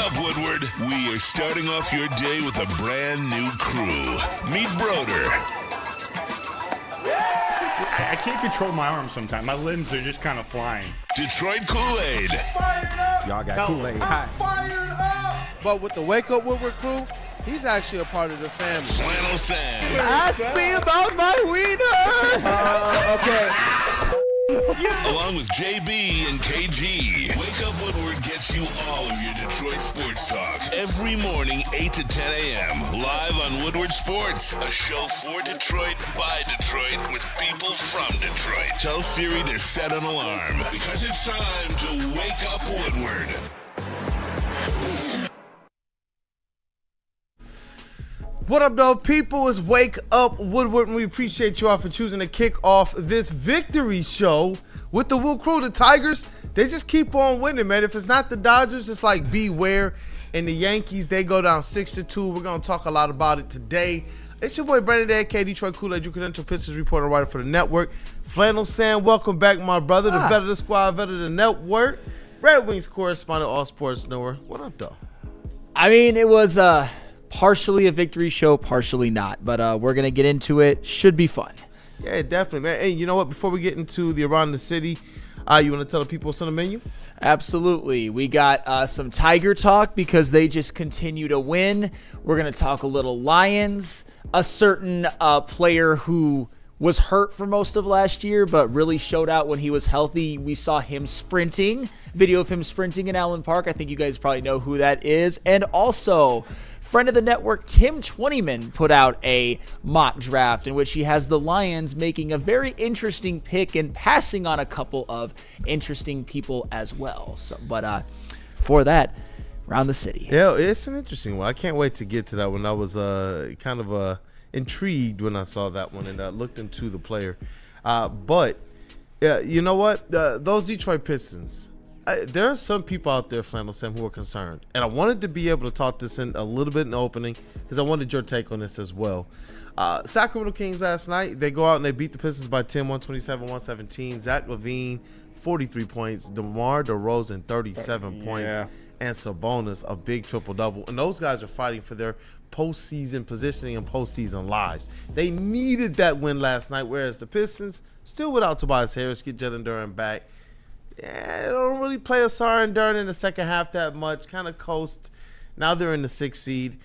up, Woodward. We are starting off your day with a brand new crew. Meet Broder. I can't control my arms sometimes. My limbs are just kind of flying. Detroit Kool-Aid. Fired up! Y'all got Kool-Aid I'm hot. fired up! But with the Wake Up Woodward crew, he's actually a part of the family. Flannel Sam. Ask me about my wiener. Okay. Along with JB and KG. Wake Up Woodward gets you all of your Detroit sports talk. Every morning, 8 to 10 a.m. Live on Woodward Sports. A show for Detroit, by Detroit, with people from Detroit. Tell Siri to set an alarm. Because it's time to Wake Up Woodward. What up, though, people? It's Wake Up Woodward, and we appreciate you all for choosing to kick off this victory show with the WUW Crew. The Tigers, they just keep on winning, man. If it's not the Dodgers, it's like beware. And the Yankees, they go down 6-2. We're going to talk a lot about it today. It's your boy, Brandon, a.k.a. Detroit Kool-Aid, your credential Pistons reporter, writer for the network. Flannel Sam, welcome back, my brother. The vet of the squad, vet of the network. Red Wings correspondent, all sports knower. What up, though? I mean, it was partially a victory show, partially not. But we're going to get into it. Should be fun. Yeah, definitely, man. Hey, you know what? Before we get into the Around the City, you want to tell the people what's on the menu? Absolutely. We got some Tiger talk because they just continue to win. We're going to talk a little Lions, a certain player who was hurt for most of last year, but really showed out when he was healthy. We saw him sprinting, video of him sprinting in Allen Park. I think you guys probably know who that is. And also, friend of the network, Tim Twentyman, put out a mock draft in which he has the Lions making a very interesting pick and passing on a couple of interesting people as well. So, but for that, Around the City. Yeah, it's an interesting one. I can't wait to get to that one. I was kind of intrigued when I saw that one and looked into the player. But you know what? Those Detroit Pistons, there are some people out there, Flannel Sam, who are concerned. And I wanted to be able to talk this in a little bit in the opening because I wanted your take on this as well. Sacramento Kings last night, they go out and they beat the Pistons by 10, 127-117. Zach LaVine, 43 points. DeMar DeRozan, 37 points. And Sabonis, a big triple-double. And those guys are fighting for their postseason positioning and postseason lives. They needed that win last night, whereas the Pistons, still without Tobias Harris, get Jalen Duren back. Yeah, they don't really play Asar and Duren in the second half that much, kind of coast. Now they're in the 6th seed.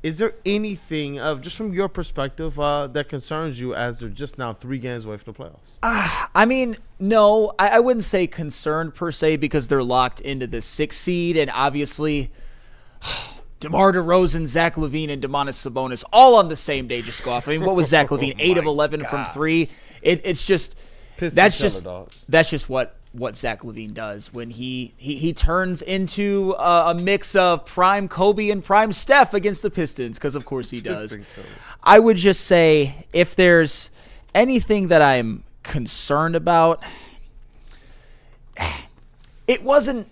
Is there anything, just from your perspective, that concerns you as they're just now 3 games away from the playoffs? I mean, no, I wouldn't say concerned per se because they're locked into the 6th seed, and obviously DeMar DeRozan, Zach LaVine, and Domantas Sabonis all on the same day just go off. I mean, what was Zach LaVine? 8 of 11 from 3. It's just that's just what Zach LaVine does when he turns into a mix of prime Kobe and prime Steph against the Pistons, because of course he does. I would just say if there's anything that I'm concerned about, it wasn't.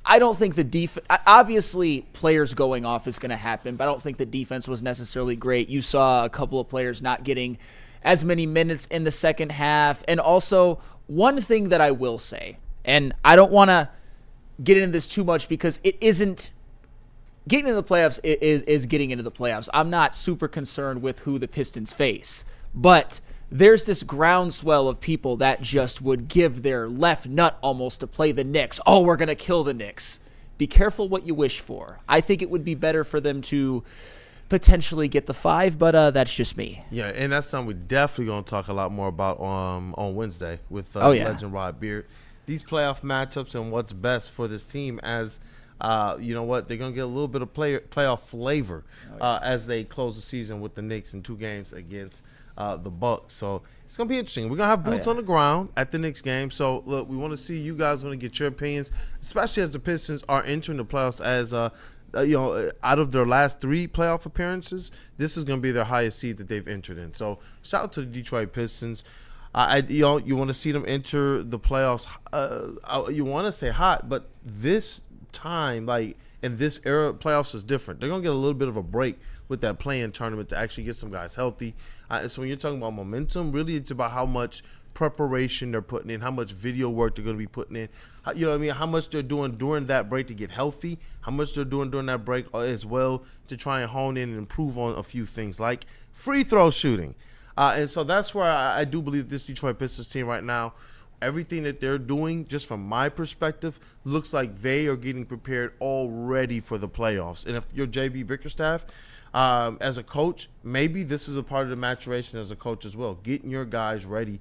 I don't think the defense. Obviously, players going off is going to happen, but I don't think the defense was necessarily great. You saw a couple of players not getting as many minutes in the second half, and also one thing that I will say, and I don't want to get into this too much because it isn't getting into the playoffs is getting into the playoffs. I'm not super concerned with who the Pistons face, but there's this groundswell of people that just would give their left nut almost to play the Knicks. Oh, we're going to kill the Knicks. Be careful what you wish for. I think it would be better for them to potentially get the 5, but that's just me. Yeah, and that's something we're definitely going to talk a lot more about on Wednesday with Legend Rod Beard. These playoff matchups and what's best for this team as, you know what, they're going to get a little bit of playoff flavor as they close the season with the Knicks in 2 games against the Bucks. So it's going to be interesting. We're going to have boots on the ground at the Knicks game. So, look, we want to see you guys want to get your opinions, especially as the Pistons are entering the playoffs as you know, out of their last 3 playoff appearances, this is going to be their highest seed that they've entered in. So, shout out to the Detroit Pistons. You want to see them enter the playoffs. You want to say hot, but this time, like in this era, playoffs is different. They're going to get a little bit of a break with that play-in tournament to actually get some guys healthy. So when you're talking about momentum, really it's about how much preparation they're putting in, how much video work they're going to be putting in, you know what I mean, how much they're doing during that break to get healthy, how much they're doing during that break as well to try and hone in and improve on a few things like free throw shooting. And so that's where I do believe this Detroit Pistons team right now, everything that they're doing, just from my perspective, looks like they are getting prepared already for the playoffs. And if you're JB Bickerstaff, as a coach, maybe this is a part of the maturation as a coach as well, getting your guys ready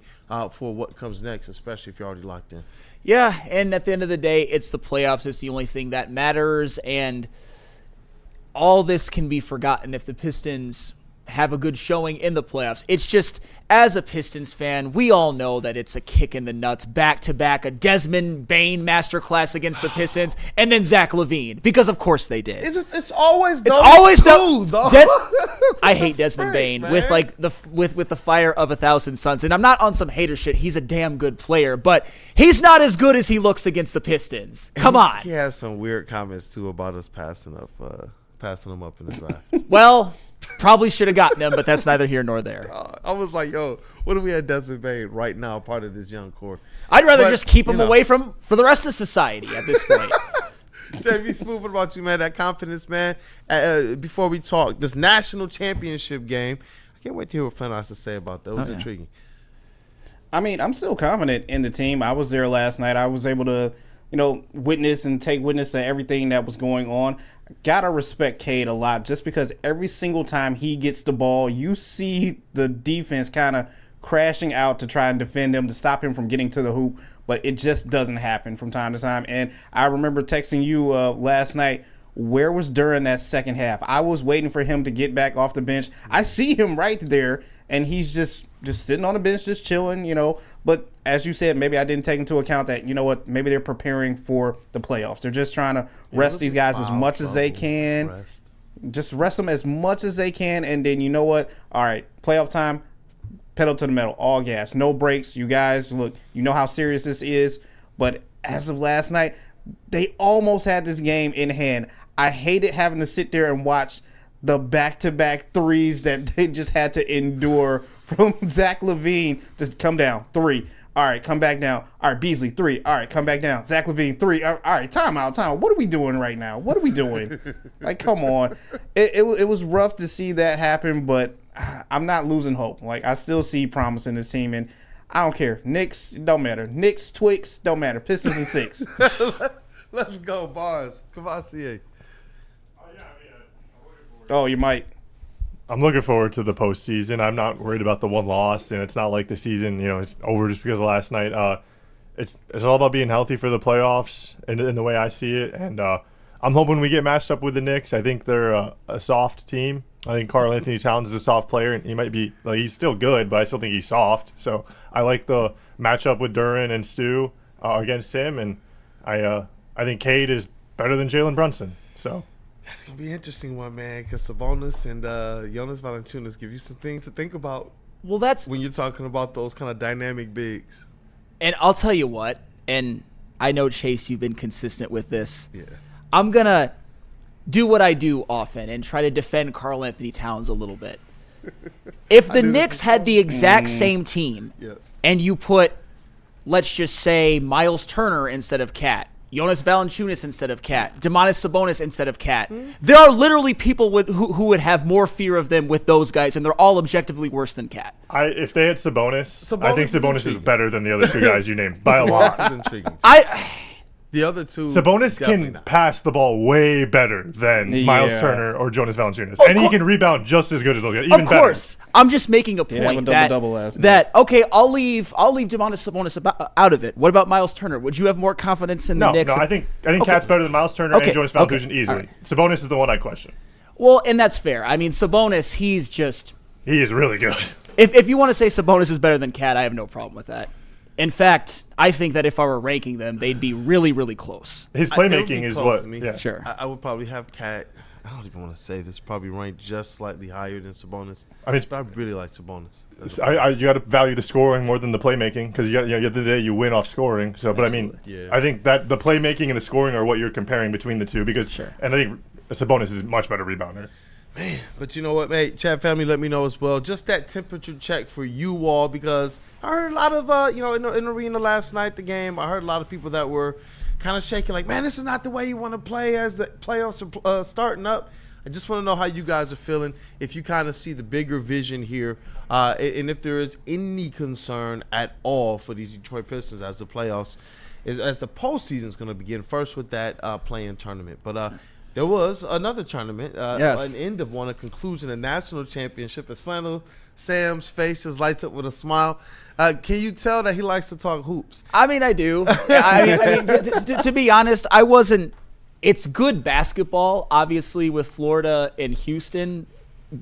for what comes next, especially if you're already locked in. Yeah, and at the end of the day, it's the playoffs. It's the only thing that matters, and all this can be forgotten if the Pistons have a good showing in the playoffs. It's just, as a Pistons fan, we all know that it's a kick in the nuts, back-to-back, a Desmond Bane masterclass against the Pistons, and then Zach LaVine, because of course they did. It's always It's those always two, though. I hate Desmond Bane man. with like with the fire of 1,000 suns, and I'm not on some hater shit. He's a damn good player, but he's not as good as he looks against the Pistons. Come on. He has some weird comments too about us passing him up in the draft. Well, probably should have gotten him, but that's neither here nor there. I was like, yo, what if we had Desmond Bane right now, part of this young core? I'd rather But, just keep him you know. away for the rest of society at this point. JBSmooovv, what about you, man? That confidence, man. Before we talk, this national championship game, I can't wait to hear what Flynn has to say about that. It was intriguing. I mean, I'm still confident in the team. I was there last night. I was able to, witness and take witness to everything that was going on. Gotta respect Cade a lot, just because every single time he gets the ball, you see the defense kind of crashing out to try and defend him, to stop him from getting to the hoop, but it just doesn't happen from time to time. And I remember texting you last night, where was during that second half? I was waiting for him to get back off the bench. I see him right there, and he's just sitting on the bench, just chilling, But as you said, maybe I didn't take into account that, maybe they're preparing for the playoffs. They're just trying to rest these guys as much as they can. Just rest them as much as they can, and then all right, playoff time, pedal to the metal, all gas, no breaks. You guys, look, you know how serious this is, but as of last night, they almost had this game in hand. I hated having to sit there and watch the back-to-back threes that they just had to endure from Zach LaVine. Just come down, 3. All right, come back down. All right, Beasley, 3. All right, come back down. Zach LaVine, 3. All right, time out. What are we doing right now? What are we doing? Like, come on. It was rough to see that happen, but I'm not losing hope. Like, I still see promise in this team, and I don't care. Knicks, don't matter. Knicks, Twix, don't matter. Pistons and 6. Let's go, bars. Cavassier. Oh, you might. I'm looking forward to the postseason. I'm not worried about the one loss, and it's not like the season, it's over just because of last night. It's all about being healthy for the playoffs, in the way I see it. And I'm hoping we get matched up with the Knicks. I think they're a soft team. I think Karl Anthony Towns is a soft player, and he might be he's still good, but I still think he's soft. So I like the matchup with Duran and Stu against him, and I think Cade is better than Jalen Brunson. So. That's going to be an interesting one, man, because Sabonis and Jonas Valanciunas give you some things to think about. Well, that's when you're talking about those kind of dynamic bigs. And I'll tell you what, and I know, Chase, you've been consistent with this. Yeah. I'm going to do what I do often and try to defend Karl Anthony Towns a little bit. If the Knicks had the exact same team and you put, let's just say, Miles Turner instead of Cat, Jonas Valanciunas instead of Cat, Domantas Sabonis instead of Cat. There are literally people who would have more fear of them with those guys, and they're all objectively worse than Cat. If they had Sabonis, I think Sabonis is better than the other two guys you named by a lot. This is intriguing. The other two, Sabonis can pass the ball way better than Miles Turner or Jonas Valanciunas, and he can rebound just as good as those guys. Even of course, better. I'm just making a point that okay, I'll leave Domantas Sabonis out of it. What about Miles Turner? Would you have more confidence in the Knicks? No, I think Cat's better than Miles Turner and Jonas Valanciunas easily. Right. Sabonis is the one I question. Well, and that's fair. I mean, Sabonis, he is really good. If you want to say Sabonis is better than Cat, I have no problem with that. In fact, I think that if I were ranking them, they'd be really, really close. His playmaking is what? Yeah, sure. I would probably have Cat. I don't even want to say this. Probably ranked just slightly higher than Sabonis. I mean, but I really like Sabonis. You got to value the scoring more than the playmaking because at the end of the day you win off scoring. So, but Absolutely. I think that the playmaking and the scoring are what you're comparing between the two because, and I think Sabonis is a much better rebounder. But you know what, hey, chat family, let me know as well. Just that temperature check for you all, because I heard a lot of, in the arena last night, the game, I heard a lot of people that were kind of shaking like, man, this is not the way you want to play as the playoffs are starting up. I just want to know how you guys are feeling, if you kind of see the bigger vision here, and if there is any concern at all for these Detroit Pistons as the playoffs, as the postseason is going to begin, first with that play-in tournament. But there was another tournament, an end of one, a conclusion, a national championship. As Flannel Sam's face just lights up with a smile. Can you tell that he likes to talk hoops? I mean, I do. To be honest, I wasn't. It's good basketball, obviously, with Florida and Houston,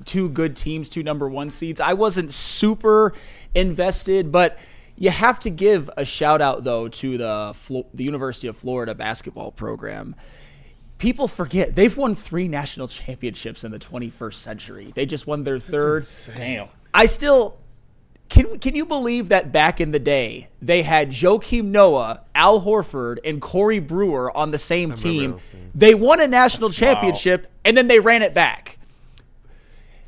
two good teams, two number one seeds. I wasn't super invested, but you have to give a shout out though to the University of Florida basketball program. People forget they've won 3 national championships in the 21st century. They just won their third. Damn. I still can you believe that back in the day they had Joakim Noah, Al Horford, and Corey Brewer on the same team? They won a national championship and then they ran it back.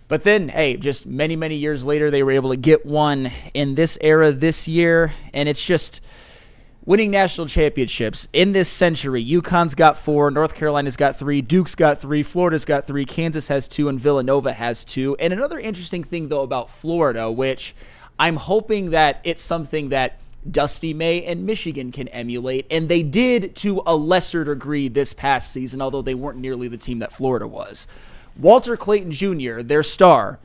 But then, hey, just many, many years later, they were able to get one in this era this year, and it's just winning national championships in this century. UConn's got 4, North Carolina's got 3, Duke's got 3, Florida's got 3, Kansas has 2, and Villanova has 2. And another interesting thing, though, about Florida, which I'm hoping that it's something that Dusty May and Michigan can emulate, and they did to a lesser degree this past season, although they weren't nearly the team that Florida was. Walter Clayton Jr., their star,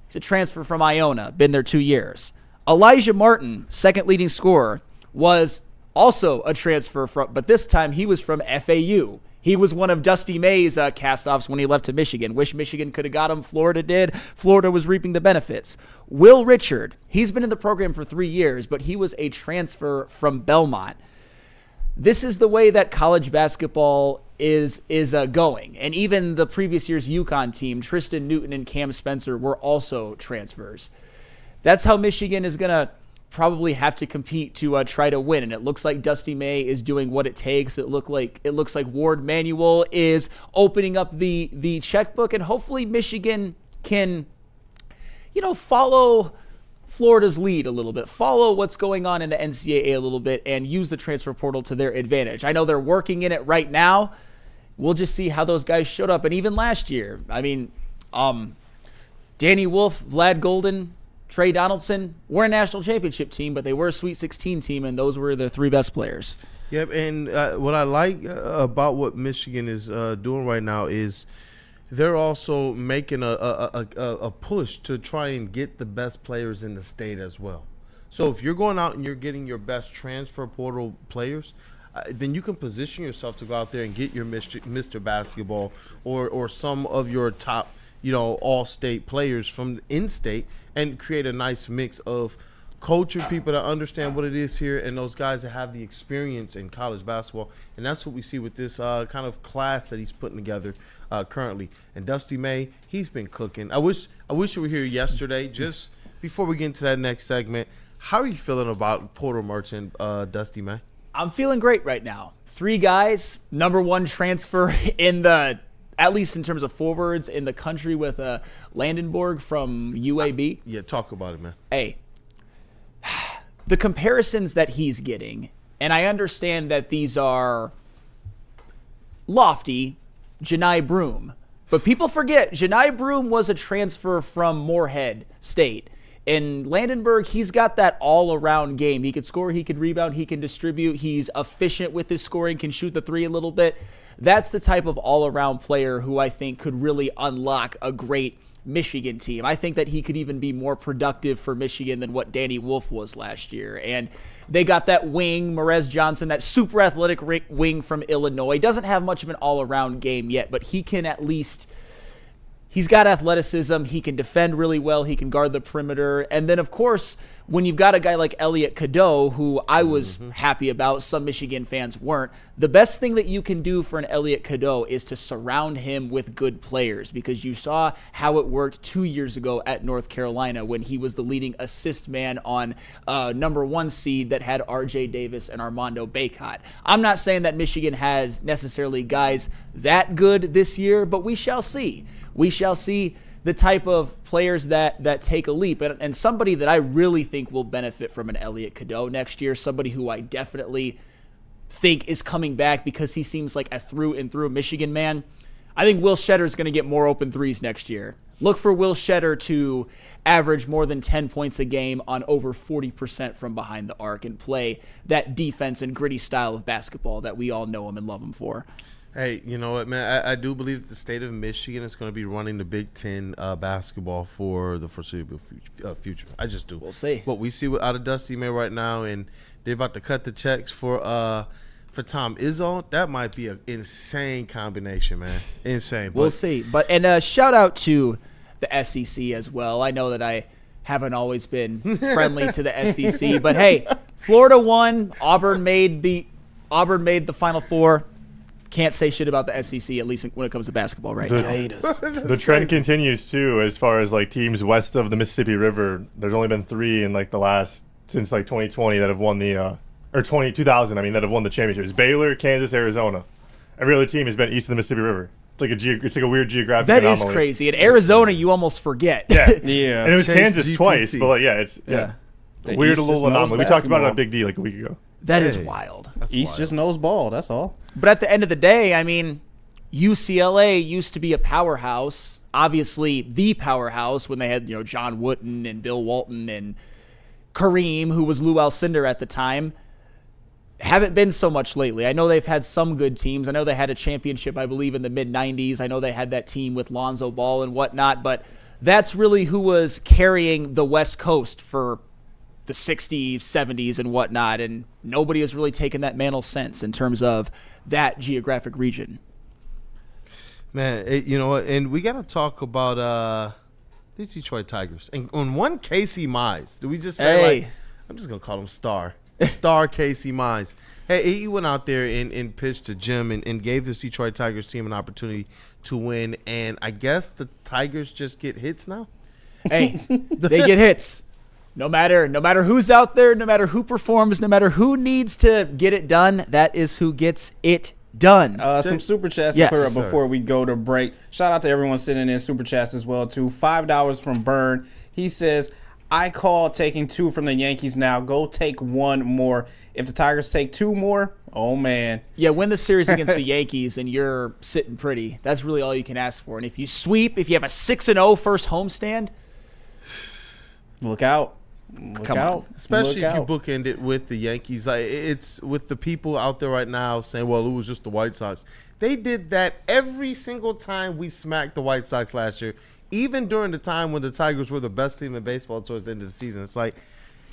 he's a transfer from Iona, been there 2 years. Elijah Martin, second leading scorer, was also a transfer from, but this time he was from FAU. He was one of Dusty May's cast-offs when he left to Michigan. Wish Michigan could have got him. Florida did. Florida was reaping the benefits. Will Richard, he's been in the program for 3 years, but he was a transfer from Belmont. This is the way that college basketball is going. And even the previous year's UConn team, Tristan Newton and Cam Spencer, were also transfers. That's how Michigan is going to probably have to compete to try to win. And it looks like Dusty May is doing what it takes. It looks like Ward Manuel is opening up the checkbook, and hopefully Michigan can, follow Florida's lead a little bit, follow what's going on in the NCAA a little bit, and use the transfer portal to their advantage. I know they're working in it right now. We'll just see how those guys showed up. And even last year, I mean, Danny Wolf, Vlad Golden, Trey Donaldson were a national championship team, but they were a Sweet 16 team, and those were the 3 best players. Yep, and what I like about what Michigan is doing right now is they're also making a push to try and get the best players in the state as well. So if you're going out and you're getting your best transfer portal players, then you can position yourself to go out there and get your Mr. Basketball or some of your top, all-state players from in-state, and create a nice mix of culture, people that understand what it is here, and those guys that have the experience in college basketball. And that's what we see with this kind of class that he's putting together currently. And Dusty May, he's been cooking. I wish you were here yesterday. Just before we get into that next segment, how are you feeling about portal merchant Dusty May? I'm feeling great right now. 3 guys, number 1 transfer in the, at least in terms of forwards in the country, with Landenborg from UAB. Yeah, talk about it, man. Hey, the comparisons that he's getting, and I understand that these are lofty, Janai Broom. But people forget, Janai Broom was a transfer from Moorhead State. In Landenberg, he's got that all-around game. He could score, he could rebound, he can distribute. He's efficient with his scoring, can shoot the 3 a little bit. That's the type of all-around player who I think could really unlock a great Michigan team. I think that he could even be more productive for Michigan than what Danny Wolf was last year. And they got that wing, Merez Johnson, that super athletic wing from Illinois. Doesn't have much of an all-around game yet, but he can at least... He's got athleticism. He can defend really well. He can guard the perimeter. And then, of course, when you've got a guy like Elliot Cadeau, who I was happy about, some Michigan fans weren't, the best thing that you can do for an Elliot Cadeau is to surround him with good players, because you saw how it worked 2 years ago at North Carolina when he was the leading assist man on number 1 seed that had R.J. Davis and Armando Bacot. I'm not saying that Michigan has necessarily guys that good this year, but we shall see. We shall see the type of players that take a leap. And somebody that I really think will benefit from an Elliot Cadeau next year, somebody who I definitely think is coming back because he seems like a through and through Michigan man. I think Will Shedder is going to get more open threes next year. Look for Will Shedder to average more than 10 points a game on over 40% from behind the arc and play that defense and gritty style of basketball that we all know him and love him for. Hey, you know what, man? I do believe the state of Michigan is going to be running the Big Ten basketball for the foreseeable future. I just do. We'll see. What we see out of Dusty May right now, and they're about to cut the checks for Tom Izzo. That might be an insane combination, man. Insane. We'll see. And shout out to the SEC as well. I know that I haven't always been friendly to the SEC, but hey, Florida won. Auburn made the Final Four. Can't say shit about the SEC, at least when it comes to basketball right now. The trend continues, too, as far as, like, teams west of the Mississippi River. There's only been 3 in, like, the last, since, like, 2020 that have won the, or 2000, I mean, that have won the championships. Baylor, Kansas, Arizona. Every other team has been east of the Mississippi River. It's like a weird geographic anomaly. That is crazy. In Arizona, you almost forget. Yeah. Yeah. And it was Chase Kansas GPT. twice, but, like, it's The weird East little just knows anomaly. We talked about it basketball. on Big D like a week ago. That is wild. East just knows ball. That's all. But at the end of the day, I mean, UCLA used to be a powerhouse, obviously the powerhouse when they had, John Wooden and Bill Walton and Kareem, who was Lou Alcindor at the time. Haven't been so much lately. I know they've had some good teams. I know they had a championship, I believe, in the mid-'90s. I know they had that team with Lonzo Ball and whatnot, but that's really who was carrying the West Coast for the 60s, 70s, and whatnot, and nobody has really taken that mantle since in terms of that geographic region. Man, you know what? And we got to talk about these Detroit Tigers. And on one Casey Mize, do we just say, I'm just going to call him Star. Star Casey Mize. Hey, he went out there and pitched to Jim and gave this Detroit Tigers team an opportunity to win. And I guess the Tigers just get hits now? Hey, they get hits. No matter who's out there, no matter who performs, no matter who needs to get it done, that is who gets it done. Some super chats Yes, to clear up before we go to break. Shout out to everyone sending in super chats as well too. $5 from Burn. He says, I call taking 2 from the Yankees now. Go take 1 more. If the Tigers take 2 more, oh man. Yeah, win the series against the Yankees and you're sitting pretty. That's really all you can ask for. And if you sweep, if you have a 6-0 first homestand, look out. Come on. Especially if you bookend it with the Yankees. It's with the people out there right now saying, well, it was just the White Sox. They did that every single time we smacked the White Sox last year, even during the time when the Tigers were the best team in baseball towards the end of the season. It's like,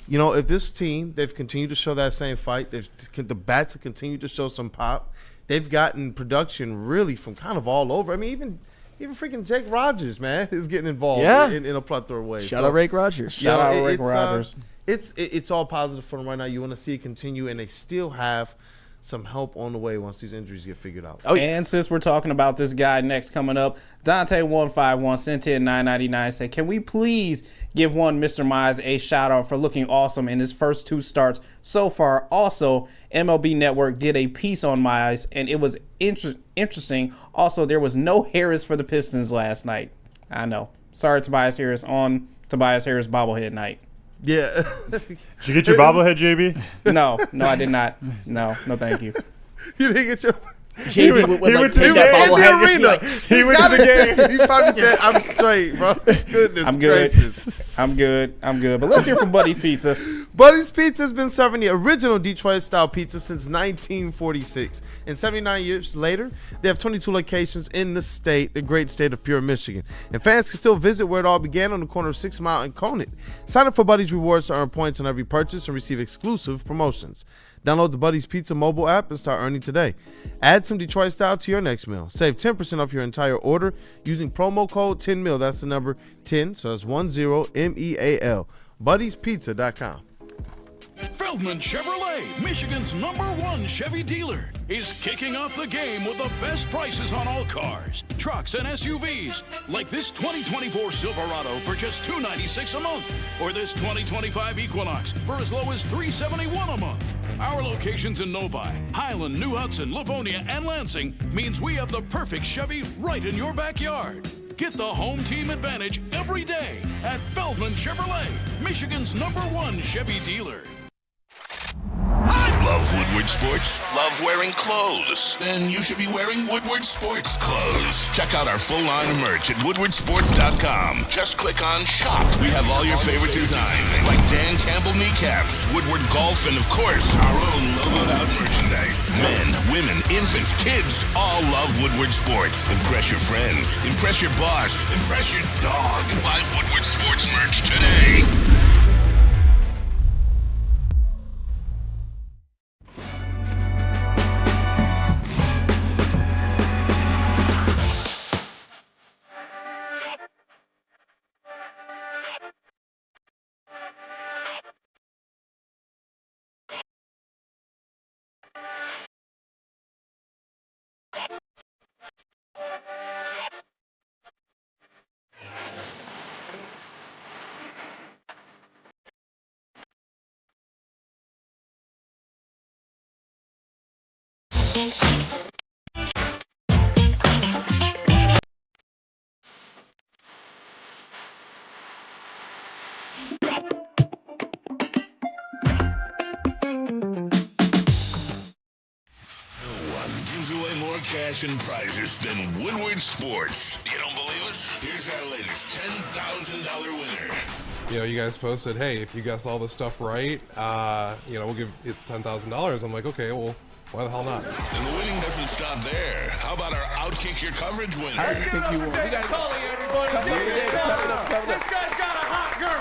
if this team, they've continued to show that same fight. The bats have continued to show some pop. They've gotten production really from kind of all over. I mean, even freaking Jake Rogers, man, is getting involved in a plethora of ways. Shout out Rick Rogers. Shout out Rick Rogers. It's all positive for them right now. You want to see it continue, and they still have some help on the way once these injuries get figured out. Oh, yeah. And since we're talking about this guy next coming up, Dante151 sent in $9.99 said, can we please give one Mr. Mize a shout out for looking awesome in his first 2 starts so far? Also, MLB Network did a piece on Mize, and it was interesting. Also, there was no Harris for the Pistons last night. I know. Sorry, Tobias Harris on Tobias Harris bobblehead night. Yeah. Did you get your bobblehead, JB? No, I did not. No, thank you. You didn't get your... JB would like take that in the bobblehead. arena. He went to the game. He probably said, I'm straight, bro. Goodness I'm good. gracious. I'm good. But let's hear from Buddy's Pizza. Buddy's Pizza has been serving the original Detroit-style pizza since 1946. And 79 years later, they have 22 locations in the great state of pure Michigan. And fans can still visit where it all began on the corner of 6 Mile and Conant. Sign up for Buddy's Rewards to earn points on every purchase and receive exclusive promotions. Download the Buddy's Pizza mobile app and start earning today. Add some Detroit style to your next meal. Save 10% off your entire order using promo code 10MEAL. That's the number 10, so that's 10MEAL. Buddy'sPizza.com. Feldman Chevrolet, Michigan's #1 Chevy dealer, is kicking off the game with the best prices on all cars, trucks, and SUVs, like this 2024 Silverado for just $296 a month, or this 2025 Equinox for as low as $371 a month. Our locations in Novi, Highland, New Hudson, Livonia, and Lansing means we have the perfect Chevy right in your backyard. Get the home team advantage every day at Feldman Chevrolet, Michigan's #1 Chevy dealer. Love Woodward Sports? Love wearing clothes? Then you should be wearing Woodward Sports clothes. Check out our full line of merch at woodwardsports.com. Just click on Shop. We have all your favorite designs, like Dan Campbell kneecaps, Woodward Golf, and of course, our own logoed out merchandise. Men, women, infants, kids all love Woodward Sports. Impress your friends. Impress your boss. Impress your dog. Buy Woodward Sports merch today. Gives away more cash and prizes than Woodward Sports. You don't believe us? Here's our latest $10,000 winner. You know, you guys posted, hey, if you guess all this stuff right, we'll give it's $10,000. I'm like, okay, well, why the hell not? And the winning doesn't stop there. How about our Outkick Your Coverage winner? I think you won. We got Tully, everybody. This guy's got a hot girl.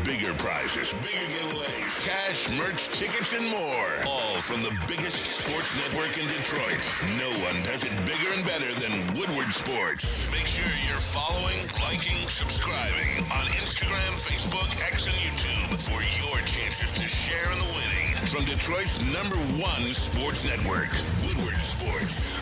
Bigger prizes, bigger giveaways, cash, merch, tickets, and more. All from the biggest sports network in Detroit. No one does it bigger and better than Woodward Sports. Make sure you're following, liking, subscribing on Instagram, Facebook, X, and YouTube for your chances to share in the winning. From Detroit's #1 sports network, Woodward Sports.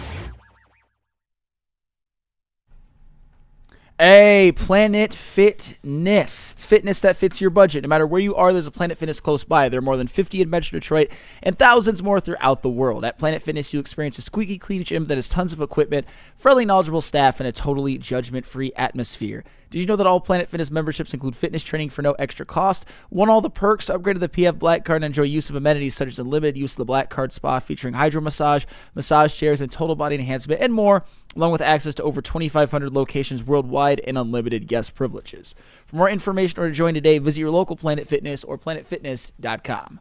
Hey, Planet Fitness. It's fitness that fits your budget. No matter where you are, there's a Planet Fitness close by. There are more than 50 in Metro Detroit and thousands more throughout the world. At Planet Fitness, you experience a squeaky clean gym that has tons of equipment, friendly, knowledgeable staff, and a totally judgment-free atmosphere. Did you know that all Planet Fitness memberships include fitness training for no extra cost? Want all the perks? Upgrade to the PF Black Card and enjoy use of amenities such as unlimited use of the Black Card Spa featuring hydro massage, massage chairs, and total body enhancement, and more, along with access to over 2,500 locations worldwide and unlimited guest privileges. For more information or to join today, visit your local Planet Fitness or planetfitness.com.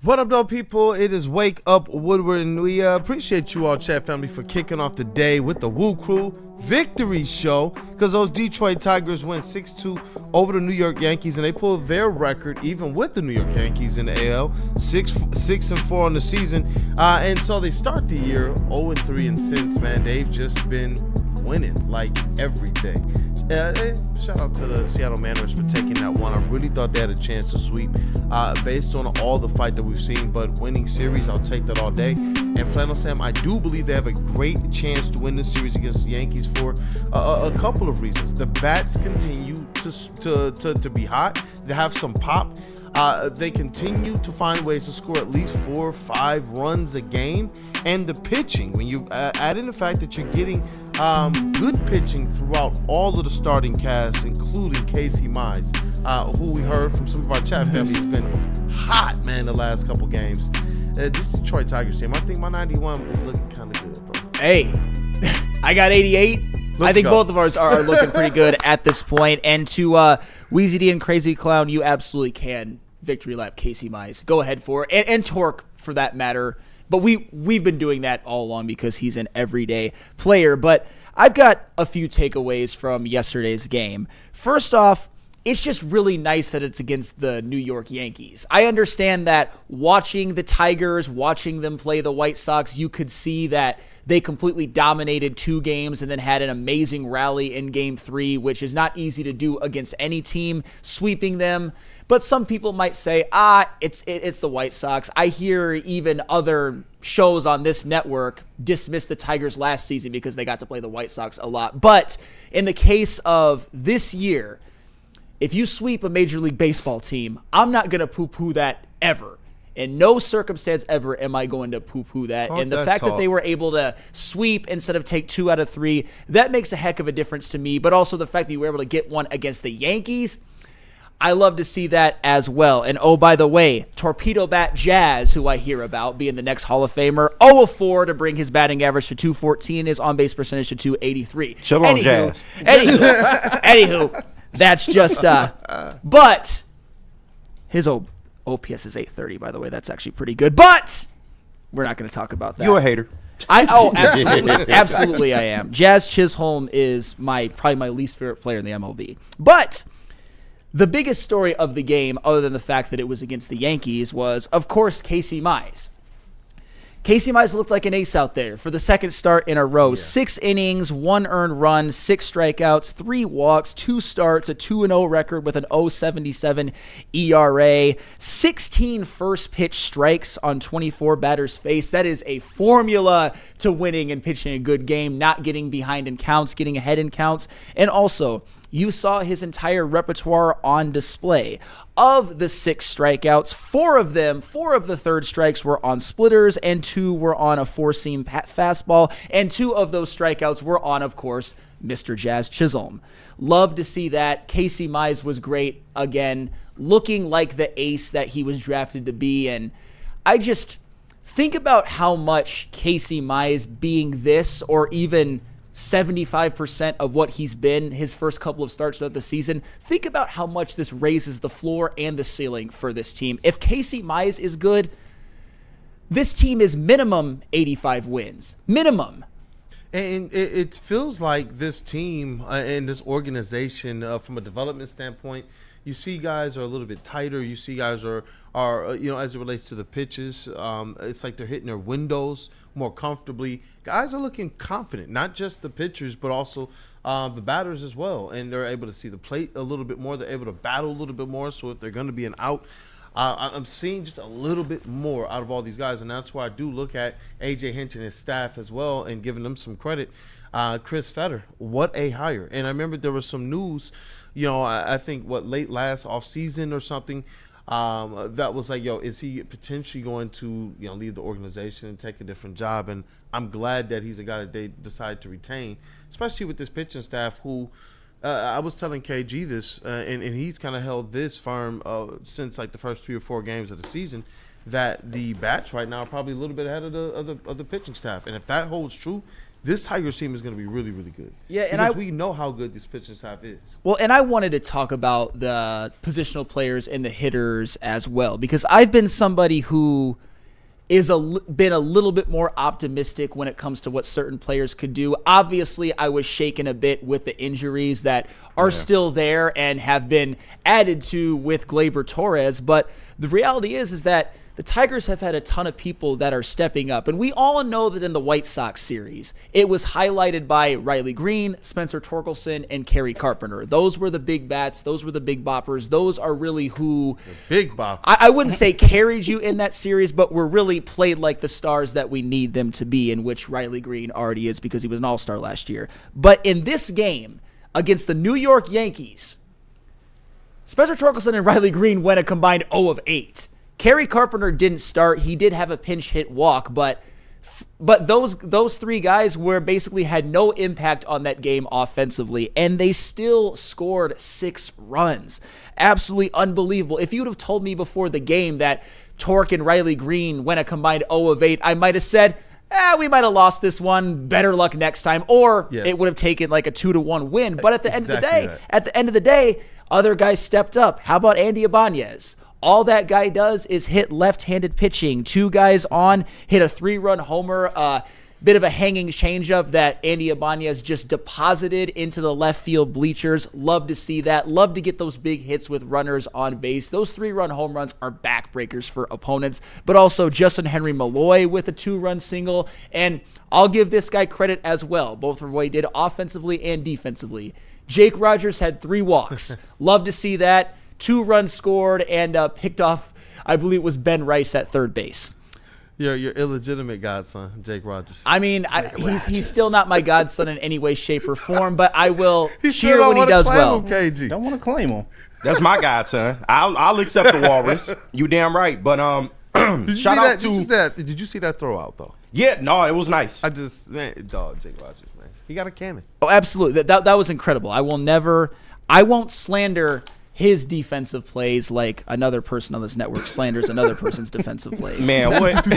What up, though, people? It is Wake Up Woodward, and we appreciate you all, chat family, for kicking off the day with the WUW Crew victory show, because those Detroit Tigers went 6-2 over the New York Yankees, and they pulled their record even with the New York Yankees in the AL, 6-4 on the season, and so they start the year 0-3, and since, man, they've just been winning like everything. Shout out to the Seattle Mariners for taking that one. I really thought they had a chance to sweep based on all the fight that we've seen, but winning series, I'll take that all day. And Flannel Sam, I do believe they have a great chance to win this series against the Yankees for a couple of reasons. The bats continue to be hot, to have some pop. They continue to find ways to score at least 4 or 5 runs a game. And the pitching, when you add in the fact that you're getting good pitching throughout all of the starting cast, including Casey Mize, who we heard from some of our chat family has been hot, man, the last couple games. This Detroit Tigers team, I think my 91 is looking kind of good, bro. Hey, I got 88. I think both of ours are looking pretty good at this point. And to Wheezy D and Crazy Clown, you absolutely can victory lap Casey Mize. Go ahead for it. And Torque, for that matter. But we've been doing that all along because he's an everyday player. But I've got a few takeaways from yesterday's game. First off, it's just really nice that it's against the New York Yankees. I understand that watching the Tigers, watching them play the White Sox, you could see that they completely dominated 2 games and then had an amazing rally in Game 3, which is not easy to do against any team, sweeping them. But some people might say, it's the White Sox. I hear even other shows on this network dismiss the Tigers last season because they got to play the White Sox a lot. But in the case of this year, if you sweep a Major League Baseball team, I'm not going to poo-poo that ever. In no circumstance ever am I going to poo-poo that. Talk And the that fact talk. that they were able to sweep instead of take 2 out of 3, that makes a heck of a difference to me. But also the fact that you were able to get one against the Yankees, I love to see that as well. And oh, by the way, Torpedo Bat Jazz, who I hear about being the next Hall of Famer, 0-4 to bring his batting average to 214, his on-base percentage to 283. Chill on, Jazz. Anywho, that's just, but his OPS is 830, by the way. That's actually pretty good, but we're not going to talk about that. You a hater. Absolutely. Absolutely I am. Jazz Chisholm is probably my least favorite player in the MLB. But the biggest story of the game, other than the fact that it was against the Yankees, was, of course, Casey Mize. Casey Mize looked like an ace out there for the second start in a row. 6 innings, 1 earned run, 6 strikeouts, 3 walks, 2 starts, a 2-0 record with an 0.77 ERA, 16 first pitch strikes on 24 batters faced. That is a formula to winning and pitching a good game, not getting behind in counts, getting ahead in counts. And also, you saw his entire repertoire on display. Of the 6 strikeouts, 4 of the third strikes were on splitters, and 2 were on a 4-seam fastball, and 2 of those strikeouts were on, of course, Mr. Jazz Chisholm. Love to see that. Casey Mize was great again, looking like the ace that he was drafted to be, and I just think about how much Casey Mize being this, or even 75% of what he's been his first couple of starts of the season. Think about how much this raises the floor and the ceiling for this team. If Casey Mize is good, this team is minimum 85 wins. Minimum. And it feels like this team and this organization, from a development standpoint, you see guys are a little bit tighter. You see guys are as it relates to the pitches, it's like they're hitting their windows more comfortably. Guys are looking confident, not just the pitchers, but also the batters as well. And they're able to see the plate a little bit more. They're able to battle a little bit more. So if they're going to be an out, I'm seeing just a little bit more out of all these guys. And that's why I do look at A.J. Hinch and his staff as well and giving them some credit. Chris Fetter, what a hire. And I remember there was some news, I think late last offseason or something, that was like, is he potentially going to, leave the organization and take a different job? And I'm glad that he's a guy that they decided to retain, especially with this pitching staff who, I was telling KG this, and he's kind of held this firm since like the first 3 or 4 games of the season, that the bats right now are probably a little bit ahead of the pitching staff. And if that holds true, this Tigers team is going to be really, really good. Yeah, and we know how good this pitching staff is. Well, and I wanted to talk about the positional players and the hitters as well, because I've been somebody who been a little bit more optimistic when it comes to what certain players could do. Obviously, I was shaken a bit with the injuries that are still there and have been added to with Gleyber Torres, but the reality is that the Tigers have had a ton of people that are stepping up. And we all know that in the White Sox series, it was highlighted by Riley Green, Spencer Torkelson, and Kerry Carpenter. Those were the big bats. Those were the big boppers. Those are really who... The big boppers. I wouldn't say carried you in that series, but were really played like the stars that we need them to be, in which Riley Green already is because he was an all-star last year. But in this game, against the New York Yankees, Spencer Torkelson and Riley Green went a combined 0 of 8. Kerry Carpenter didn't start. He did have a pinch hit walk, but those 3 guys basically had no impact on that game offensively, and they still scored 6 runs. Absolutely unbelievable. If you would have told me before the game that Torque and Riley Green went a combined 0 of 8, I might have said, we might have lost this one. Better luck next time. Or it would have taken like a 2-1 win. But at the end of the day, other guys stepped up. How about Andy Ibanez? All that guy does is hit left-handed pitching. 2 guys on, hit a 3-run homer. bit of a hanging changeup that Andy Ibanez just deposited into the left field bleachers. Love to see that. Love to get those big hits with runners on base. Those 3-run home runs are backbreakers for opponents, but also Justin Henry Malloy with a 2-run single. And I'll give this guy credit as well, both for what he did offensively and defensively. Jake Rogers had 3 walks. Love to see that. 2 runs scored and picked off, I believe it was Ben Rice at third base. Your illegitimate godson, Jake Rogers. I mean, he's still not my godson in any way, shape, or form, but I will cheer when he does well. KG. Don't want to claim him. That's my godson. I'll accept the walrus. You damn right. But shout out to. Did you see that throw out though? Yeah, no, it was nice. Jake Rogers, man. He got a cannon. Oh, absolutely. That was incredible. I won't slander his defensive plays like another person on this network slanders another person's defensive plays. Man, what?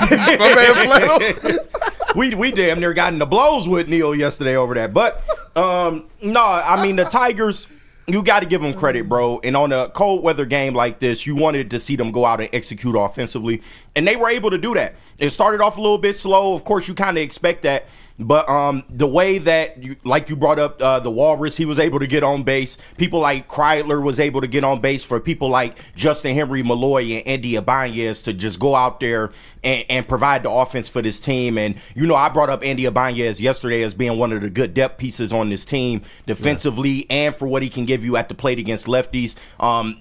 we damn near got in the blows with Neil yesterday over that. But no, I mean the Tigers, you got to give them credit, bro. And on a cold weather game like this, you wanted to see them go out and execute offensively, and they were able to do that. It started off a little bit slow. Of course, you kind of expect that. But the way that, you brought up the Walrus, he was able to get on base. People like Kreidler was able to get on base for people like Justin Henry Malloy and Andy Ibanez to just go out there and provide the offense for this team. And, I brought up Andy Ibanez yesterday as being one of the good depth pieces on this team defensively and for what he can give you at the plate against lefties.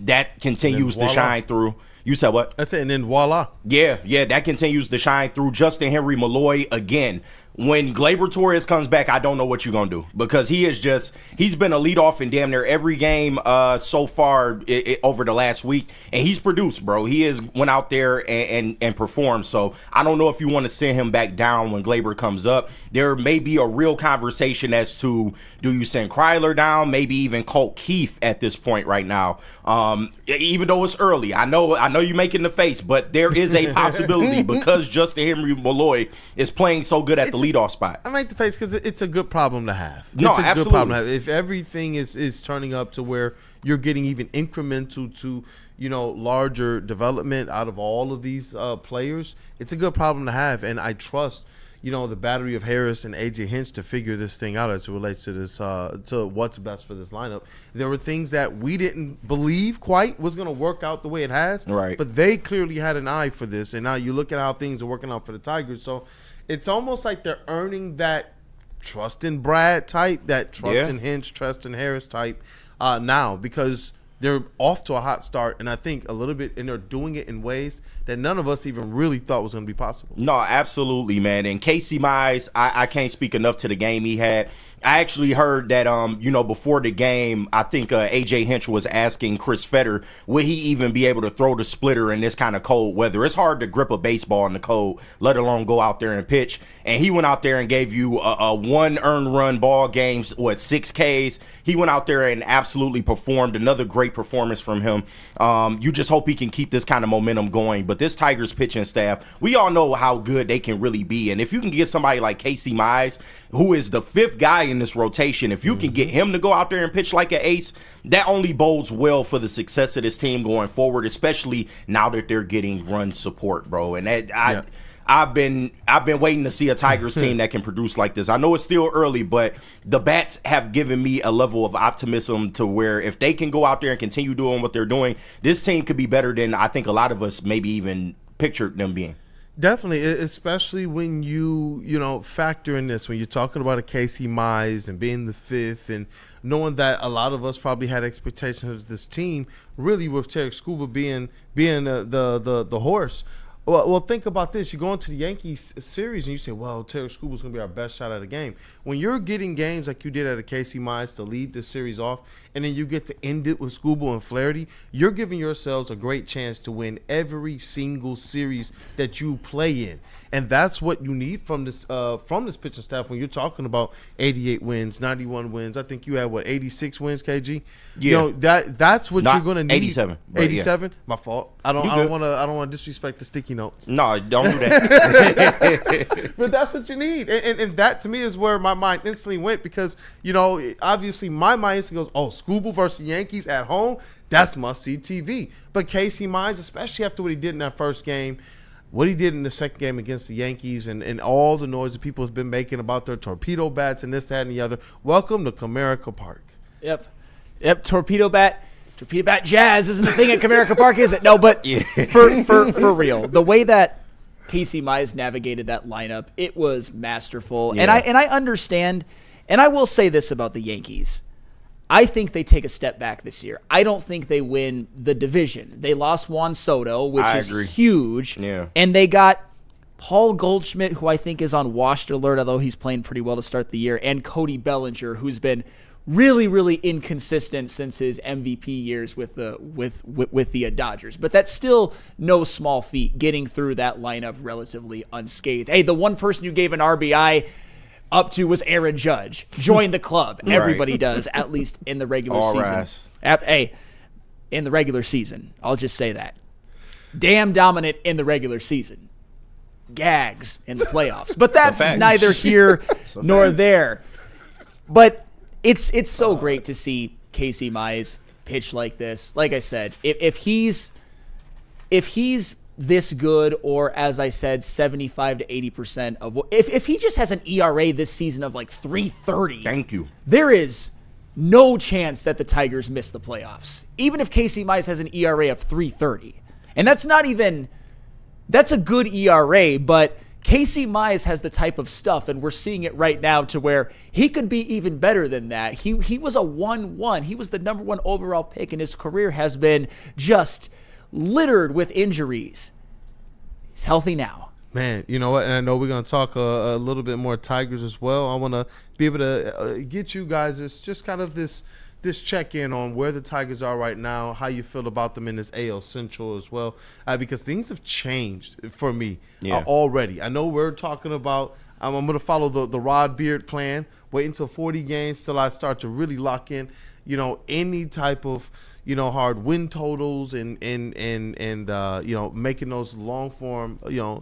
That continues to shine through. You said what? That's it, and then voila. Yeah, that continues to shine through. Justin Henry Malloy, again, when Gleyber Torres comes back, I don't know what you're going to do because he's been a leadoff in damn near every game so far over the last week, and he's produced, bro. He has went out there and performed, so I don't know if you want to send him back down when Gleyber comes up. There may be a real conversation as to, do you send Kreidler down, maybe even Colt Keith at this point right now, even though it's early. I know you're making the face, but there is a possibility because Justin Henry Malloy is playing so good at the leadoff spot. I make the face because it's a good problem to have. No, it's a absolutely. good problem to have. If everything is turning up to where you're getting even incremental to larger development out of all of these players, it's a good problem to have. And I trust the battery of Harris and AJ Hinch to figure this thing out as it relates to this to what's best for this lineup. There were things that we didn't believe quite was going to work out the way it has, right? But they clearly had an eye for this, and now you look at how things are working out for the Tigers. So it's almost like they're earning that trust in Brad type, that trust in Hinch, trust in Harris type now, because they're off to a hot start, and I think a little bit, and they're doing it in ways that none of us even really thought was going to be possible. No, absolutely, man. And Casey Mize, I can't speak enough to the game he had. I actually heard that, before the game, I think AJ Hinch was asking Chris Fetter, would he even be able to throw the splitter in this kind of cold weather? It's hard to grip a baseball in the cold, let alone go out there and pitch. And he went out there and gave you a 1 earned run ball game, 6 Ks. He went out there and absolutely performed. Another great performance from him. You just hope he can keep this kind of momentum going. But this Tigers pitching staff, we all know how good they can really be. And if you can get somebody like Casey Mize, who is the 5th guy in this rotation, if you can get him to go out there and pitch like an ace, that only bodes well for the success of this team going forward, especially now that they're getting run support, bro. And that I've been waiting to see a Tigers team that can produce like this. I know it's still early, but the bats have given me a level of optimism to where if they can go out there and continue doing what they're doing, this team could be better than I think a lot of us maybe even pictured them being. Definitely, especially when you factor in this, when you're talking about a Casey Mize and being the 5th and knowing that a lot of us probably had expectations of this team, really with Tarek Scuba being the horse. Well, think about this. You go into the Yankees series and you say, well, Tarek Scuba's going to be our best shot at a game. When you're getting games like you did at a Casey Mize to lead the series off, and then you get to end it with Scuba and Flaherty, you're giving yourselves a great chance to win every single series that you play in. And that's what you need from this pitching staff when you're talking about 88 wins, 91 wins. I think you had, 86 wins, KG? Yeah. That's what you're going to need. 87. 87? Yeah. My fault. I don't want to disrespect the sticky notes. No, don't do that. But that's what you need. And that, to me, is where my mind instantly went because, obviously my mind instantly goes, oh, Scuba versus the Yankees at home, that's must-see TV. But Casey Mize, especially after what he did in that first game, what he did in the second game against the Yankees and all the noise that people have been making about their torpedo bats and this, that, and the other. Welcome to Comerica Park. Yep. Torpedo bat jazz isn't a thing at Comerica Park, is it? No, but for real, the way that Casey Mize navigated that lineup, it was masterful. Yeah. And I understand, and I will say this about the Yankees. I think they take a step back this year. I don't think they win the division. They lost Juan Soto, which is huge. Yeah. And they got Paul Goldschmidt, who I think is on washed alert, although he's playing pretty well to start the year, and Cody Bellinger, who's been really, really inconsistent since his MVP years with the Dodgers. But that's still no small feat, getting through that lineup relatively unscathed. Hey, the one person you gave an RBI up to was Aaron Judge. Join the club. Right. Everybody does, at least in the regular season. Hey, in the regular season. I'll just say that. Damn dominant in the regular season. Gags in the playoffs. But that's neither here nor there. But it's so great to see Casey Mize pitch like this. Like I said, if he's this good, or as I said, 75 to 80% of what, if he just has an ERA this season of like 3.30, thank you, there is no chance that the Tigers miss the playoffs. Even if Casey Mize has an ERA of 3.30, and that's a good ERA, but Casey Mize has the type of stuff, and we're seeing it right now, to where he could be even better than that. He was a 1-1. He was the number 1 overall pick, and his career has been just littered with injuries. He's healthy now. Man, you know what? And I know we're going to talk a little bit more Tigers as well. I want to be able to get you guys just kind of this check-in on where the Tigers are right now, how you feel about them in this AL Central as well, because things have changed for me already. I know we're talking about I'm going to follow the Rod Beard plan, wait until 40 games till I start to really lock in, any type of hard win totals and making those long form,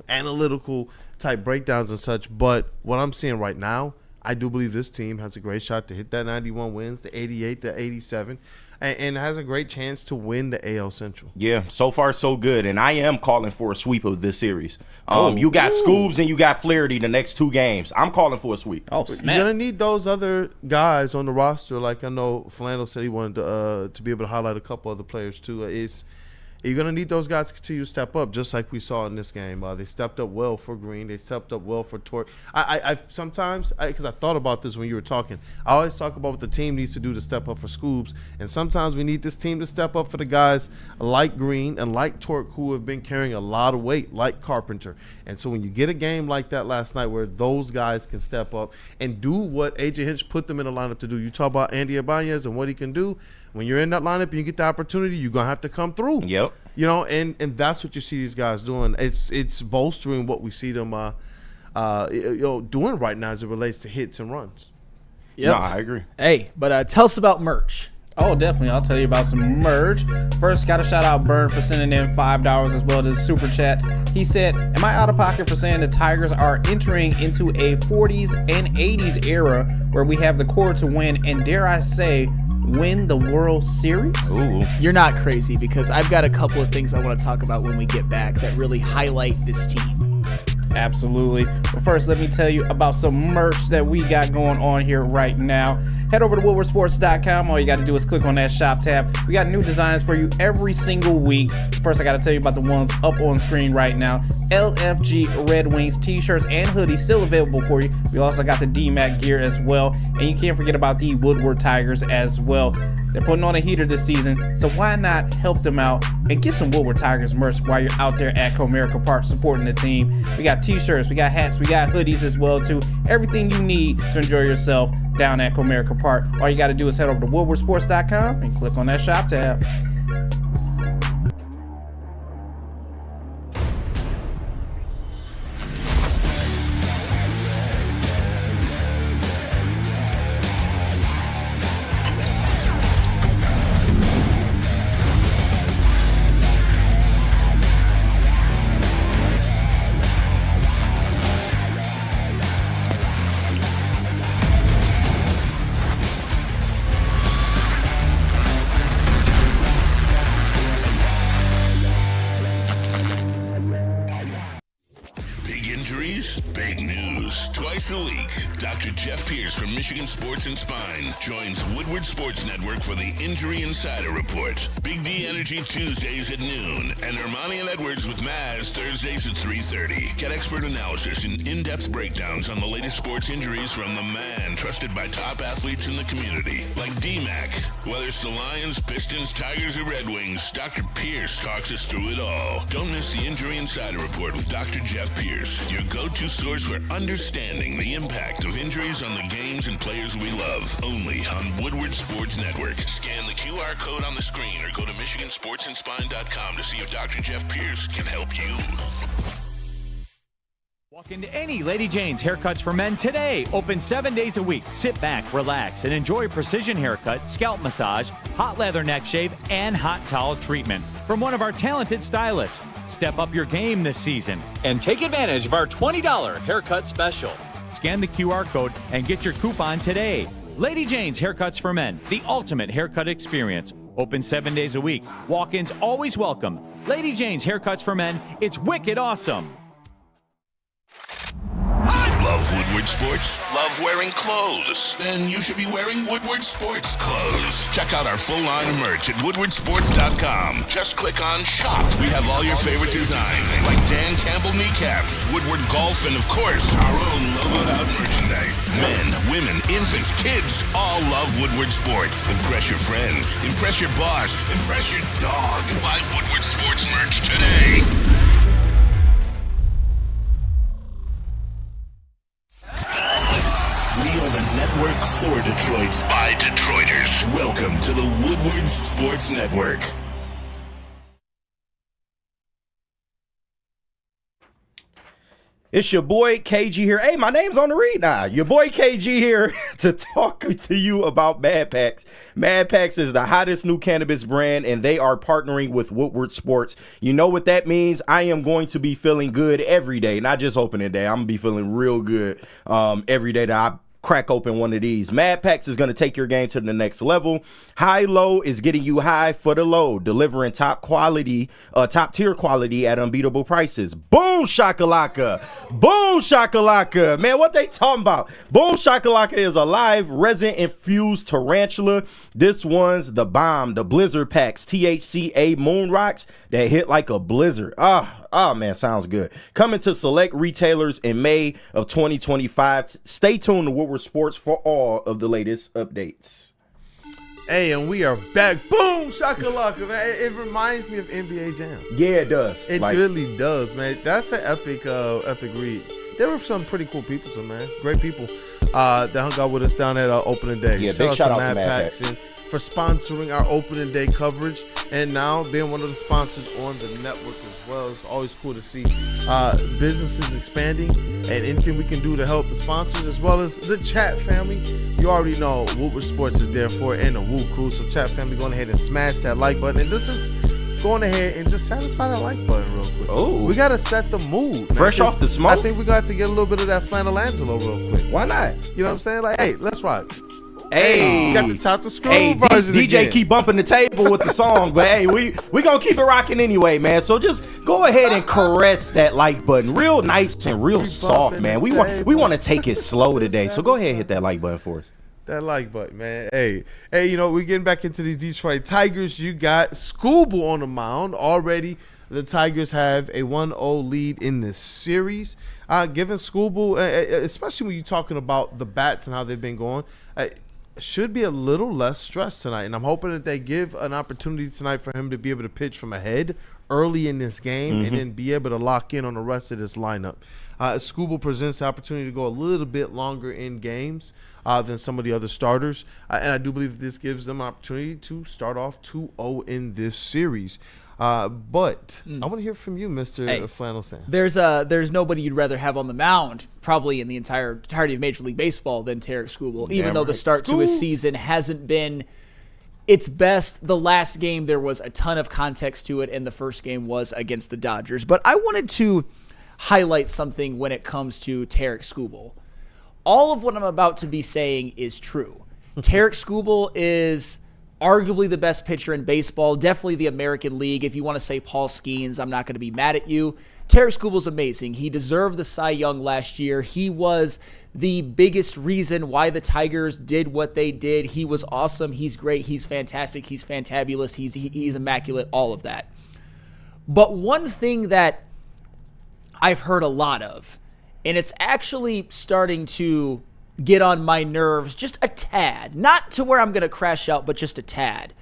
analytical type breakdowns and such. But what I'm seeing right now, I do believe this team has a great shot to hit that 91 wins, the 88, the 87, and has a great chance to win the AL Central. Yeah, so far so good, and I am calling for a sweep of this series. You got Scoobs and you got Flaherty the next 2 games. I'm calling for a sweep. Oh, snap. You're gonna need those other guys on the roster. Like I know Flannel said he wanted to be able to highlight a couple other players too. You're going to need those guys to continue to step up, just like we saw in this game. They stepped up well for Green. They stepped up well for Torque. I sometimes, because I thought about this when you were talking, I always talk about what the team needs to do to step up for Scoobs. And sometimes we need this team to step up for the guys like Green and like Torque, who have been carrying a lot of weight, like Carpenter. And so when you get a game like that last night where those guys can step up and do what A.J. Hinch put them in the lineup to do. You talk about Andy Ibanez and what he can do. When you're in that lineup and you get the opportunity, you're going to have to come through. Yep. And that's what you see these guys doing. It's bolstering what we see them doing right now as it relates to hits and runs. Yep. No, I agree. Hey, but tell us about merch. Oh, definitely. I'll tell you about some merch. First, got to shout out Burn for sending in $5 as well as super chat. He said, am I out of pocket for saying the Tigers are entering into a 40s and 80s era where we have the core to win and, dare I say, win the World Series? Ooh. You're not crazy, because I've got a couple of things I want to talk about when we get back that really highlight this team. Absolutely. But first, let me tell you about some merch that we got going on here right now. Head over to WoodwardSports.com. All you got to do is click on that shop tab. We got new designs for you every single week. First, I got to tell you about the ones up on screen right now. LFG Red Wings t-shirts and hoodies still available for you. We also got the DMAC gear as well. And you can't forget about the Woodward Tigers as well. They're putting on a heater this season, so why not help them out and get some Woodward Tigers merch while you're out there at Comerica Park supporting the team. We got t-shirts, we got hats, we got hoodies as well too. Everything you need to enjoy yourself down at Comerica Park. All you got to do is head over to WoodwardSports.com and click on that shop tab. Injuries? Big news. Twice a week, Dr. Jeff Pierce from Michigan Sports and Spine joins Woodward Sports Network for the Injury Insider Report. Big D Energy Tuesdays at noon, and Ermanni and Edwards with Maz Thursdays at 3:30. Get expert analysis and in-depth breakdowns on the latest sports injuries from the man trusted by top athletes in the community, like D-Mac. Whether it's the Lions, Pistons, Tigers, or Red Wings, Dr. Pierce talks us through it all. Don't miss the Injury Insider Report with Dr. Jeff Pierce, your go-to source for understanding the impact of injuries on the games and players we love. Only on Woodward Sports Network. Scan the QR code on the screen or go to MichiganSportsandSpine.com to see if Dr. Jeff Pierce can help you. Walk into any Lady Jane's Haircuts for Men today. Open 7 days a week. Sit back, relax, and enjoy precision haircut, scalp massage, hot leather neck shave, and hot towel treatment from one of our talented stylists. Step up your game this season and take advantage of our $20 haircut special. Scan the QR code and get your coupon today. Lady Jane's Haircuts for Men, the ultimate haircut experience. Open 7 days a week. Walk-ins always welcome. Lady Jane's Haircuts for Men. It's wicked awesome. Love Woodward Sports? Love wearing clothes? Then you should be wearing Woodward Sports clothes. Check out our full line of merch at woodwardsports.com. Just click on Shop. We have all your favorite designs, like Dan Campbell kneecaps, Woodward Golf, and of course, our own logoed out merchandise. Men, women, infants, kids, all love Woodward Sports. Impress your friends. Impress your boss. Impress your dog. Buy Woodward Sports merch today. We are the network for Detroit by Detroiters. Welcome to the Woodward Sports Network. It's your boy KG here. Hey, my name's on the read now. Your boy KG here to talk to you about Mad Packs. Mad Packs is the hottest new cannabis brand, and they are partnering with Woodward Sports. You know what that means? I am going to be feeling good every day, not just opening day. I'm going to be feeling real good every day that I crack open one of these. Mad Packs is going to take your game to the next level. High Low is getting you high for the low, delivering top tier quality at unbeatable prices. Boom shakalaka. Boom shakalaka. Man, what they talking about? Boom shakalaka is a live resin infused tarantula. This one's the bomb, the blizzard packs, THCA moon rocks that hit like a blizzard. Oh man, sounds good. Coming to select retailers in May of 2025. Stay tuned to Woodward Sports for all of the latest updates. Hey, and we are back. Boom, shakalaka, man. It reminds me of NBA Jam. Yeah, it does. It really does, man. That's an epic read. There were some pretty cool people, man. Great people that hung out with us down at opening day. Yeah, big shout out to Mad Packs for sponsoring our opening day coverage and now being one of the sponsors on the network as well. It's always cool to see businesses expanding and anything we can do to help the sponsors as well as the chat family. You already know Woodward Sports is there for it and the WUW Crew. So chat family, go ahead and smash that like button. And this is going ahead and just satisfy that like button real quick. Oh, we got to set the mood, man. Fresh off the smoke. I think we got to get a little bit of that Flannelangelo real quick. Why not? You know what I'm saying? Like, hey, let's rock. Hey, got the top the screw DJ version again. keep bumping the table with the song, but hey, we gonna keep it rocking anyway, man. So just go ahead and caress that like button, real nice and real soft, man. We want to take it slow today, so go ahead and hit that like button for us. That like button, man. Hey, you know, we're getting back into these Detroit Tigers. You got Scooble on the mound already. The Tigers have a 1-0 lead in this series. Given Scooble, especially when you're talking about the bats and how they've been going, should be a little less stressed tonight. And I'm hoping that they give an opportunity tonight for him to be able to pitch from ahead early in this game and then be able to lock in on the rest of this lineup. Scooble presents the opportunity to go a little bit longer in games than some of the other starters. And I do believe that this gives them an opportunity to start off 2-0 in this series. But I want to hear from you, Mr. Flannel Sam. There's nobody you'd rather have on the mound, probably in the entirety of Major League Baseball, than Tarek Skubal. Even though the start to his season hasn't been its best. The last game there was a ton of context to it, and the first game was against the Dodgers. But I wanted to highlight something when it comes to Tarek Skubal. All of what I'm about to be saying is true. Tarek Skubal is arguably the best pitcher in baseball, definitely the American League. If you want to say Paul Skeens, I'm not going to be mad at you. Tarik Skubal's amazing. He deserved the Cy Young last year. He was the biggest reason why the Tigers did what they did. He was awesome. He's great. He's fantastic. He's fantabulous. He's immaculate, all of that. But one thing that I've heard a lot of, and it's actually starting to get on my nerves just a tad, not to where I'm going to crash out, but just a tad.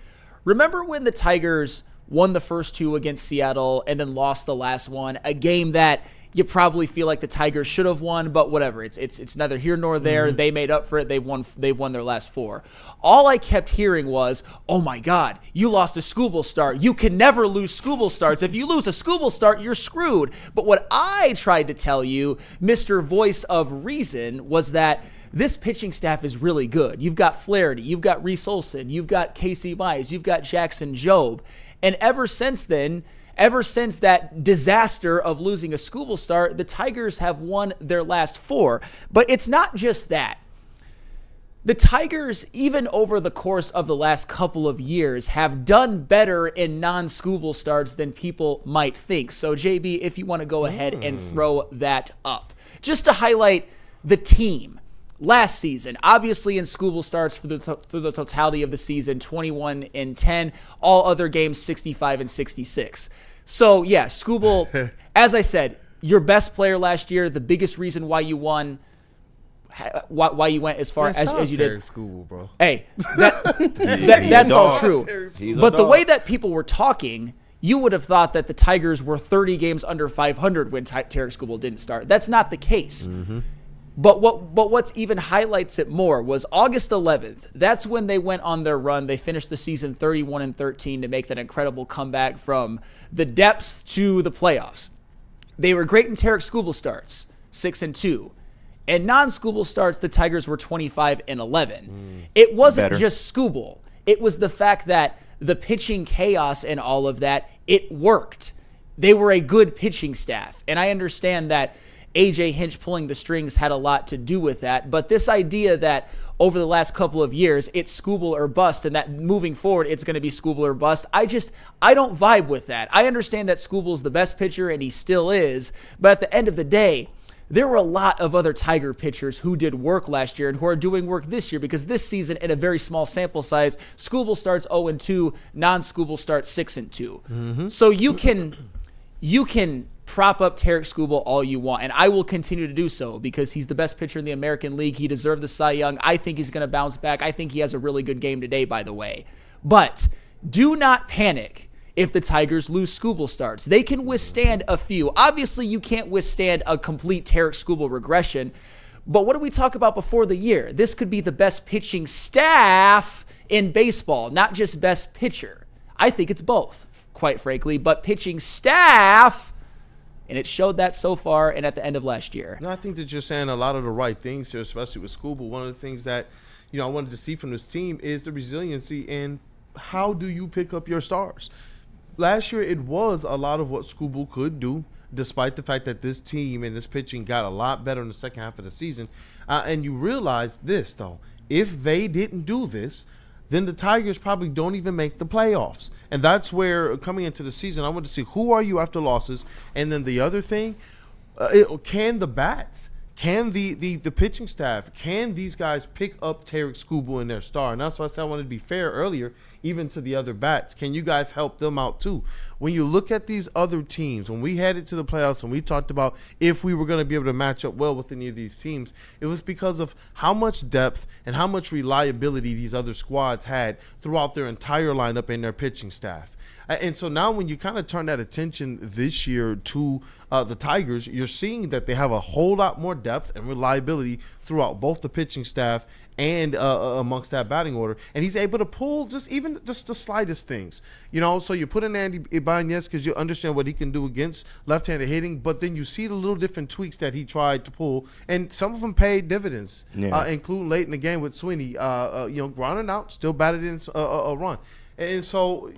Remember when the Tigers won the first 2 against Seattle and then lost the last one, a game that you probably feel like the Tigers should have won, but whatever. It's neither here nor there. Mm-hmm. They made up for it. They've won their last 4. All I kept hearing was, "Oh my God, you lost a Skubal start. You can never lose Skubal starts. If you lose a Skubal start, you're screwed." But what I tried to tell you, Mr. Voice of Reason, was that this pitching staff is really good. You've got Flaherty, you've got Reese Olson, you've got Casey Mize, you've got Jackson Jobe. And ever since that disaster of losing a Skubal start, the Tigers have won their last 4. But it's not just that. The Tigers, even over the course of the last couple of years, have done better in non-Skubal starts than people might think. So, JB, if you want to go ahead and throw that up. Just to highlight the team. Last season, obviously in Skubal starts through the totality of the season, 21-10. All other games, 65-66. So, yeah, Skubal, as I said, your best player last year, the biggest reason why you won, why you went as far as you did. Skubal, bro. Hey, that's all true. But the way that people were talking, you would have thought that the Tigers were 30 games under 500 when Tarik Skubal didn't start. That's not the case. Mm-hmm. But what's even highlights it more was August 11th. That's when they went on their run. They finished the season 31-13 to make that incredible comeback from the depths to the playoffs. They were great in Tarik Skubal starts, 6-2. And non-Skubal starts, the Tigers were 25-11. It wasn't just Skubal. It was the fact that the pitching chaos and all of that, it worked. They were a good pitching staff. And I understand that A.J. Hinch pulling the strings had a lot to do with that. But this idea that over the last couple of years, it's Skubal or bust, and that moving forward, it's going to be Skubal or bust, I don't vibe with that. I understand that Skubal's the best pitcher, and he still is. But at the end of the day, there were a lot of other Tiger pitchers who did work last year and who are doing work this year, because this season, in a very small sample size, Skubal starts 0-2, non-Skubal starts 6-2. Mm-hmm. So you can prop up Tarik Skubal all you want, and I will continue to do so because he's the best pitcher in the American League. He deserved the Cy Young. I think he's going to bounce back. I think he has a really good game today, by the way. But do not panic if the Tigers lose Skubal starts. They can withstand a few. Obviously, you can't withstand a complete Tarik Skubal regression, but what did we talk about before the year? This could be the best pitching staff in baseball, not just best pitcher. I think it's both, quite frankly, but pitching staff, and it showed that so far and at the end of last year. No, I think that you're saying a lot of the right things here, especially with Skubal. One of the things that I wanted to see from this team is the resiliency and how do you pick up your stars. Last year, it was a lot of what Skubal could do, despite the fact that this team and this pitching got a lot better in the second half of the season. And you realize this, though. If they didn't do this, then the Tigers probably don't even make the playoffs. And that's where, coming into the season, I want to see who are you after losses. And then the other thing, can the bats, can the pitching staff, can these guys pick up Tarik Skubal in their star? And that's why I said I wanted to be fair earlier, even to the other bats. Can you guys help them out too? When you look at these other teams, when we headed to the playoffs and we talked about if we were going to be able to match up well with any of these teams, it was because of how much depth and how much reliability these other squads had throughout their entire lineup and their pitching staff. And so now when you kind of turn that attention this year to the Tigers, you're seeing that they have a whole lot more depth and reliability throughout both the pitching staff and amongst that batting order. And he's able to pull just the slightest things. So you put in Andy Ibanez because you understand what he can do against left-handed hitting, but then you see the little different tweaks that he tried to pull, and some of them paid dividends, including late in the game with Sweeney. Grounding out, still batted in a run. And so,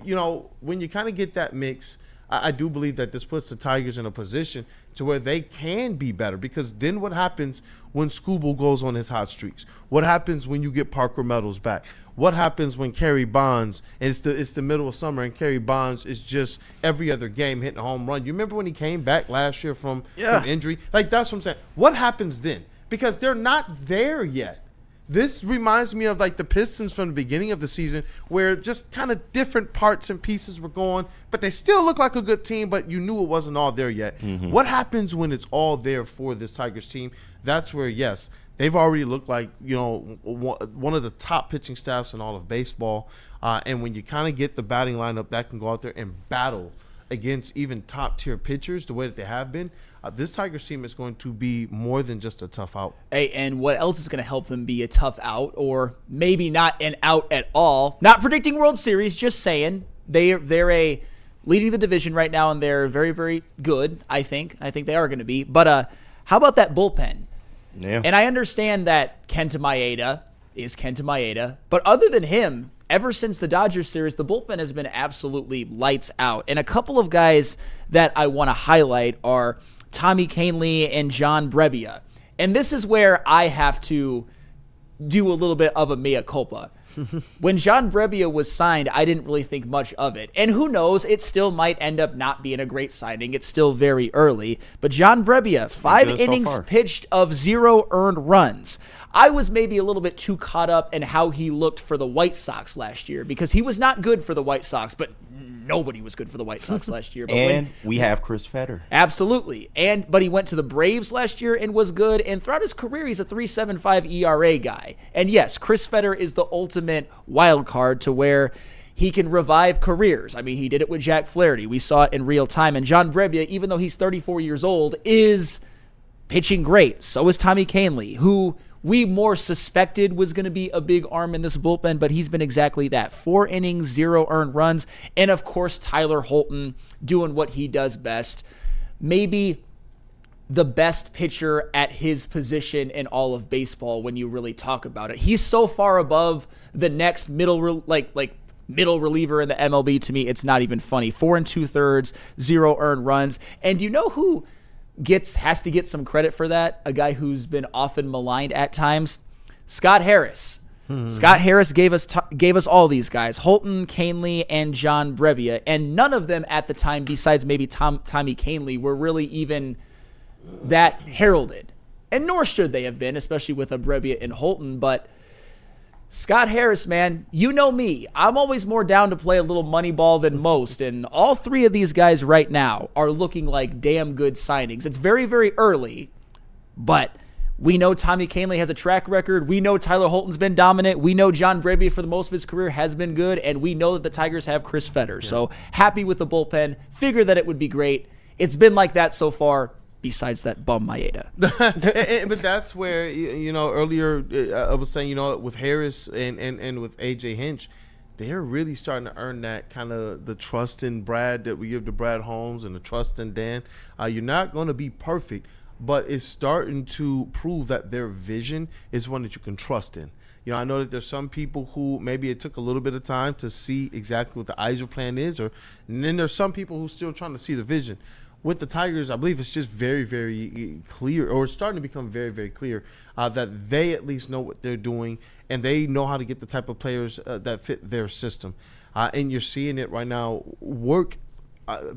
when you kind of get that mix, I do believe that this puts the Tigers in a position to where they can be better. Because then what happens when Scooble goes on his hot streaks? What happens when you get Parker Meadows back? What happens when Kerry Bonds, and it's the middle of summer, and Kerry Bonds is just every other game hitting a home run? You remember when he came back last year from injury? Like, that's what I'm saying. What happens then? Because they're not there yet. This reminds me of like the Pistons from the beginning of the season, where just kind of different parts and pieces were going, but they still look like a good team, but you knew it wasn't all there yet. What happens when it's all there for this Tigers team? That's where, yes, they've already looked like, one of the top pitching staffs in all of baseball. And when you kind of get the batting lineup that can go out there and battle against even top-tier pitchers the way that they have been, this Tigers team is going to be more than just a tough out. Hey, and what else is going to help them be a tough out, or maybe not an out at all? Not predicting World Series, just saying. They're leading the division right now, and they're very, very good, I think. I think they are going to be. But how about that bullpen? Yeah. And I understand that Kenta Maeda is Kenta Maeda, but other than him, ever since the Dodgers series, the bullpen has been absolutely lights out. And a couple of guys that I want to highlight are Tommy Kahnle and John Brebbia. And this is where I have to do a little bit of a mea culpa. When John Brebbia was signed, I didn't really think much of it. And who knows, it still might end up not being a great signing. It's still very early. But John Brebbia, 5 innings pitched of 0 earned runs. I was maybe a little bit too caught up in how he looked for the White Sox last year, because he was not good for the White Sox, but nobody was good for the White Sox last year. But and we have Chris Fetter. Absolutely. But he went to the Braves last year and was good. And throughout his career, he's a 3.75 ERA guy. And yes, Chris Fetter is the ultimate wild card to where he can revive careers. I mean, he did it with Jack Flaherty. We saw it in real time. And John Brebbia, even though he's 34 years old, is pitching great. So is Tommy Kahnle, who we more suspected was going to be a big arm in this bullpen, but he's been exactly that. 4 innings, 0 earned runs. And, of course, Tyler Holton doing what he does best. Maybe the best pitcher at his position in all of baseball when you really talk about it. He's so far above the next middle reliever in the MLB. To me, it's not even funny. 4 2/3, 0 earned runs. And you know who has to get some credit for that? A guy who's been often maligned at times, Scott Harris. Scott Harris gave us all these guys, Holton, Kahnle, and John Brebbia, and none of them at the time, besides maybe Tommy Kahnle, were really even that heralded, and nor should they have been, especially with a Brebbia and Holton. But Scott Harris, man, you know me. I'm always more down to play a little money ball than most, and all 3 of these guys right now are looking like damn good signings. It's very, very early, but we know Tommy Kahnle has a track record. We know Tyler Holton's been dominant. We know John Brebbia for the most of his career has been good, and we know that the Tigers have Chris Fetter. Yeah. So happy with the bullpen. Figure that it would be great. It's been like that so far, besides that bum Maeda. But that's where, earlier I was saying, with Harris and with A.J. Hinch, they're really starting to earn that kind of the trust in Brad that we give to Brad Holmes and the trust in Dan. You're not going to be perfect, but it's starting to prove that their vision is one that you can trust in. I know that there's some people who maybe it took a little bit of time to see exactly what the Eisner plan is, and then there's some people who are still trying to see the vision. With the Tigers, I believe it's just very, very clear, or it's starting to become very, very clear that they at least know what they're doing, and they know how to get the type of players that fit their system. And you're seeing it right now work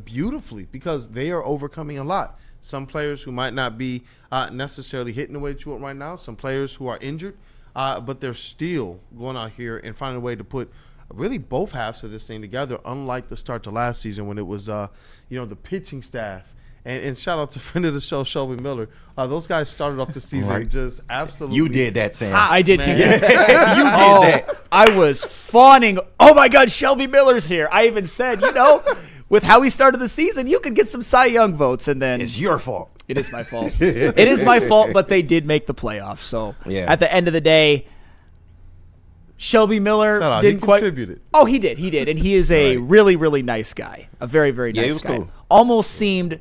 beautifully, because they are overcoming a lot. Some players who might not be necessarily hitting the way that you want right now, some players who are injured, but they're still going out here and finding a way to put really both halves of this thing together, unlike the start to last season when it was, the pitching staff. And shout out to friend of the show, Shelby Miller. Those guys started off the season just absolutely. You did that, Sam. I did do that. You did that. I was fawning. Oh, my God, Shelby Miller's here. I even said, with how he started the season, you could get some Cy Young votes. And then it's your fault. It is my fault. It is my fault, but they did make the playoffs. So at the end of the day, Shelby Miller didn't quite contributed. Oh, he did, and he is a really, really nice guy. A very, very nice guy. Cool. Almost seems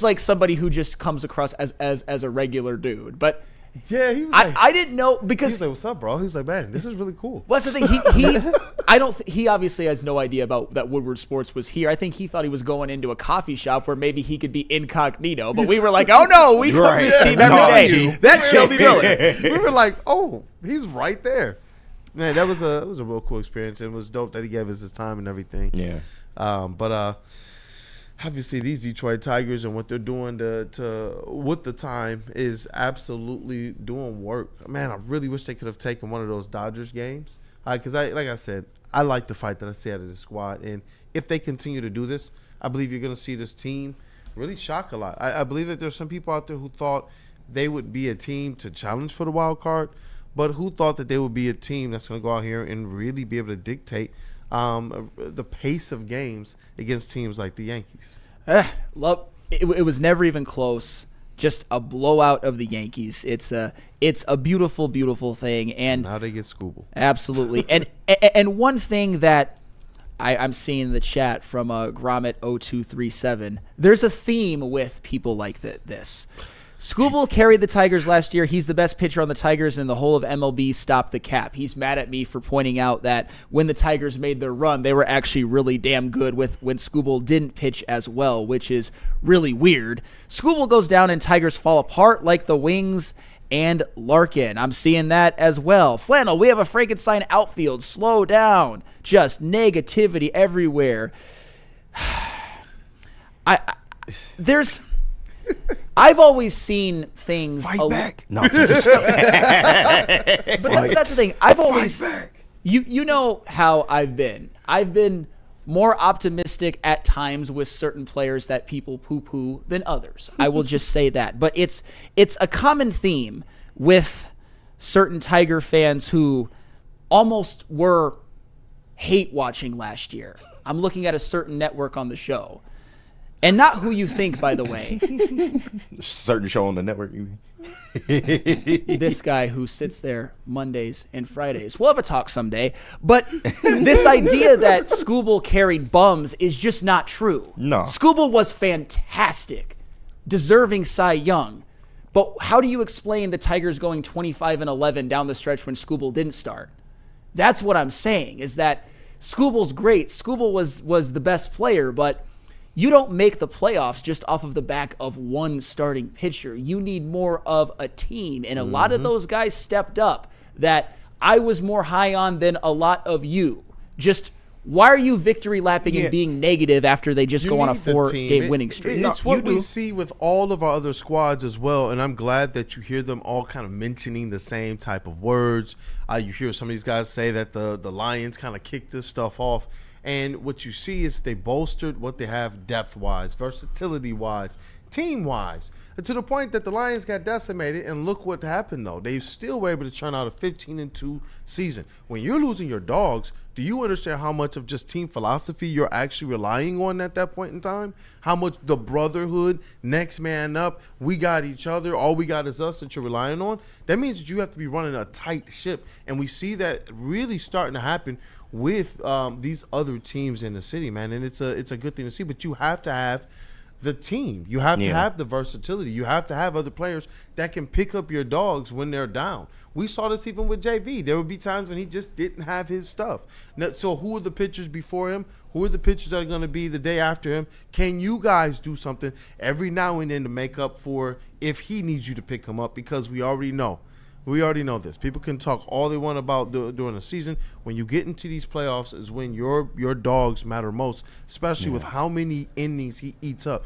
like somebody who just comes across as a regular dude. But Yeah, he was like, I didn't know because he's like, "What's up, bro?" He was like, "Man, this is really cool." Well, that's the thing. He obviously has no idea about that Woodward Sports was here. I think he thought he was going into a coffee shop where maybe he could be incognito. But we were like, "Oh no, we cover this team every day." That's Shelby Miller. We were like, "Oh, he's right there." Man, it was a real cool experience. It was dope that he gave us his time and everything. Yeah. But obviously these Detroit Tigers and what they're doing to with the time is absolutely doing work. Man, I really wish they could have taken one of those Dodgers games. Because like I said, I like the fight that I see out of the squad. And if they continue to do this, I believe you're going to see this team really shock a lot. I believe that there's some people out there who thought they would be a team to challenge for the wild card, but who thought that they would be a team that's going to go out here and really be able to dictate the pace of games against teams like the Yankees. It was never even close. Just a blowout of the Yankees. It's a beautiful, beautiful thing. And now they get Scooble. Absolutely. and one thing that I'm seeing in the chat from Gromit0237, there's a theme with people like this. Scooble carried the Tigers last year. He's the best pitcher on the Tigers, and the whole of MLB stopped the cap. He's mad at me for pointing out that when the Tigers made their run, they were actually really damn good with when Scooble didn't pitch as well, which is really weird. Scooble goes down and Tigers fall apart like the Wings and Larkin. I'm seeing that as well. Flannel, we have a Frankenstein outfield. Slow down. Just negativity everywhere. I've always seen things. Fight back. No, but that's the thing. I've always. You know how I've been. I've been more optimistic at times with certain players that people poo-poo than others. I will just say that. But it's a common theme with certain Tiger fans who almost were hate watching last year. I'm looking at a certain network on the show. And not who you think, by the way. Certain show on the network, you mean? This guy who sits there Mondays and Fridays. We'll have a talk someday. But this idea that Scooble carried bums is just not true. No. Scooble was fantastic, deserving Cy Young. But how do you explain the Tigers going 25-11 down the stretch when Scooble didn't start? That's what I'm saying, is that Scooble's great. Scooble was the best player, but you don't make the playoffs just off of the back of one starting pitcher. You need more of a team. And a lot of those guys stepped up that I was more high on than a lot of you. Just why are you victory lapping and being negative after they just go on a 4-game winning streak? It's what we see with all of our other squads as well, and I'm glad that you hear them all kind of mentioning the same type of words. You hear some of these guys say that the Lions kind of kicked this stuff off. And what you see is they bolstered what they have depth-wise, versatility-wise, team-wise, to the point that the Lions got decimated. And look what happened, though. They still were able to churn out a 15-2 season. When you're losing your dogs, do you understand how much of just team philosophy you're actually relying on at that point in time? How much the brotherhood, next man up, we got each other, all we got is us that you're relying on? That means that you have to be running a tight ship. And we see that really starting to happen with these other teams in the city, man, and it's a good thing to see. But you have to have the team. You have to have the versatility. You have to have other players that can pick up your dogs when they're down. We saw this even with JV. There would be times when he just didn't have his stuff. Now, so who are the pitchers before him? Who are the pitchers that are going to be the day after him? Can you guys do something every now and then to make up for if he needs you to pick him up? Because we already know. We already know this. People can talk all they want about during the season. When you get into these playoffs is when your dogs matter most, especially with how many innings he eats up.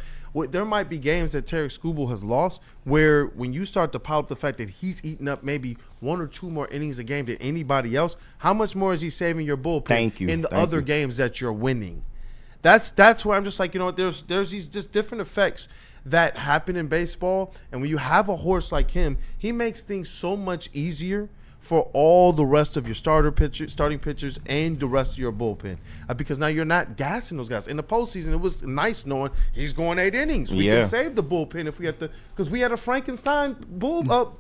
There might be games that Tarek Scooble has lost where when you start to pile up the fact that he's eating up maybe 1 or 2 more innings a game than anybody else, how much more is he saving your bullpen in the other games that you're winning? That's where I'm just like, there's these just different effects that happen in baseball, and when you have a horse like him, he makes things so much easier for all the rest of your starting pitchers and the rest of your bullpen, because now you're not gassing those guys. In the postseason, it was nice knowing he's going 8 innings. We can save the bullpen if we have to, because we had a Frankenstein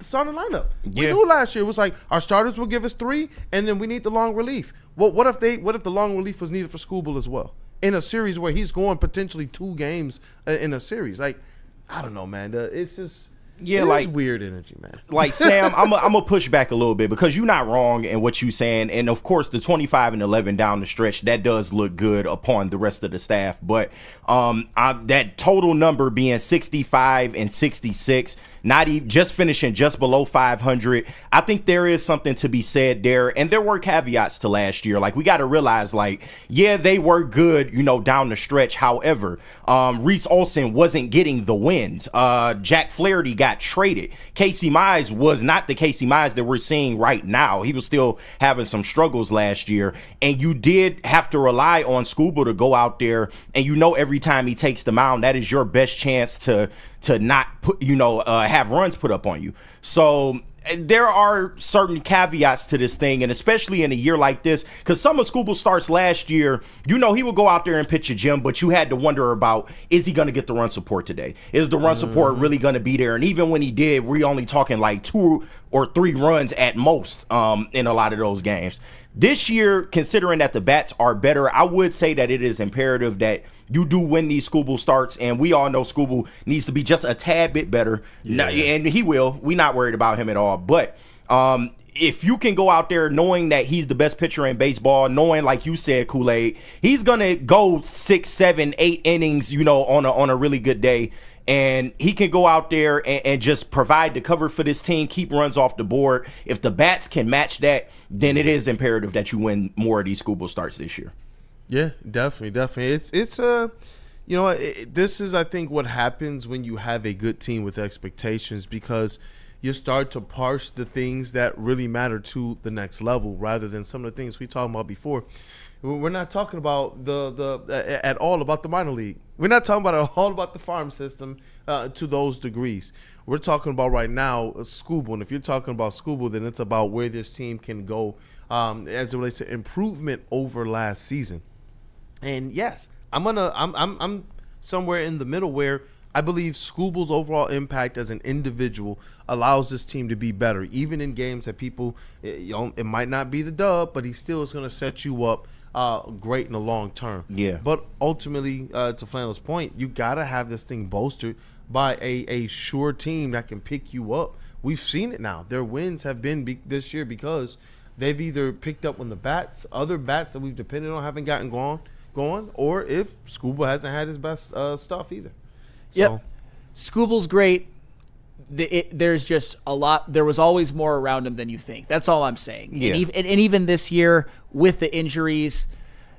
starting lineup. We knew last year it was like our starters will give us 3, and then we need the long relief. Well, what if the long relief was needed for Scooble as well in a series where he's going potentially 2 games in a series? Like, I don't know, man. It's just Yeah, It like is weird energy, man. Like Sam, I'm gonna push back a little bit because you're not wrong in what you're saying, and of course the 25-11 down the stretch that does look good upon the rest of the staff. But that total number being 65 and 66, not even just finishing just below 500, I think there is something to be said there. And there were caveats to last year. Like we got to realize, like yeah, they were good, down the stretch. However, Reese Olson wasn't getting the wins. Jack Flaherty got traded. Casey Mize was not the Casey Mize that we're seeing right now. He was still having some struggles last year, and you did have to rely on Scuba to go out there, and every time he takes the mound, that is your best chance to not put have runs put up on you. So there are certain caveats to this thing, and especially in a year like this, because some of Scuba starts last year, he would go out there and pitch a gem, but you had to wonder about, is he going to get the run support today? Is the run support really going to be there? And even when he did, we're only talking like 2 or 3 runs at most in a lot of those games. This year, considering that the bats are better, I would say that it is imperative that you do win these Scuba starts, and we all know Scuba needs to be just a tad bit better, and he will. We're not worried about him at all. But if you can go out there knowing that he's the best pitcher in baseball, knowing, like you said, Kool-Aid, he's going to go 6, 7, 8 innings, on a really good day. And he can go out there and just provide the cover for this team, keep runs off the board. If the bats can match that, then it is imperative that you win more of these Scuba starts this year. Yeah, definitely. It's this is, I think, what happens when you have a good team with expectations, because you start to parse the things that really matter to the next level rather than some of the things we talked about before. We're not talking about at all about the minor league. We're not talking about at all about the farm system to those degrees. We're talking about right now Scuba, and if you're talking about Scuba, then it's about where this team can go as it relates to improvement over last season. And yes, I'm somewhere in the middle where I believe Scuba's overall impact as an individual allows this team to be better, even in games that people, it might not be the dub, but he still is going to set you up great in the long term. Yeah. But ultimately, to Flannel's point, you got to have this thing bolstered by a sure team that can pick you up. We've seen it now. Their wins have been this year because they've either picked up when other bats that we've depended on haven't gotten going, or if Scuba hasn't had his best stuff either. So, yep. Scuba's great. There's just a lot. There was always more around him than you think. That's all I'm saying. Yeah. And even this year with the injuries,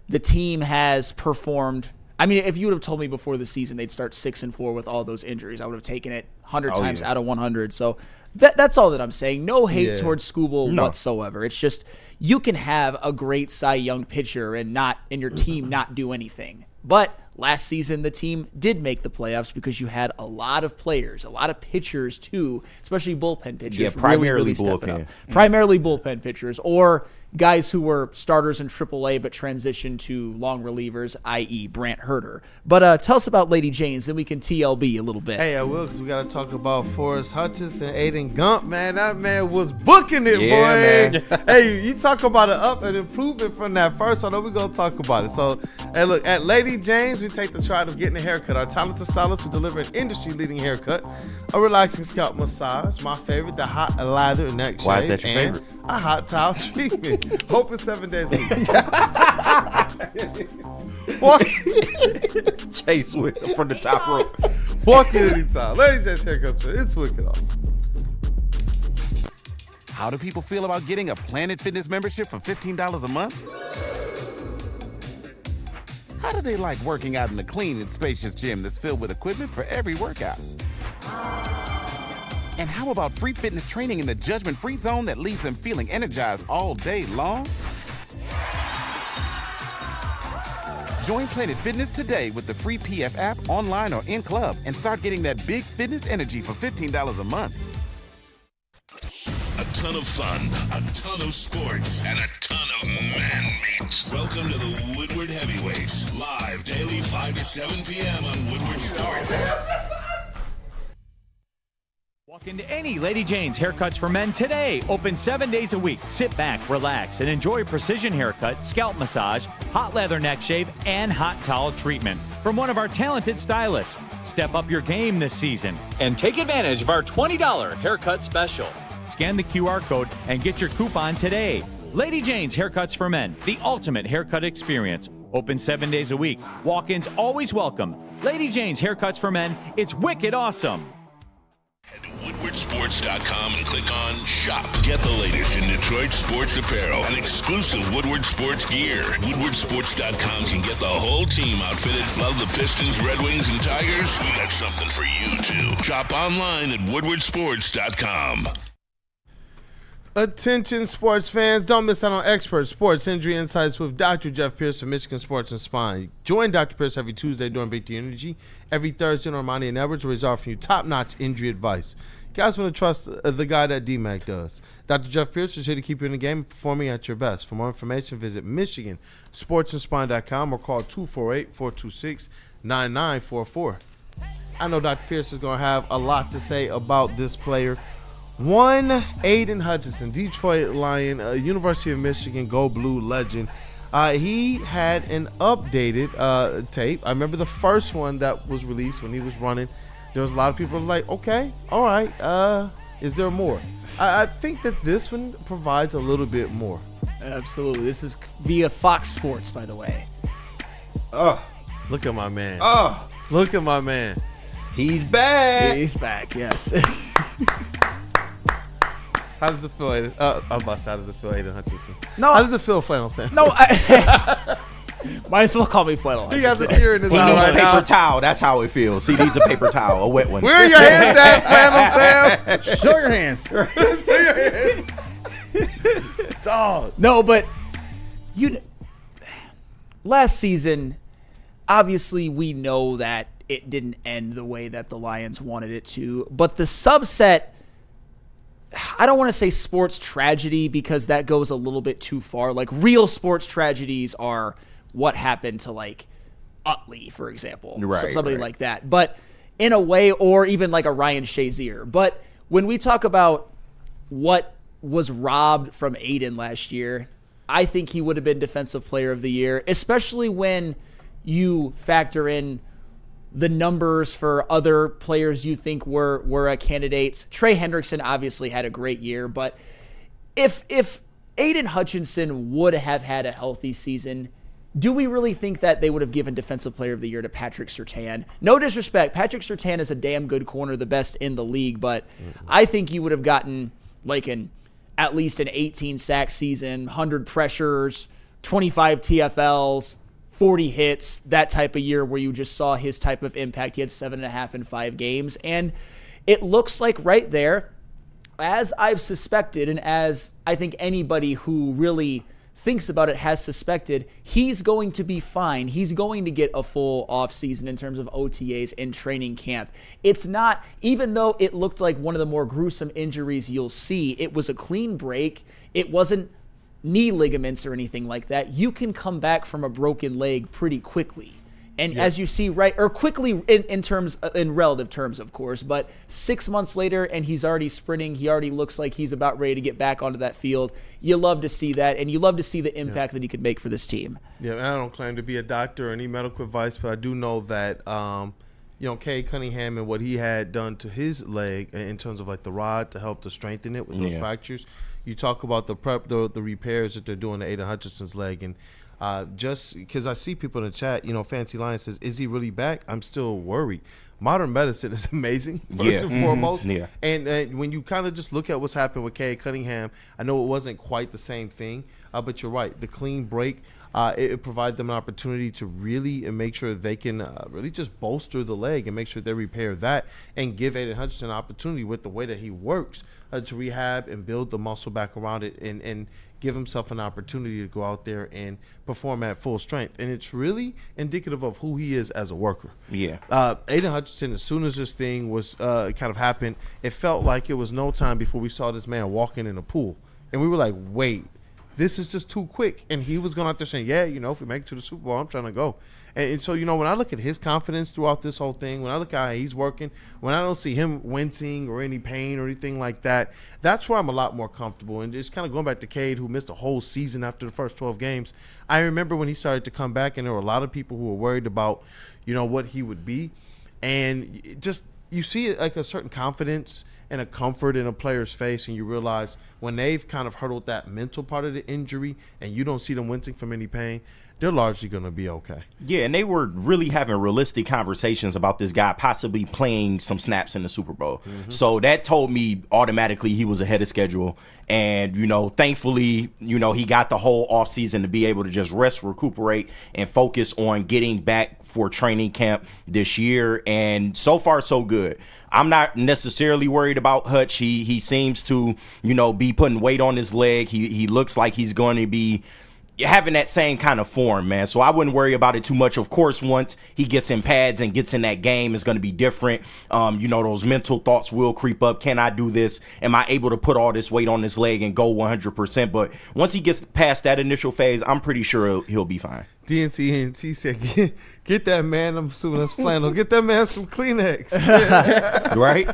the team has performed. I mean, if you would have told me before the season they'd start 6-4 with all those injuries, I would have taken it 100 times out of 100. So that's all that I'm saying. No hate towards Scuba whatsoever. It's just you can have a great Cy Young pitcher and your team not do anything. But last season, the team did make the playoffs because you had a lot of players, a lot of pitchers too, especially bullpen pitchers. Yeah, primarily really bullpen. Primarily bullpen pitchers, or guys who were starters in AAA but transitioned to long relievers, i.e. Brant Herter. But tell us about Lady Jane's, then we can TLB a little bit. Hey, I will, because we got to talk about Forrest Hutchinson, Aidan Gump, man. That man was booking it, boy. Man. Hey, you talk about an improvement from that first one. We're going to talk about it. So, hey, look, at Lady Jane's, we take the pride of getting a haircut. Our talented stylists will deliver an industry-leading haircut, a relaxing scalp massage, my favorite, the hot lather neck shave. Why is that your favorite? A hot towel treatment. Open 7 days a week. Chase with from the top rope. Walk in anytime. Ladies and haircut. It's wicked awesome. How do people feel about getting a Planet Fitness membership for $15 a month? How do they like working out in a clean and spacious gym that's filled with equipment for every workout? And how about free fitness training in the judgment-free zone that leaves them feeling energized all day long? Join Planet Fitness today with the free PF app, online or in club, and start getting that big fitness energy for $15 a month. A ton of fun, a ton of sports, and a ton of man-meat. Welcome to the Woodward Heavyweights, live daily 5 to 7 p.m. on Woodward Sports. Walk into any Lady Jane's Haircuts for Men today. Open 7 days a week. Sit back, relax, and enjoy precision haircut, scalp massage, hot leather neck shave, and hot towel treatment. from one of our talented stylists. Step up your game this season and take advantage of our $20 haircut special. Scan the QR code and get your coupon today. Lady Jane's Haircuts for Men, the ultimate haircut experience. Open 7 days a week. Walk-ins always welcome. Lady Jane's Haircuts for Men. It's wicked awesome. Head to WoodwardSports.com and click on Shop. Get the latest in Detroit sports apparel and exclusive Woodward sports gear. WoodwardSports.com can get the whole team outfitted. Love the Pistons, Red Wings, and Tigers? We got something for you, too. Shop online at WoodwardSports.com. Attention sports fans, don't miss out on expert sports injury insights with Dr. Jeff Pierce of Michigan Sports and Spine. Join Dr. Pierce every Tuesday during Break the Energy, every Thursday in Ermanni and Edwards, where he's offering you top-notch injury advice. You guys want to trust the guy that D-Mac does. Dr. Jeff Pierce is here to keep you in the game and performing at your best. For more information, visit MichiganSportsandSpine.com or call 248-426-9944. I know Dr. Pierce is going to have a lot to say about this player. One, Aidan Hutchinson, Detroit Lion, University of Michigan, Go Blue legend. He had an updated tape. I remember the first one that was released when he was running. There was a lot of people like, okay, all right, is there more? I think that this one provides a little bit more. Absolutely. This is via Fox Sports, by the way. Look at my man. Look at my man. He's back. He's back, yes. How does it feel, Aidan? I was about to say, how does it feel, Aidan Hutchinson? No. How does it feel, Flannel Sam? No, might as well call me Flannel. He has a tear in his He eye needs right a paper now. towel. That's how it feels. He needs a paper towel, a wet one. Where are your hands at, Flannel Sam? Show your hands. Show your hands. Dog. No, but last season, obviously we know that it didn't end the way that the Lions wanted it to, but the subset, I don't want to say sports tragedy because that goes a little bit too far. Like, real sports tragedies are what happened to, like, Utley, for example. Right, somebody right. like that. But in a way, or even like a Ryan Shazier. But when we talk about what was robbed from Aidan last year, I think he would have been Defensive Player of the Year, especially when you factor in the numbers for other players you think were candidates. Trey Hendrickson obviously had a great year, but if Aidan Hutchinson would have had a healthy season, do we really think that they would have given Defensive Player of the Year to Patrick Surtain? No disrespect, Patrick Surtain is a damn good corner, the best in the league, but I think you would have gotten like at least an 18 sack season, 100 pressures, 25 TFLs, 40 hits, that type of year where you just saw his type of impact. He had 7.5 in 5 games. And it looks like right there, as I've suspected, and as I think anybody who really thinks about it has suspected, he's going to be fine. He's going to get a full offseason in terms of OTAs and training camp. It's not, even though it looked like one of the more gruesome injuries you'll see, it was a clean break. It wasn't knee ligaments or anything like that. You can come back from a broken leg pretty quickly. And as you see, right, or quickly in relative terms, of course, but 6 months later and he's already sprinting, he already looks like he's about ready to get back onto that field. You love to see that, and you love to see the impact that he could make for this team. Yeah, and I don't claim to be a doctor or any medical advice, but I do know that, Kay Cunningham and what he had done to his leg in terms of like the rod to help to strengthen it with those fractures. You talk about the repairs that they're doing to Aidan Hutchinson's leg, and just because I see people in the chat, Fancy Lion says, is he really back? I'm still worried. Modern medicine is amazing, first and foremost. Yeah. And when you kind of just look at what's happened with Kay Cunningham, I know it wasn't quite the same thing, but you're right. The clean break, it provided them an opportunity to really make sure they can really just bolster the leg and make sure they repair that and give Aidan Hutchinson an opportunity with the way that he works to rehab and build the muscle back around it and give himself an opportunity to go out there and perform at full strength. And it's really indicative of who he is as a worker. Yeah. Aidan Hutchinson, as soon as this thing was kind of happened, it felt like it was no time before we saw this man walking in a pool. And we were like, wait, this is just too quick. And he was going out there saying, yeah, if we make it to the Super Bowl, I'm trying to go. And so, when I look at his confidence throughout this whole thing, when I look at how he's working, when I don't see him wincing or any pain or anything like that, that's where I'm a lot more comfortable. And just kind of going back to Cade, who missed a whole season after the first 12 games, I remember when he started to come back, and there were a lot of people who were worried about, what he would be. And you see it like a certain confidence and a comfort in a player's face, and you realize when they've kind of hurdled that mental part of the injury and you don't see them wincing from any pain, they're largely going to be okay. Yeah, and they were really having realistic conversations about this guy possibly playing some snaps in the Super Bowl. Mm-hmm. So that told me automatically he was ahead of schedule. And, thankfully, he got the whole offseason to be able to just rest, recuperate, and focus on getting back for training camp this year. And so far, so good. I'm not necessarily worried about Hutch. He seems to, be putting weight on his leg. He looks like he's going to be having that same kind of form, man. So I wouldn't worry about it too much. Of course, once he gets in pads and gets in that game, it's going to be different. Those mental thoughts will creep up. Can I do this? Am I able to put all this weight on this leg and go 100%? But once he gets past that initial phase, I'm pretty sure he'll be fine. DNC said, get that man, I'm assuming that's flannel, get that man some Kleenex. Right?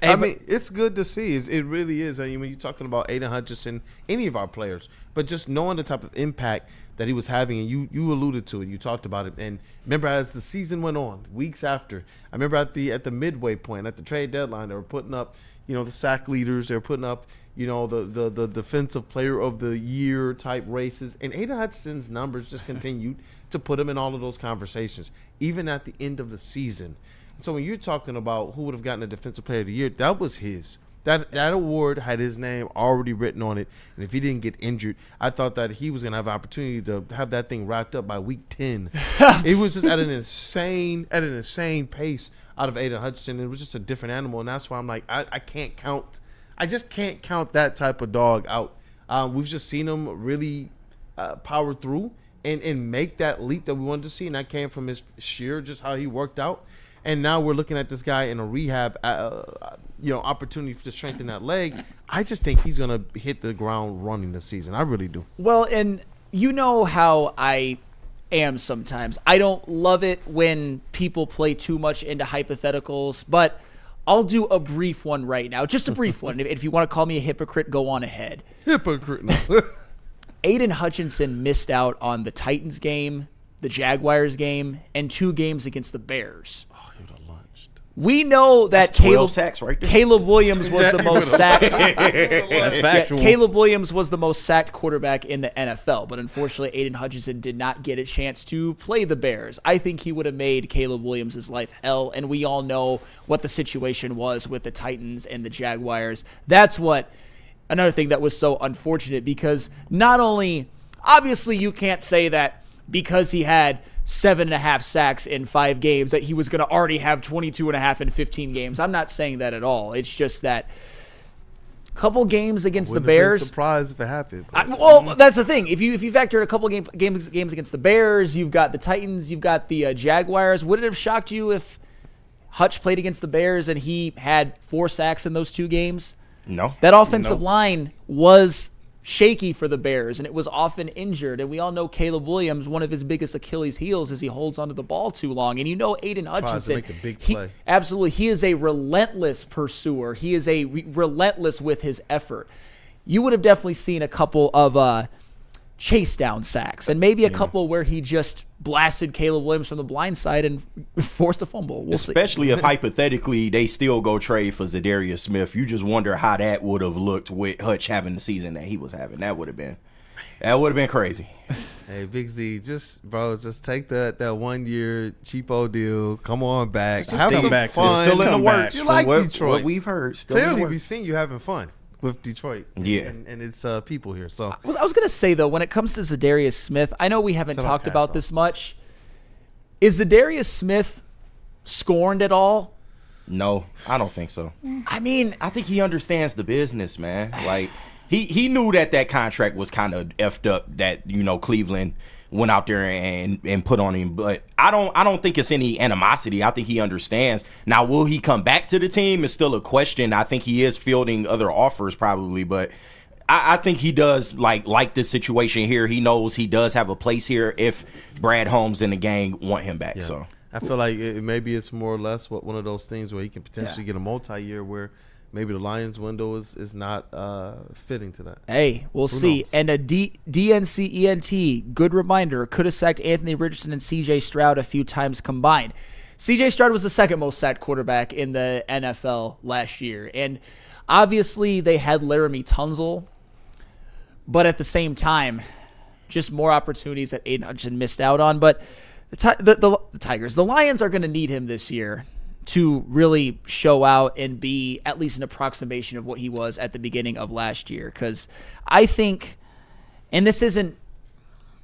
I mean, it's good to see. It really is. I mean, when you're talking about Aidan Hutchinson, any of our players, but just knowing the type of impact that he was having, and you alluded to it, you talked about it. And remember, as the season went on, weeks after, I remember at the midway point, at the trade deadline, they were putting up, the sack leaders, they were putting up, the defensive player of the year type races, and Aidan Hutchinson's numbers just continued to put him in all of those conversations, even at the end of the season. So when you're talking about who would have gotten a Defensive Player of the Year, that was his. That award had his name already written on it, and if he didn't get injured, I thought that he was going to have an opportunity to have that thing wrapped up by week 10. It was just at an insane pace out of Aidan Hutchinson. It was just a different animal, and that's why I'm like, I just can't count that type of dog out. We've just seen him really power through and make that leap that we wanted to see, and that came from his sheer just how he worked out. And now we're looking at this guy in a rehab, opportunity to strengthen that leg. I just think he's going to hit the ground running this season. I really do. Well, and you know how I am sometimes. I don't love it when people play too much into hypotheticals, but I'll do a brief one right now. Just a brief one. If you want to call me a hypocrite, go on ahead. Hypocrite. Aidan Hutchinson missed out on the Titans game, the Jaguars game, and 2 games against the Bears. We know that Caleb Williams was the most sacked. That's factual. Caleb Williams was the most sacked quarterback in the NFL, but unfortunately, Aidan Hutchinson did not get a chance to play the Bears. I think he would have made Caleb Williams' life hell, and we all know what the situation was with the Titans and the Jaguars. That's another thing that was so unfortunate, because not only, obviously you can't say that because he had 7.5 sacks in 5 games that he was going to already have 22.5 in 15 games. I'm not saying that at all. It's just that couple games against the Bears. Been surprised if it happened. That's the thing. If you factor in a couple games against the Bears, you've got the Titans, you've got the Jaguars. Would it have shocked you if Hutch played against the Bears and he had 4 sacks in those 2 games? No. That offensive line was shaky for the Bears, and it was often injured. And we all know Caleb Williams, one of his biggest Achilles heels is he holds onto the ball too long. And Aidan Hutchinson, tries to make a big play. Absolutely. He is a relentless pursuer. He is a relentless with his effort. You would have definitely seen a couple of chase down sacks and maybe a couple where he just blasted Caleb Williams from the blind side and forced a fumble. We'll Especially if hypothetically they still go trade for Zadarius Smith. You just wonder how that would have looked with Hutch having the season that he was having. That would have been crazy. Hey, Big Z, just take that 1 year cheapo deal. Come on back. Have some fun. It's still in the works. You like Detroit. What we've heard. Clearly, we've seen you having fun with Detroit. Yeah. And it's people here. So I was going to say, though, when it comes to Zadarius Smith, I know we haven't talked about this much. Is Zadarius Smith scorned at all? No, I don't think so. I mean, I think he understands the business, man. Like, he knew that contract was kind of effed up, that, Cleveland went out there and put on him. But I don't think it's any animosity. I think he understands. Now, will he come back to the team is still a question. I think he is fielding other offers probably, but I think he does like this situation here. He knows he does have a place here if Brad Holmes and the gang want him back. Yeah. So I feel like maybe it's more or less one of those things where he can potentially get a multi-year where maybe the Lions window is not fitting to that. Hey, we'll see. Knows? And a DNCENT, good reminder, could have sacked Anthony Richardson and C.J. Stroud a few times combined. C.J. Stroud was the second most sacked quarterback in the NFL last year. And obviously they had Laramie Tunsil, but at the same time, just more opportunities that Aidan Hutchinson missed out on. But the Tigers, the Lions are going to need him this year to really show out and be at least an approximation of what he was at the beginning of last year. Because I think, and this isn't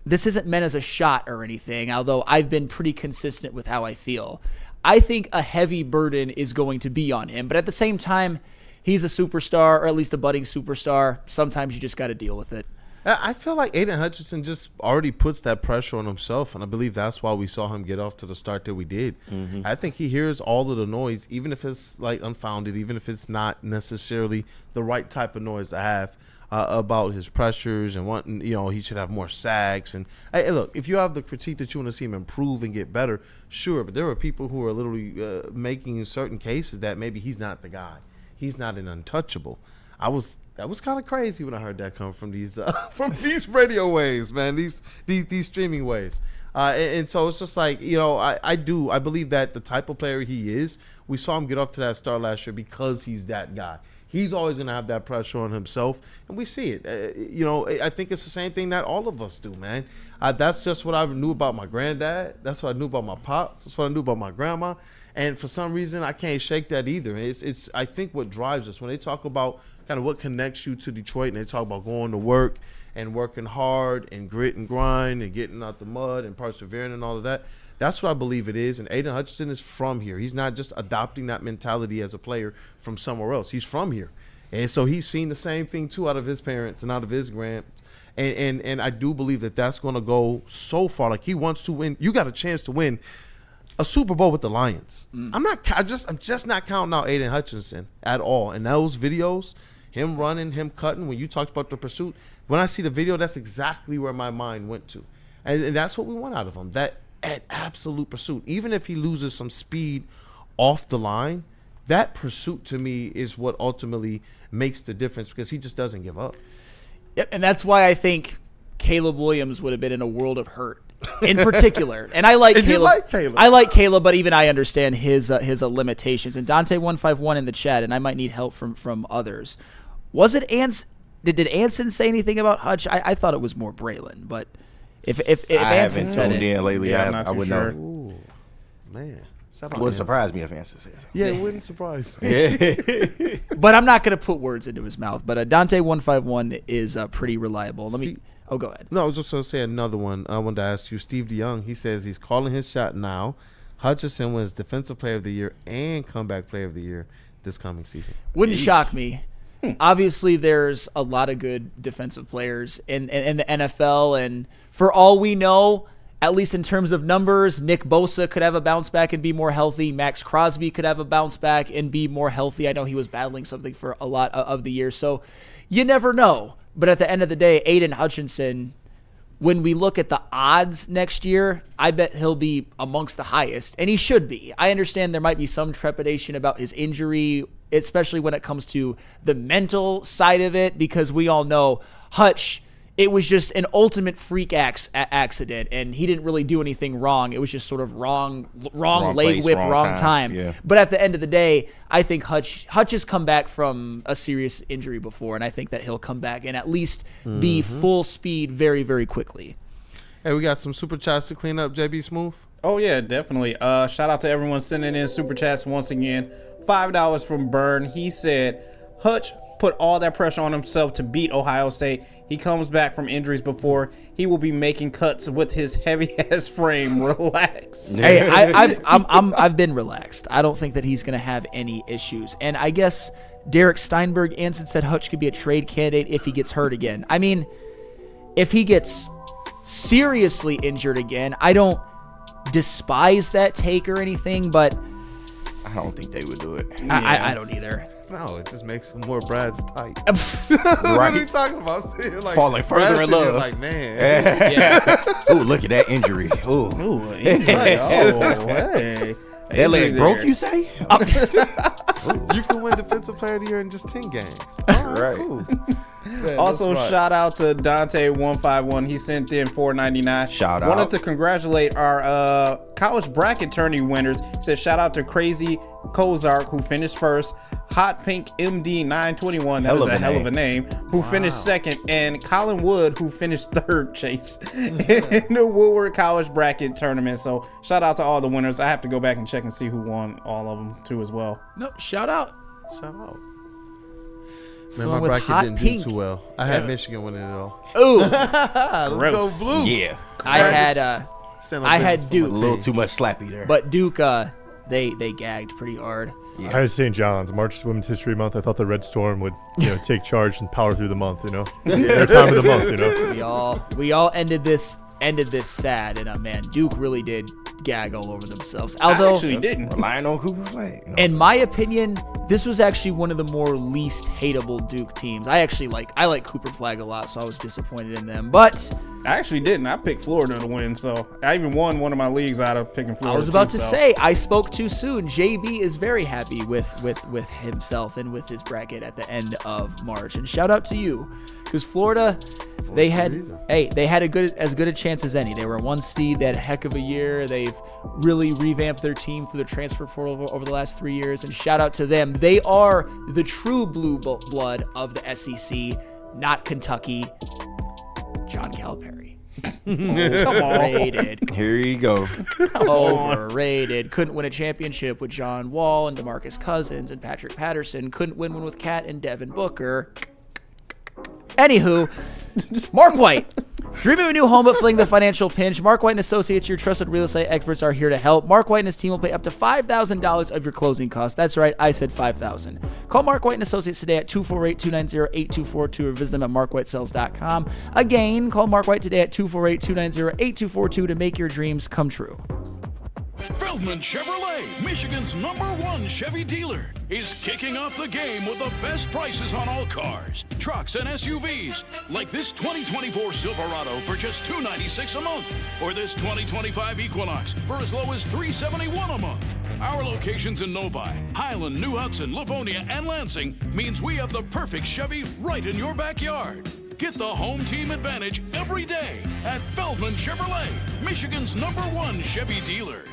meant as a shot or anything, although I've been pretty consistent with how I feel. I think a heavy burden is going to be on him. But at the same time, he's a superstar, or at least a budding superstar. Sometimes you just got to deal with it. I feel like Aidan Hutchinson just already puts that pressure on himself, and I believe that's why we saw him get off to the start that we did. Mm-hmm. I think he hears all of the noise, even if it's like unfounded, even if it's not necessarily the right type of noise to have about his pressures and wanting, he should have more sacks. And hey, look, if you have the critique that you want to see him improve and get better, sure. But there are people who are literally making certain cases that maybe he's not the guy. He's not an untouchable. That was kind of crazy when I heard that come from these radio waves, man. These streaming waves, and so it's just like I believe that the type of player he is, we saw him get off to that start last year because he's that guy. He's always going to have that pressure on himself, and we see it. I think it's the same thing that all of us do, man. That's just what I knew about my granddad. That's what I knew about my pops. That's what I knew about my grandma. And for some reason, I can't shake that either. It's I think what drives us when they talk about kind of what connects you to Detroit, and they talk about going to work and working hard and grit and grind and getting out the mud and persevering and all of that. That's what I believe it is. And Aidan Hutchinson is from here. He's not just adopting that mentality as a player from somewhere else. He's from here. And so he's seen the same thing, too, out of his parents and out of his grand. And I do believe that that's going to go so far. Like, he wants to win. You got a chance to win a Super Bowl with the Lions. I'm just not counting out Aidan Hutchinson at all. And those videos, him running, him cutting, when you talked about the pursuit, when I see the video, that's exactly where my mind went to. And that's what we want out of him, that absolute pursuit. Even if he loses some speed off the line, that pursuit to me is what ultimately makes the difference, because he just doesn't give up. Yep, and that's why I think Caleb Williams would have been in a world of hurt in particular. And I like Caleb. I like Caleb, but even I understand his limitations. And Dante151 in the chat, and I might need help from others. Was it did Anson say anything about Hutch? I thought it was more Braylon, but if Anson said it, in lately, I would sure. know. Ooh, man. It would surprise me if Anson says it. Yeah, it wouldn't surprise me. But I'm not going to put words into his mouth. But Dante151 is pretty reliable. Go ahead. No, I was just going to say another one. I wanted to ask you, Steve DeYoung. He says he's calling his shot now. Hutchinson wins Defensive Player of the Year and Comeback Player of the Year this coming season. Wouldn't shock me. Obviously, there's a lot of good defensive players in the NFL, and for all we know, at least in terms of numbers, Nick Bosa could have a bounce back and be more healthy. Max Crosby could have a bounce back and be more healthy. I know he was battling something for a lot of the year, so you never know. But at the end of the day, Aidan Hutchinson, when we look at the odds next year, I bet he'll be amongst the highest, and he should be. I understand there might be some trepidation about his injury, especially when it comes to the mental side of it, because we all know Hutch, it was just an ultimate freak accident, and he didn't really do anything wrong. It was just sort of wrong leg place, whip, wrong time. Yeah. But at the end of the day, I think Hutch has come back from a serious injury before, and I think that he'll come back and at least be full speed very, very quickly. Hey, we got some super chats to clean up, JBSmooovv. Oh, yeah, definitely. Shout out to everyone sending in super chats once again. $5 from Burn. He said, Hutch put all that pressure on himself to beat Ohio State. He comes back from injuries before. He will be making cuts with his heavy-ass frame. Relax. Hey, I've been relaxed. I don't think that he's going to have any issues. And I guess Derek Steinberg Anson said Hutch could be a trade candidate if he gets hurt again. I mean, if he gets seriously injured again, I don't despise that take or anything, but I don't think they would do it. I don't either. No, it just makes more Brad's tight. Right. What are you talking about? So you're like, Falling further Brad's in sitting here love. like, man. Yeah. Ooh, look at that injury. Ooh. Ooh, hey. That leg broke, you say? You can win Defensive Player of the Year in just 10 games. All right, cool. Man, Also, that's right. shout out to Dante151. He sent in $4.99. Shout out. Wanted to congratulate our college bracket tourney winners. Said shout out to Crazy Kozark, who finished first. Hot Pink MD921, that is a hell of a name, who finished second, and Colin Wood, who finished third, Chase, in the Woodward College bracket tournament. So shout out to all the winners. I have to go back and check and see who won all of them too as well. Nope. Shout out. Shout out. Man, Someone my with bracket hot didn't pink. do too well. I had Michigan winning it all. Ooh. Let's Gross. go blue. Yeah. I had Duke. A little too much slappy there. But Duke, they gagged pretty hard. I had St. John's. March is Women's History Month. I thought the Red Storm would, take charge and power through the month. Their time of the month. We all ended this sad, and man, Duke really did gag all over themselves. I Although, actually didn't. Relying on Cooper Flag. in my opinion, this was actually one of the more least hateable Duke teams. I like Cooper Flag a lot, so I was disappointed in them. But I actually didn't. I picked Florida to win, so I even won one of my leagues out of picking Florida. I was about to say, I spoke too soon. JB is very happy with himself and with his bracket at the end of March. And shout out to you, because Florida, they had as good a chance as any. They were a 1 seed. They had a heck of a year. They've really revamped their team through the transfer portal over the last 3 years. And shout out to them. They are the true blue blood of the SEC, not Kentucky. John Calipari. Overrated. Here you go. Overrated. Couldn't win a championship with John Wall and DeMarcus Cousins and Patrick Patterson. Couldn't win one with Cat and Devin Booker. Anywho, Mark White. Dreaming of a new home but feeling the financial pinch? Mark White & Associates, your trusted real estate experts, are here to help. Mark White and his team will pay up to $5,000 of your closing costs. That's right, I said $5,000. Call Mark White & Associates today at 248-290-8242 or visit them at markwhitesells.com. Again, call Mark White today at 248-290-8242 to make your dreams come true. Feldman Chevrolet, Michigan's #1 Chevy dealer, is kicking off the game with the best prices on all cars, trucks, and SUVs, like this 2024 Silverado for just $296 a month, or this 2025 Equinox for as low as $371 a month. Our locations in Novi, Highland, New Hudson, Livonia, and Lansing means we have the perfect Chevy right in your backyard. Get the home team advantage every day at Feldman Chevrolet, Michigan's #1 Chevy dealer.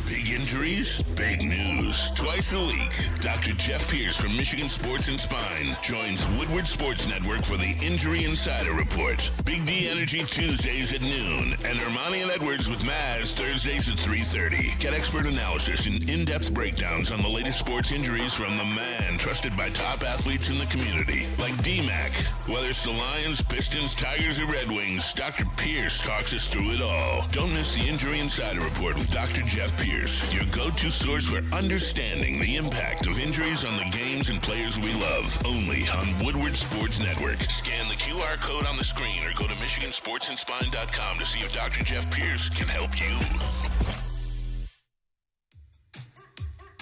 Big injuries, big news. Twice a week, Dr. Jeff Pierce from Michigan Sports and Spine joins Woodward Sports Network for the Injury Insider Report. Big D Energy Tuesdays at noon, and Ermanni and Edwards with Maz Thursdays at 3:30. Get expert analysis and in-depth breakdowns on the latest sports injuries from the man trusted by top athletes in the community, like D-Mac. Whether it's the Lions, Pistons, Tigers, or Red Wings, Dr. Pierce talks us through it all. Don't miss the Injury Insider Report with Dr. Jeff Pierce, your go-to source for understanding the impact of injuries on the games and players we love. Only on Woodward Sports Network. Scan the QR code on the screen or go to MichiganSportsandSpine.com to see if Dr. Jeff Pierce can help you.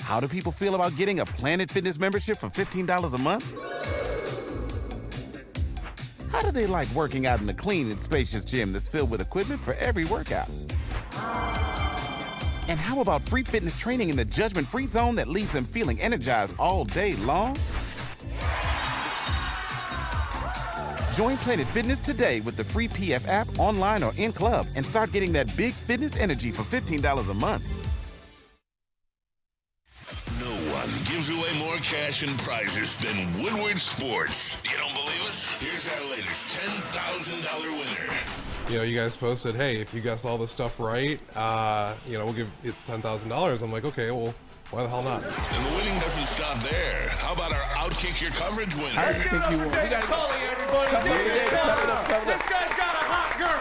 How do people feel about getting a Planet Fitness membership for $15 a month? How do they like working out in a clean and spacious gym that's filled with equipment for every workout? And how about free fitness training in the judgment-free zone that leaves them feeling energized all day long? Join Planet Fitness today with the free PF app, online or in club, and start getting that big fitness energy for $15 a month. No one gives away more cash and prizes than Woodward Sports. You don't believe us? Here's our latest $10,000 winner. You guys posted, hey, if you guess all this stuff right, we'll give it's $10,000. I'm like, okay, well, why the hell not? And the winning doesn't stop there. How about our Outkick Your Coverage winner? I think you won. We got Tully, everybody. This guy's got a hot girl.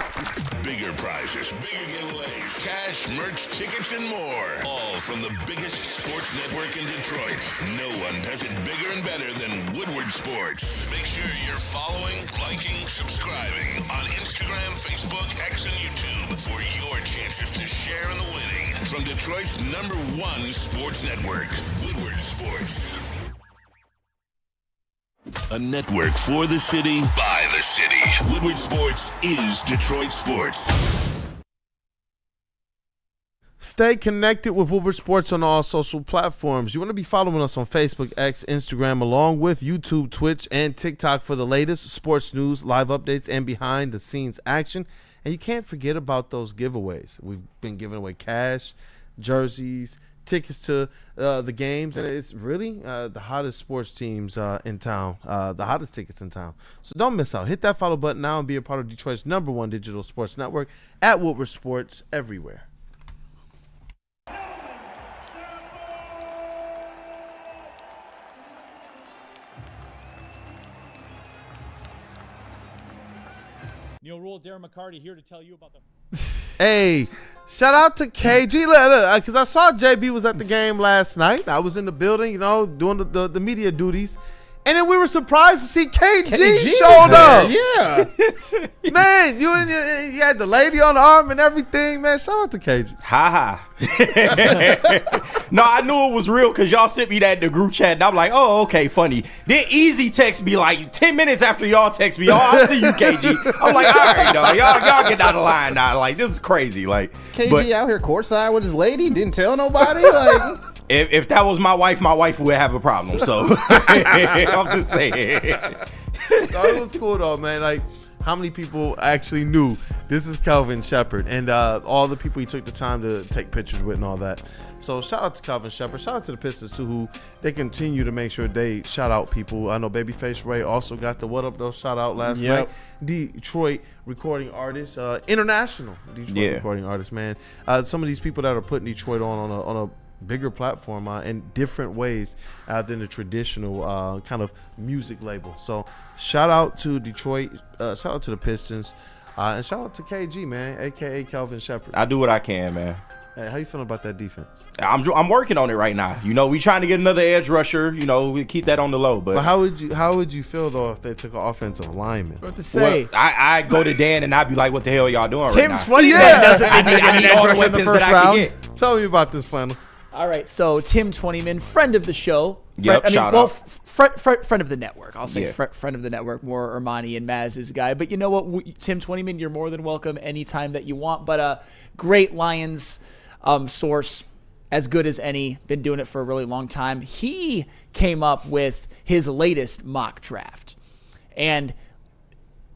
Bigger prizes, bigger giveaways, cash, merch, tickets, and more. All from the biggest sports network in Detroit. No one does it bigger and better than Woodward Sports. Make sure you're following, liking, subscribing on Instagram, Facebook, X, and YouTube for your chances to share in the winning. From Detroit's #1 sports network, Woodward Sports. A network for the city, by the city. Woodward Sports is Detroit Sports. Stay connected with Woodward Sports on all social platforms. You want to be following us on Facebook, X, Instagram, along with YouTube, Twitch, and TikTok for the latest sports news, live updates, and behind-the-scenes action. And you can't forget about those giveaways. We've been giving away cash, jerseys, tickets to the games, and it's really the hottest sports teams in town, the hottest tickets in town. So don't miss out. Hit that follow button now and be a part of Detroit's #1 digital sports network at Woodward Sports everywhere. Neil Rule, Darren McCarty here to tell you about the. Hey, shout out to KG. Look, because I saw JB was at the game last night. I was in the building, doing the media duties. And then we were surprised to see KG showed up. Yeah. Man, you had the lady on the arm and everything, man. Shout out to KG. Ha ha. No, I knew it was real because y'all sent me that in the group chat, and I'm like, oh, okay, funny. Then Easy text me like 10 minutes after y'all text me, oh, I see you, KG. I'm like, all right, dog, y'all get out of line now. Like, this is crazy. Like, KG out here courtside with his lady, didn't tell nobody. Like, if that was my wife would have a problem. So I'm just saying. No, it was cool though, man. Like, how many people actually knew this is Kelvin Shepard, and all the people he took the time to take pictures with and all that. So shout out to Kelvin Shepard. Shout out to the Pistons too, who they continue to make sure they shout out people. I know Babyface Ray also got the What Up Though shout out last night. Detroit recording artist, international Detroit recording artist, man. Some of these people that are putting Detroit on a bigger platform in different ways than the traditional kind of music label. So shout out to Detroit, shout out to the Pistons, and shout out to KG, man, aka Kelvin Shepard. I do what I can, man. Hey, how you feeling about that defense? I'm working on it right now. We trying to get another edge rusher. We keep that on the low. But how would you feel though if they took an offensive lineman? What to say? Well, I go to Dan and I'd be like, what the hell y'all doing right now? Tim's 20 doesn't think they I need need an all edge the rusher in the weapons first that I can round. get. Tell me about this, Flannel. All right, so Tim Twentyman, friend of the show. Yep, shout out. Friend of the network. I'll say Yeah. friend of the network, more Ermanni and Maz's guy. But you know what, Tim Twentyman, you're more than welcome anytime that you want. But great Lions source, as good as any, been doing it for a really long time. He came up with his latest mock draft. And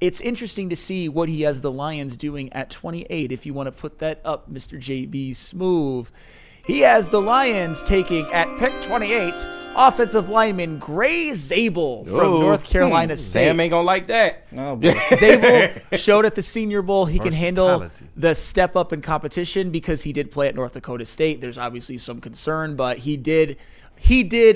it's interesting to see what he has the Lions doing at 28. If you want to put that up, Mr. JBSmooovv. He has the Lions taking at pick 28 offensive lineman Gray Zabel from North Carolina State. Sam ain't gonna like that. oh, boy. Zabel showed at the Senior Bowl he can handle Versatility. the step up in competition because he did play at North Dakota State. There's obviously some concern, but he did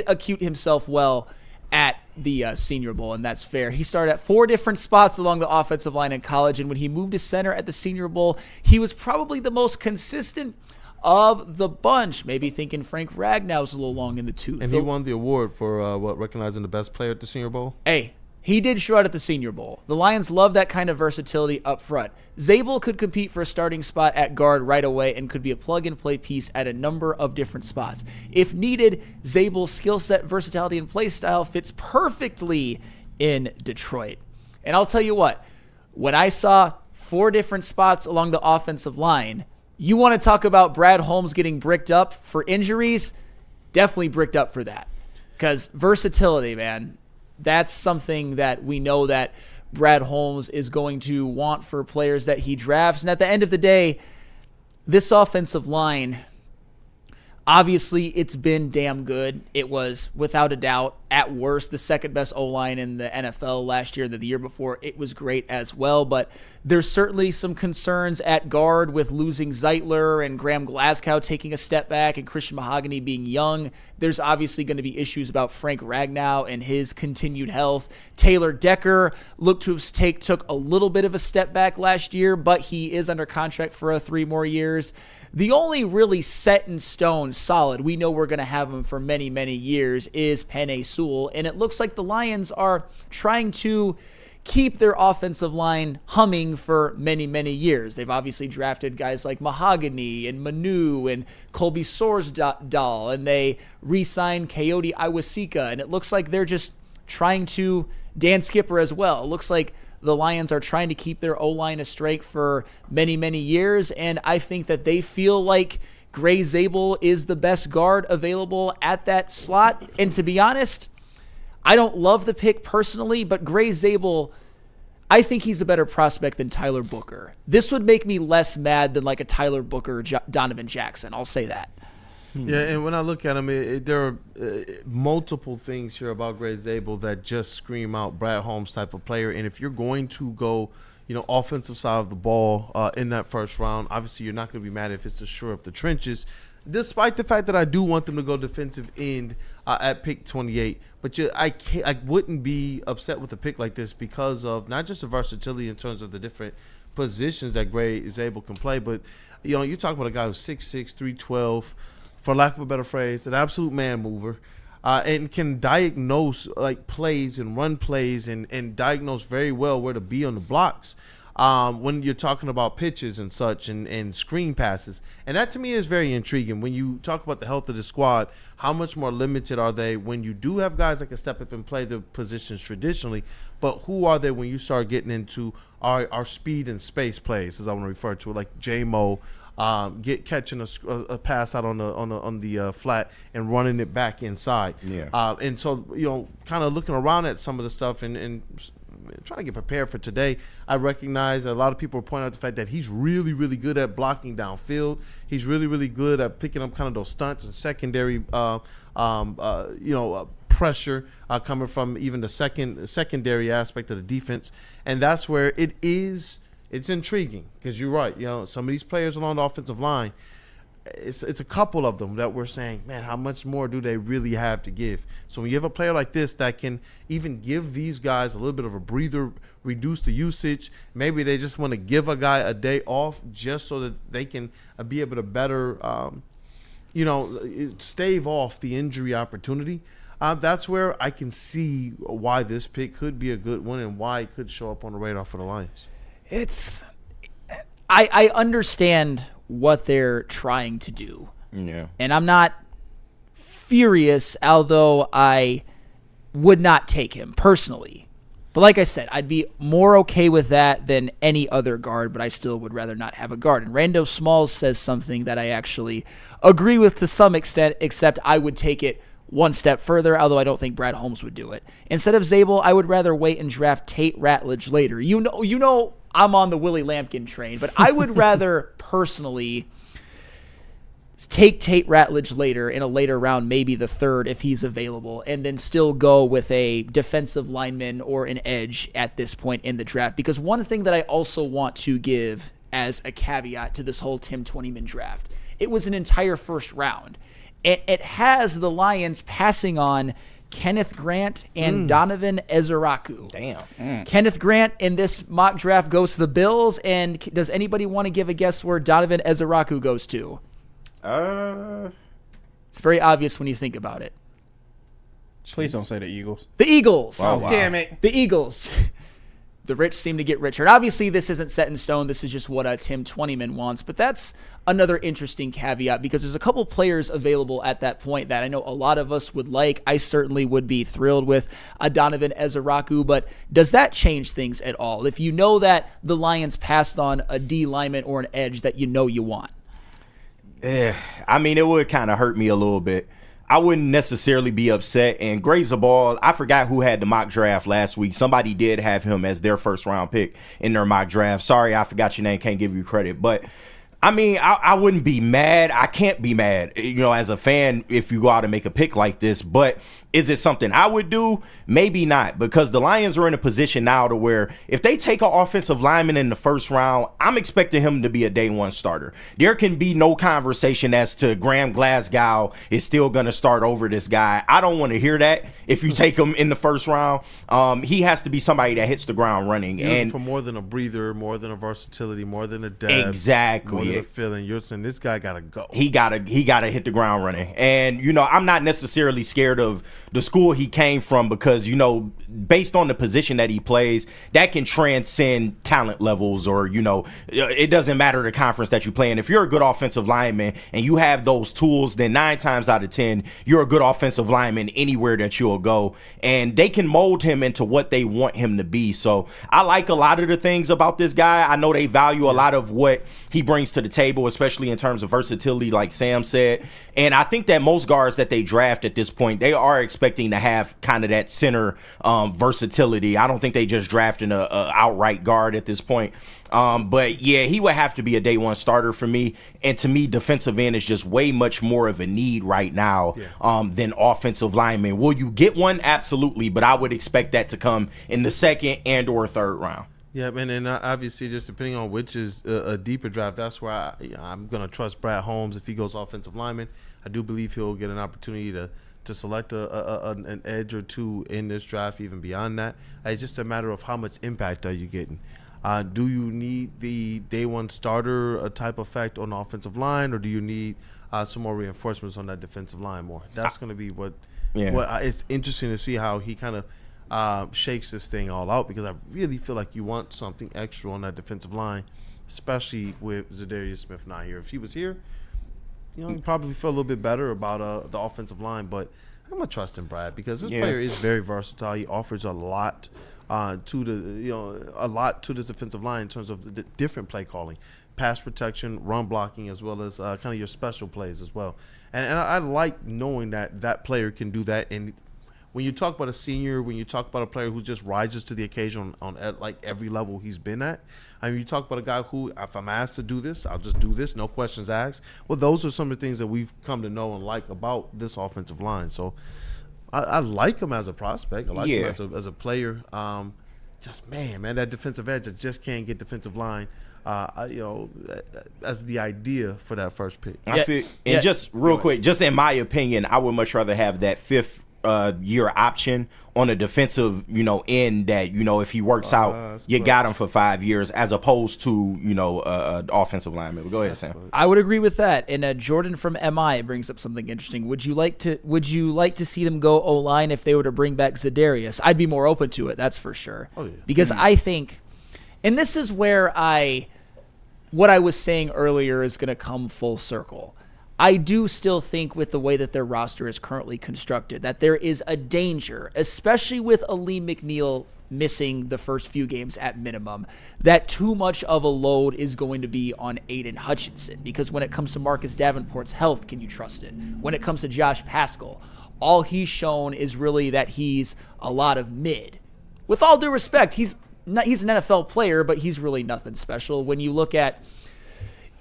acute himself well at the Senior Bowl, and that's fair. He started at 4 different spots along the offensive line in college, and when he moved to center at the Senior Bowl, he was probably the most consistent of the bunch. Maybe thinking Frank Ragnow's a little long in the tooth. And he won the award for recognizing the best player at the Senior Bowl. Hey, he did show out at the Senior Bowl. The Lions love that kind of versatility up front. Zabel could compete for a starting spot at guard right away and could be a plug-and-play piece at a number of different spots. If needed, Zabel's skill set, versatility, and play style fits perfectly in Detroit. And I'll tell you what, when I saw 4 different spots along the offensive line, you want to talk about Brad Holmes getting bricked up for injuries? Definitely bricked up for that. Because versatility, man, that's something that we know that Brad Holmes is going to want for players that he drafts. And at the end of the day, this offensive line, obviously it's been damn good. It was, without a doubt, at worst, the second best O-line in the NFL last year. The year before, it was great as well. But there's certainly some concerns at guard with losing Zeitler and Graham Glasgow taking a step back and Christian Mahogany being young. There's obviously going to be issues about Frank Ragnow and his continued health. Taylor Decker looked to have took a little bit of a step back last year, but he is under contract for 3 more years. The only really set in stone solid, we know we're going to have him for many, many years, is Penei Sewell. And it looks like the Lions are trying to keep their offensive line humming for many, many years. They've obviously drafted guys like Mahogany and Manu and Colby Sorsdahl, and they re-signed Coyote Iwasika. And it looks like they're just trying to Dan Skipper as well. It looks like the Lions are trying to keep their O-line a strength for many, many years, and I think that they feel like Gray Zabel is the best guard available at that slot. And to be honest, I don't love the pick personally, but Gray Zabel, I think he's a better prospect than Tyler Booker. This would make me less mad than like a Tyler Booker, Donovan Jackson. I'll say that. Yeah, and when I look at him, there are multiple things here about Gray Zabel that just scream out Brad Holmes type of player. And if you're going to go, offensive side of the ball in that first round, obviously you're not going to be mad if it's to shore up the trenches, despite the fact that I do want them to go defensive end at pick 28. But I wouldn't be upset with a pick like this because of not just the versatility in terms of the different positions that Gray Zabel can play, but you talk about a guy who's 6'6", 312, for lack of a better phrase, an absolute man mover, and can diagnose like plays and run plays and diagnose very well where to be on the blocks when you're talking about pitches and such and screen passes. And that to me is very intriguing. When you talk about the health of the squad, how much more limited are they when you do have guys that can step up and play the positions traditionally, but who are they when you start getting into our speed and space plays, as I want to refer to it, like J-Mo, catching a pass out on the flat and running it back inside. Yeah. And so, kind of looking around at some of the stuff and trying to get prepared for today, I recognize a lot of people are pointing out the fact that he's really, really good at blocking downfield. He's really, really good at picking up kind of those stunts and secondary, pressure coming from even the secondary aspect of the defense. And that's where it's intriguing because you're right. Some of these players along the offensive line, it's a couple of them that we're saying, man, how much more do they really have to give? So when you have a player like this that can even give these guys a little bit of a breather, reduce the usage, maybe they just want to give a guy a day off just so that they can be able to better, stave off the injury opportunity. That's where I can see why this pick could be a good one and why it could show up on the radar for the Lions. I understand what they're trying to do. Yeah. And I'm not furious, although I would not take him personally. But like I said, I'd be more okay with that than any other guard, but I still would rather not have a guard. And Rando Smalls says something that I actually agree with to some extent, except I would take it one step further, although I don't think Brad Holmes would do it. Instead of Zabel, I would rather wait and draft Tate Ratledge later. You know I'm on the Willie Lampkin train, but I would rather personally take Tate Ratledge later in a later round, maybe the third if he's available, and then still go with a defensive lineman or an edge at this point in the draft. Because one thing that I also want to give as a caveat to this whole Tim Twentyman draft, it was an entire first round. It has the Lions passing on Kenneth Grant and Donovan Ezeraku. Damn. Kenneth Grant in this mock draft goes to the Bills, and does anybody want to give a guess where Donovan Ezeraku goes to? It's very obvious when you think about it. Please don't say the Eagles. The Eagles. Oh, wow. Damn it. The Eagles. The rich seem to get richer. And obviously, this isn't set in stone. This is just what Tim Twentyman wants. But that's another interesting caveat because there's a couple players available at that point that I know a lot of us would like. I certainly would be thrilled with Donovan Ezeraku. But does that change things at all? If you know that the Lions passed on a D lineman or an edge that you want? I mean, it would kind of hurt me a little bit. I wouldn't necessarily be upset. And Gray Zabel, I forgot who had the mock draft last week. Somebody did have him as their first round pick in their mock draft. Sorry, I forgot your name. Can't give you credit. But I mean, I wouldn't be mad. I can't be mad, as a fan if you go out and make a pick like this. But is it something I would do? Maybe not, because the Lions are in a position now to where if they take an offensive lineman in the first round, I'm expecting him to be a day one starter. There can be no conversation as to Graham Glasgow is still going to start over this guy. I don't want to hear that. If you take him in the first round, he has to be somebody that hits the ground running. And for more than a breather, more than a versatility, more than a depth. Exactly. More than a feeling. You're saying this guy got to go. He gotta hit the ground running. And, I'm not necessarily scared of the school he came from, because, you know, based on the position that he plays, that can transcend talent levels, or, you know, it doesn't matter the conference that you play in. If you're a good offensive lineman and you have those tools, then 9 times out of 10, you're a good offensive lineman anywhere that you'll go. And they can mold him into what they want him to be. So I like a lot of the things about this guy. I know they value a lot of what he brings to the table, especially in terms of versatility, like Sam said. And I think that most guards that they draft at this point, they are expecting to have kind of that center versatility. I don't think they just drafting a outright guard at this point. But yeah, he would have to be a day one starter for me. And to me, defensive end is just way much more of a need right now than offensive lineman. Will you get one? Absolutely. But I would expect that to come in the second and or third round. Yeah, man, and obviously just depending on which is a deeper draft, that's where I'm going to trust Brad Holmes if he goes offensive lineman. I do believe he'll get an opportunity to select an edge or two in this draft, even beyond that. It's just a matter of how much impact are you getting. Do you need the day one starter type effect on the offensive line, or do you need some more reinforcements on that defensive line more? That's going to be what it's interesting to see how he kind of shakes this thing all out, because I really feel like you want something extra on that defensive line, especially with Zadarius Smith not here. If he was here, you know, you probably feel a little bit better about the offensive line, but I'm gonna trust in Brad because this player is very versatile. He offers a lot to this defensive line in terms of the different play calling, pass protection, run blocking, as well as kind of your special plays as well. And I like knowing that player can do that. And when you talk about a senior, when you talk about a player who just rises to the occasion on like every level he's been at, I mean, you talk about a guy who, if I'm asked to do this, I'll just do this, no questions asked. Well, those are some of the things that we've come to know and like about this offensive line. So I like him as a prospect. I like him as a player. Just man, that defensive edge, I just can't get defensive line. As the idea for that first pick. I feel, and just real quick, just in my opinion, I would much rather have that fifth year option on a defensive, end that, if he works out, you got him for 5 years, as opposed to, offensive lineman. But go ahead, Sam. I would agree with that. And Jordan from MI brings up something interesting. Would you like to see them go O-line if they were to bring back Zadarius? I'd be more open to it, that's for sure. Oh, yeah. Because I think, and this is where what I was saying earlier is going to come full circle. I do still think, with the way that their roster is currently constructed, that there is a danger, especially with Aleem McNeil missing the first few games at minimum, that too much of a load is going to be on Aidan Hutchinson. Because when it comes to Marcus Davenport's health, can you trust it? When it comes to Josh Paschal, all he's shown is really that he's a lot of mid. With all due respect, he's an NFL player, but he's really nothing special. When you look at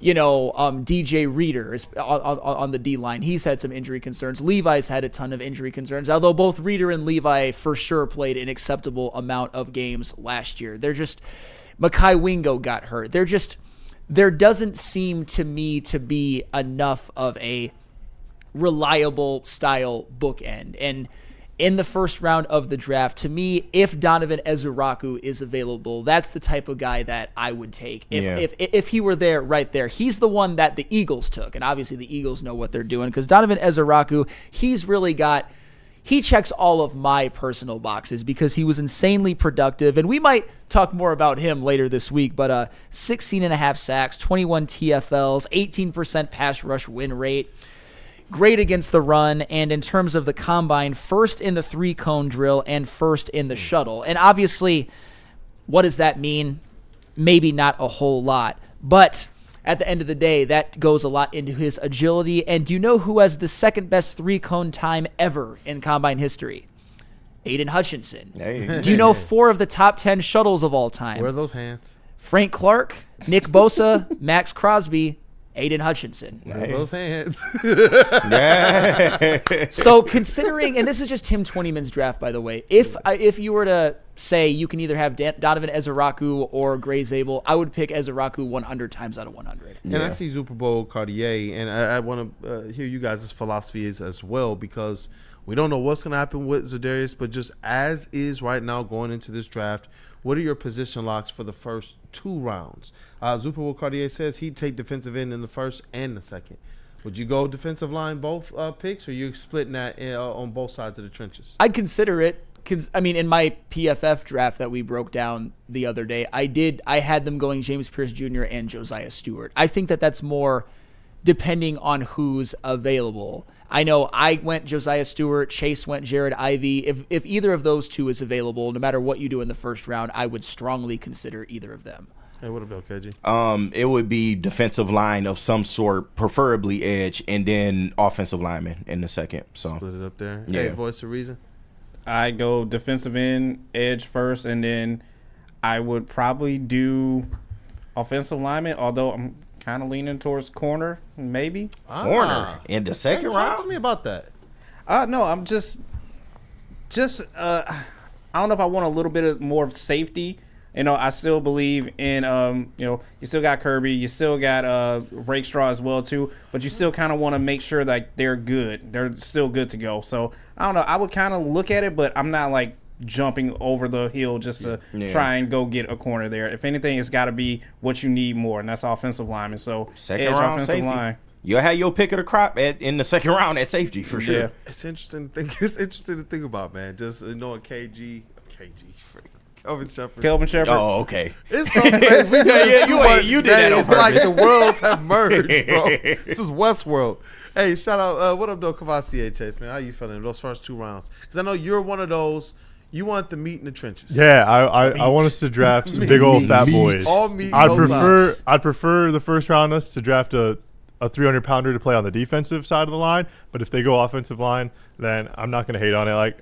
DJ Reader is on the D-line. He's had some injury concerns. Levi's had a ton of injury concerns, although both Reader and Levi for sure played an acceptable amount of games last year. Mekhi Wingo got hurt. There doesn't seem to me to be enough of a reliable style bookend. And in the first round of the draft, to me, if Donovan Ezuraku is available, that's the type of guy that I would take. If he were there, right there. He's the one that the Eagles took, and obviously the Eagles know what they're doing, because Donovan Ezuraku, he checks all of my personal boxes because he was insanely productive, and we might talk more about him later this week, but 16.5 sacks, 21 TFLs, 18% pass rush win rate. Great against the run, and in terms of the combine, first in the 3-cone drill and first in the shuttle. And obviously, what does that mean? Maybe not a whole lot. But at the end of the day, that goes a lot into his agility. And do you know who has the second best 3-cone time ever in combine history? Aidan Hutchinson. Hey. Do you know 4 of the top 10 shuttles of all time? Where are those hands? Frank Clark, Nick Bosa, Max Crosby, Aidan Hutchinson. Those hands. So considering, and this is just Tim Twentyman's draft, by the way, if you were to say you can either have Donovan Ezuraku or Gray Zabel, I would pick Ezuraku 100 times out of 100. And I see Super Bowl Cartier, and I want to hear you guys' philosophy as well, because we don't know what's going to happen with Zadarius, but just as is right now going into this draft, what are your position locks for the first 2 rounds? Super Bowl Cartier says he'd take defensive end in the first and the second. Would you go defensive line both picks, or you splitting that on both sides of the trenches? I'd consider it. I mean, in my PFF draft that we broke down the other day, I had them going James Pierce Jr. and Josiah Stewart. I think that's more depending on who's available. I know I went Josiah Stewart, Chase went Jared Ivey. If either of those two is available, no matter what you do in the first round, I would strongly consider either of them. Hey, what about KG? It would be defensive line of some sort, preferably edge, and then offensive lineman in the second. So split it up there. Yeah. Hey, voice of reason. I go defensive end, edge first, and then I would probably do offensive lineman, although I'm kind of leaning towards corner, maybe. Corner in the second round? Talk to me about that. No, I'm just I don't know if I want a little bit of more of safety. I still believe in, you still got Kirby, you still got Rakestraw as well too, but you still kind of want to make sure that they're good. They're still good to go. So I don't know. I would kind of look at it, but I'm not like jumping over the hill just to try and go get a corner there. If anything, it's got to be what you need more, and that's offensive lineman. So second round offensive safety. line. You'll have your pick of the crop in the second round at safety for sure. Yeah. It's interesting to think about, man. Just knowing KG, Kelvin Shepherd. Oh, okay. It's so crazy. You did that on It's like purpose. the worlds have merged, bro. This is Westworld. Hey, shout out. What up, though, Cavassier Chase, man? How you feeling in those first two rounds? Because I know you're one of those. You want the meat in the trenches. Yeah, I want us to draft some big old fat boys. All meat. I'd prefer the first round us to draft a 300-pounder to play on the defensive side of the line. But if they go offensive line, then I'm not going to hate on it. Like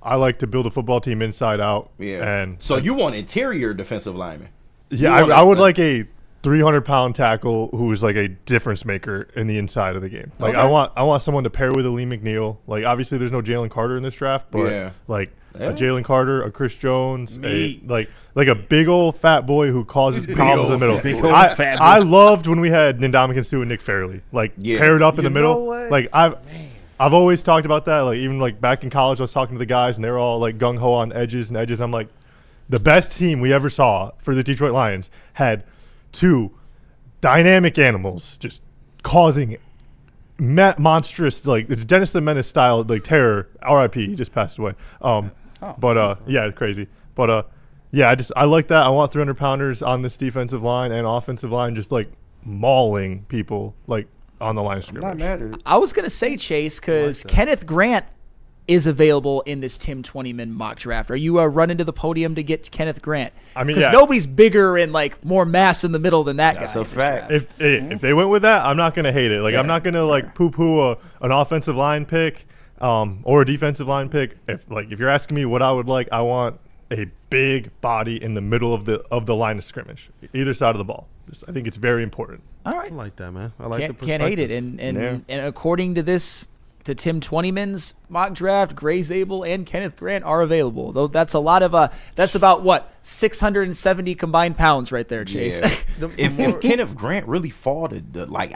I like to build a football team inside out. Yeah. And so you want interior defensive lineman? Yeah, I would like a 300-pound tackle who's like a difference maker in the inside of the game. Like I want someone to pair with a Lee McNeil. Like obviously there's no Jalen Carter in this draft, but a Jalen Carter, a Chris Jones, like a big old fat boy who causes problems in the middle. I loved when we had Ndamukong Suh and Nick Fairley paired up in the middle. Like I've always talked about that. Like even like back in college, I was talking to the guys, and they were all like gung ho on edges. I'm like, the best team we ever saw for the Detroit Lions had two dynamic animals just causing monstrous, like it's Dennis the Menace style like terror. R.I.P. He just passed away. Yeah, crazy. But I like that. I want 300-pounders on this defensive line and offensive line, just like mauling people like on the line of scrimmage. I was going to say, Chase, because Kenneth Grant is available in this Tim Twentyman mock draft. Are you running to the podium to get Kenneth Grant? I mean, because nobody's bigger and like more mass in the middle than that guy. That's a fact. If they went with that, I'm not going to hate it. Like I'm not going to like poo-poo an offensive line pick or a defensive line pick. If you're asking me what I would like, I want a big body in the middle of the line of scrimmage, either side of the ball. I think it's very important. All right. I like that, man. I like the perspective. Can't hate it. And according to Tim Twentyman's mock draft, Gray Zabel and Kenneth Grant are available. Though that's a lot of that's about what 670 combined pounds right there, Chase. Yeah. if Kenneth Grant really fall to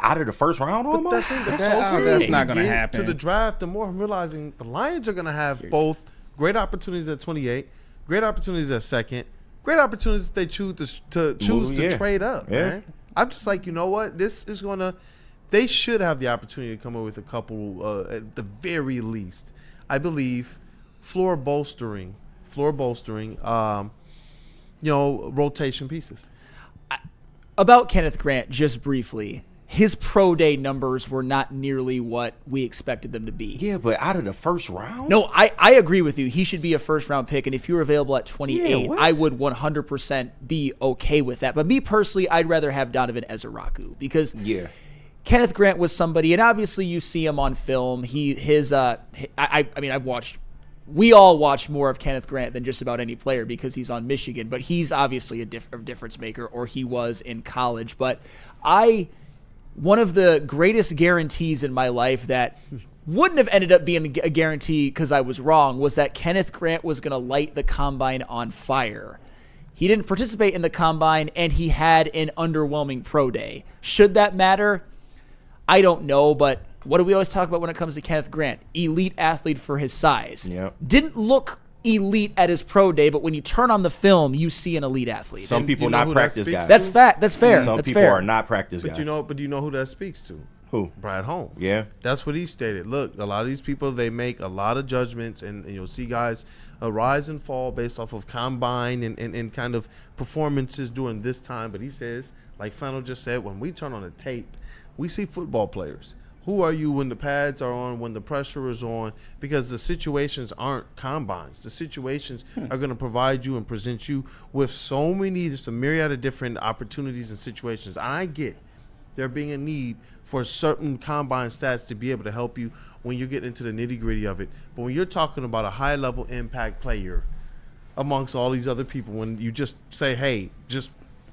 out of the first round, almost, that's not going to happen. To the draft, the more I'm realizing the Lions are going to have both great opportunities at 28, great opportunities at second, great opportunities if they choose to trade up. Yeah. Man. I'm just like, you know what? This is going to. They should have the opportunity to come up with a couple, at the very least. I believe floor bolstering, rotation pieces. About Kenneth Grant, just briefly, his pro day numbers were not nearly what we expected them to be. Yeah, but out of the first round? No, I agree with you. He should be a first-round pick, and if you were available at 28, I would 100% be okay with that. But me personally, I'd rather have Donovan Ezeraku because Kenneth Grant was somebody, and obviously you see him on film. We all watch more of Kenneth Grant than just about any player because he's on Michigan, but he's obviously a difference maker, or he was in college. But one of the greatest guarantees in my life that wouldn't have ended up being a guarantee because I was wrong was that Kenneth Grant was going to light the combine on fire. He didn't participate in the combine, and he had an underwhelming pro day. Should that matter? I don't know, but what do we always talk about when it comes to Kenneth Grant? Elite athlete for his size. Yep. Didn't look elite at his pro day, but when you turn on the film, you see an elite athlete. Some people not practice guys. That's fair. Some people are not practice guys. But do you know who that speaks to? Who? Brad Holmes. Yeah. That's what he stated. Look, a lot of these people, they make a lot of judgments, and you'll see guys rise and fall based off of combine and kind of performances during this time. But he says, like Flannel just said, when we turn on the tape, we see football players. Who are you when the pads are on, when the pressure is on? Because the situations aren't combines. The situations are going to provide you and present you with so many, just a myriad of different opportunities and situations. I get there being a need for certain combine stats to be able to help you when you get into the nitty-gritty of it. But when you're talking about a high-level impact player amongst all these other people, when you just say, hey, just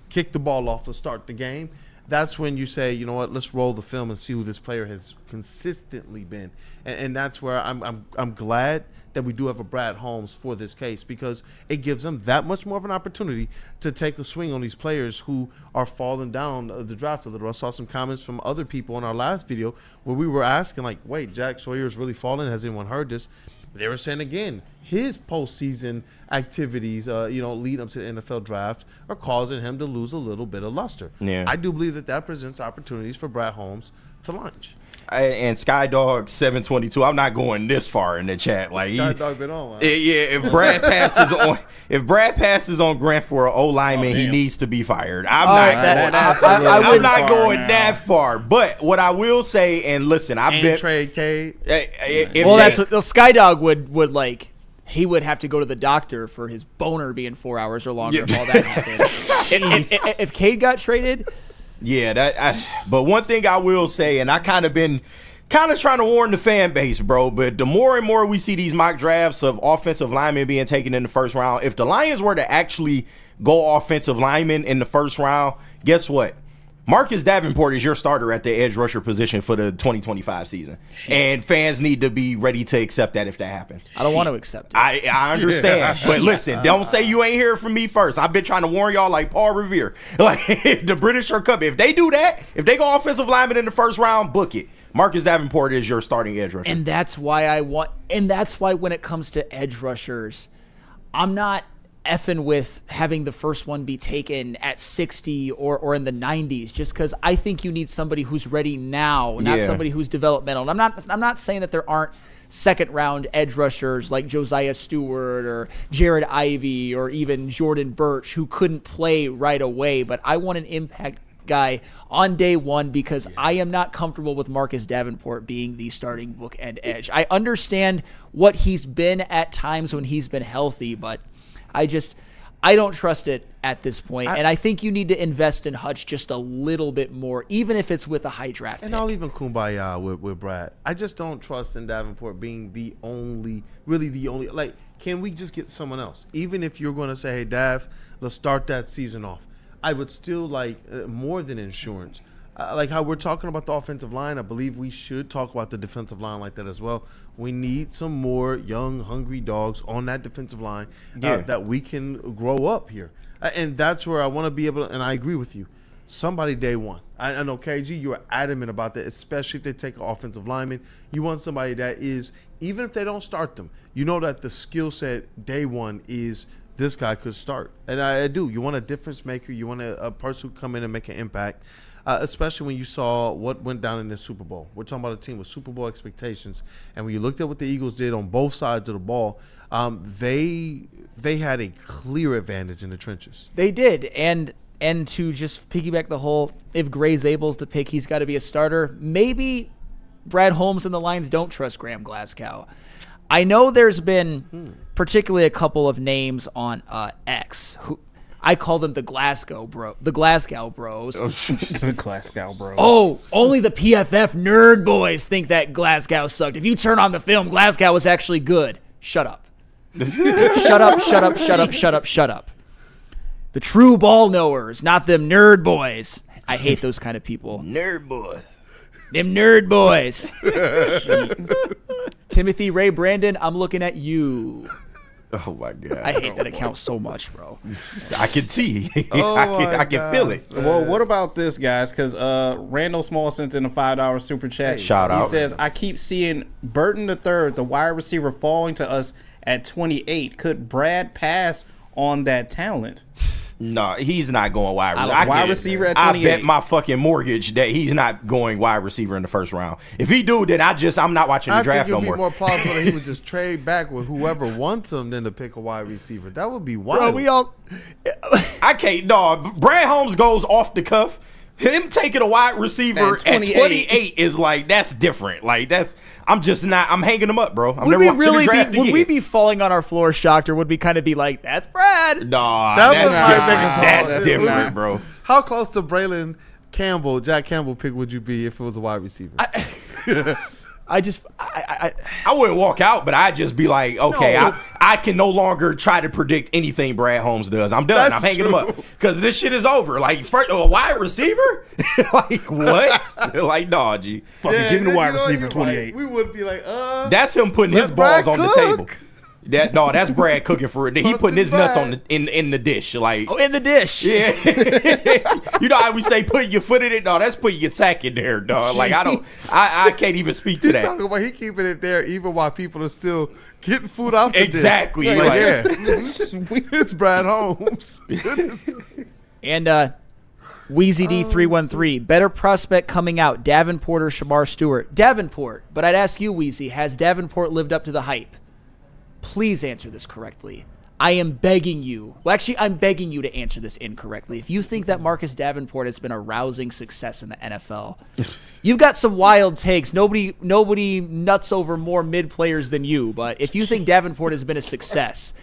kick the ball off to start the game, that's when you say, you know what, let's roll the film and see who this player has consistently been. And that's where I'm glad that we do have a Brad Holmes for this case, because it gives them that much more of an opportunity to take a swing on these players who are falling down the draft a little. I saw some comments from other people in our last video where we were asking, like, wait, Jack Sawyer's really falling? Has anyone heard this? They were saying, again, his postseason activities, leading up to the NFL draft are causing him to lose a little bit of luster. Yeah. I do believe that presents opportunities for Brad Holmes to launch. And Skydog 722, I'm not going this far in the chat. Like Skydog been on. If Brad passes on Grant for an O lineman, he needs to be fired. I'm not going that far. But what I will say, and listen, I've been trade K. That's what Skydog would like. He would have to go to the doctor for his boner being 4 hours or longer if all that happened. if Cade got traded. Yeah, but one thing I will say, and I kind of trying to warn the fan base, bro, but the more and more we see these mock drafts of offensive linemen being taken in the first round, if the Lions were to actually go offensive linemen in the first round, guess what? Marcus Davenport is your starter at the edge rusher position for the 2025 season. And fans need to be ready to accept that if that happens. I don't want to accept it. I understand. But listen, don't say you ain't hear from me first. I've been trying to warn y'all like Paul Revere. Like, the British are coming. If they do that, if they go offensive lineman in the first round, book it. Marcus Davenport is your starting edge rusher. And that's why when it comes to edge rushers, I'm not effing with having the first one be taken at 60 or in the 90s, just because I think you need somebody who's ready now, not somebody who's developmental. And I'm not saying that there aren't second round edge rushers like Josiah Stewart or Jared Ivey or even Jordan Birch who couldn't play right away, but I want an impact guy on day one because I am not comfortable with Marcus Davenport being the starting bookend edge. I understand what he's been at times when he's been healthy, but I don't trust it at this point. And I think you need to invest in Hutch just a little bit more, even if it's with a high draft pick. I'll even kumbaya with Brad. I just don't trust in Davenport being the only. Like, can we just get someone else? Even if you're going to say, hey, Dav, let's start that season off. I would still like more than insurance. Like how we're talking about the offensive line, I believe we should talk about the defensive line like that as well. We need some more young, hungry dogs on that defensive line that we can grow up here. And that's where I want to be able to, and I agree with you, somebody day one. I know, KG, you are adamant about that, especially if they take an offensive lineman. You want somebody that is, even if they don't start them, you know that the skill set day one is this guy could start. And I do. You want a difference maker. You want a person who come in and make an impact. Especially when you saw what went down in the Super Bowl. We're talking about a team with Super Bowl expectations. And when you looked at what the Eagles did on both sides of the ball, they had a clear advantage in the trenches. They did. And to just piggyback the whole, if Gray Zabel's the pick, he's got to be a starter. Maybe Brad Holmes and the Lions don't trust Graham Glasgow. I know there's been particularly a couple of names on X who – I call them the Glasgow Bros. The Glasgow Bros. The Glasgow Bros. Oh, only the PFF nerd boys think that Glasgow sucked. If you turn on the film, Glasgow was actually good. Shut up. Shut up. The true ball knowers, not them nerd boys. I hate those kind of people. Nerd boys. Them nerd boys. Timothy Ray Brandon, I'm looking at you. Oh my God! I hate that account so much, bro. I can see. I can feel it. Well, what about this, guys? Because Randall Small sent in a $5 super chat. Shout out. He says, "I keep seeing Burton III, the wide receiver, falling to us at 28. Could Brad pass on that talent?" No, he's not going wide receiver. Wide receiver at 28. I bet my fucking mortgage that he's not going wide receiver in the first round. If he do, then I'm not watching the draft no more. I think it would be more plausible that he would just trade back with whoever wants him than to pick a wide receiver. That would be wild. Bro, I can't. No, Brad Holmes goes off the cuff. Him taking a wide receiver at 28 is like, that's different. Like, I'm hanging him up, bro. I'm never watching the draft again. Would we be falling on our floor shocked, or would we kind of be like, that's Brad? Nah, that's different, bro. How close to Braylon Campbell, Jack Campbell pick would you be if it was a wide receiver? I wouldn't walk out, but I'd just be like, okay, no. I can no longer try to predict anything Brad Holmes does. I'm done. I'm hanging him up because this shit is over. Like, a wide receiver? Like, what? Like, nah, G. Fucking give me the wide receiver 28. Right. We would be like, That's him putting his balls on the table. That's Brad cooking for it. He putting his nuts on in the dish, like in the dish. Yeah, you know how we say putting your foot in it. No, that's putting your sack in there, dog. Like I can't even speak to that. He's talking about he keeping it there even while people are still getting food out the exactly. dish. It's Brad Holmes. And Weezy D313, better prospect coming out, Davenport or Shamar Stewart? Davenport, but I'd ask you, Weezy, has Davenport lived up to the hype? Please answer this correctly. I am begging you. Well, actually, I'm begging you to answer this incorrectly. If you think that Marcus Davenport has been a rousing success in the NFL, you've got some wild takes. Nobody nuts over more mid players than you. But if you think Davenport has been a success,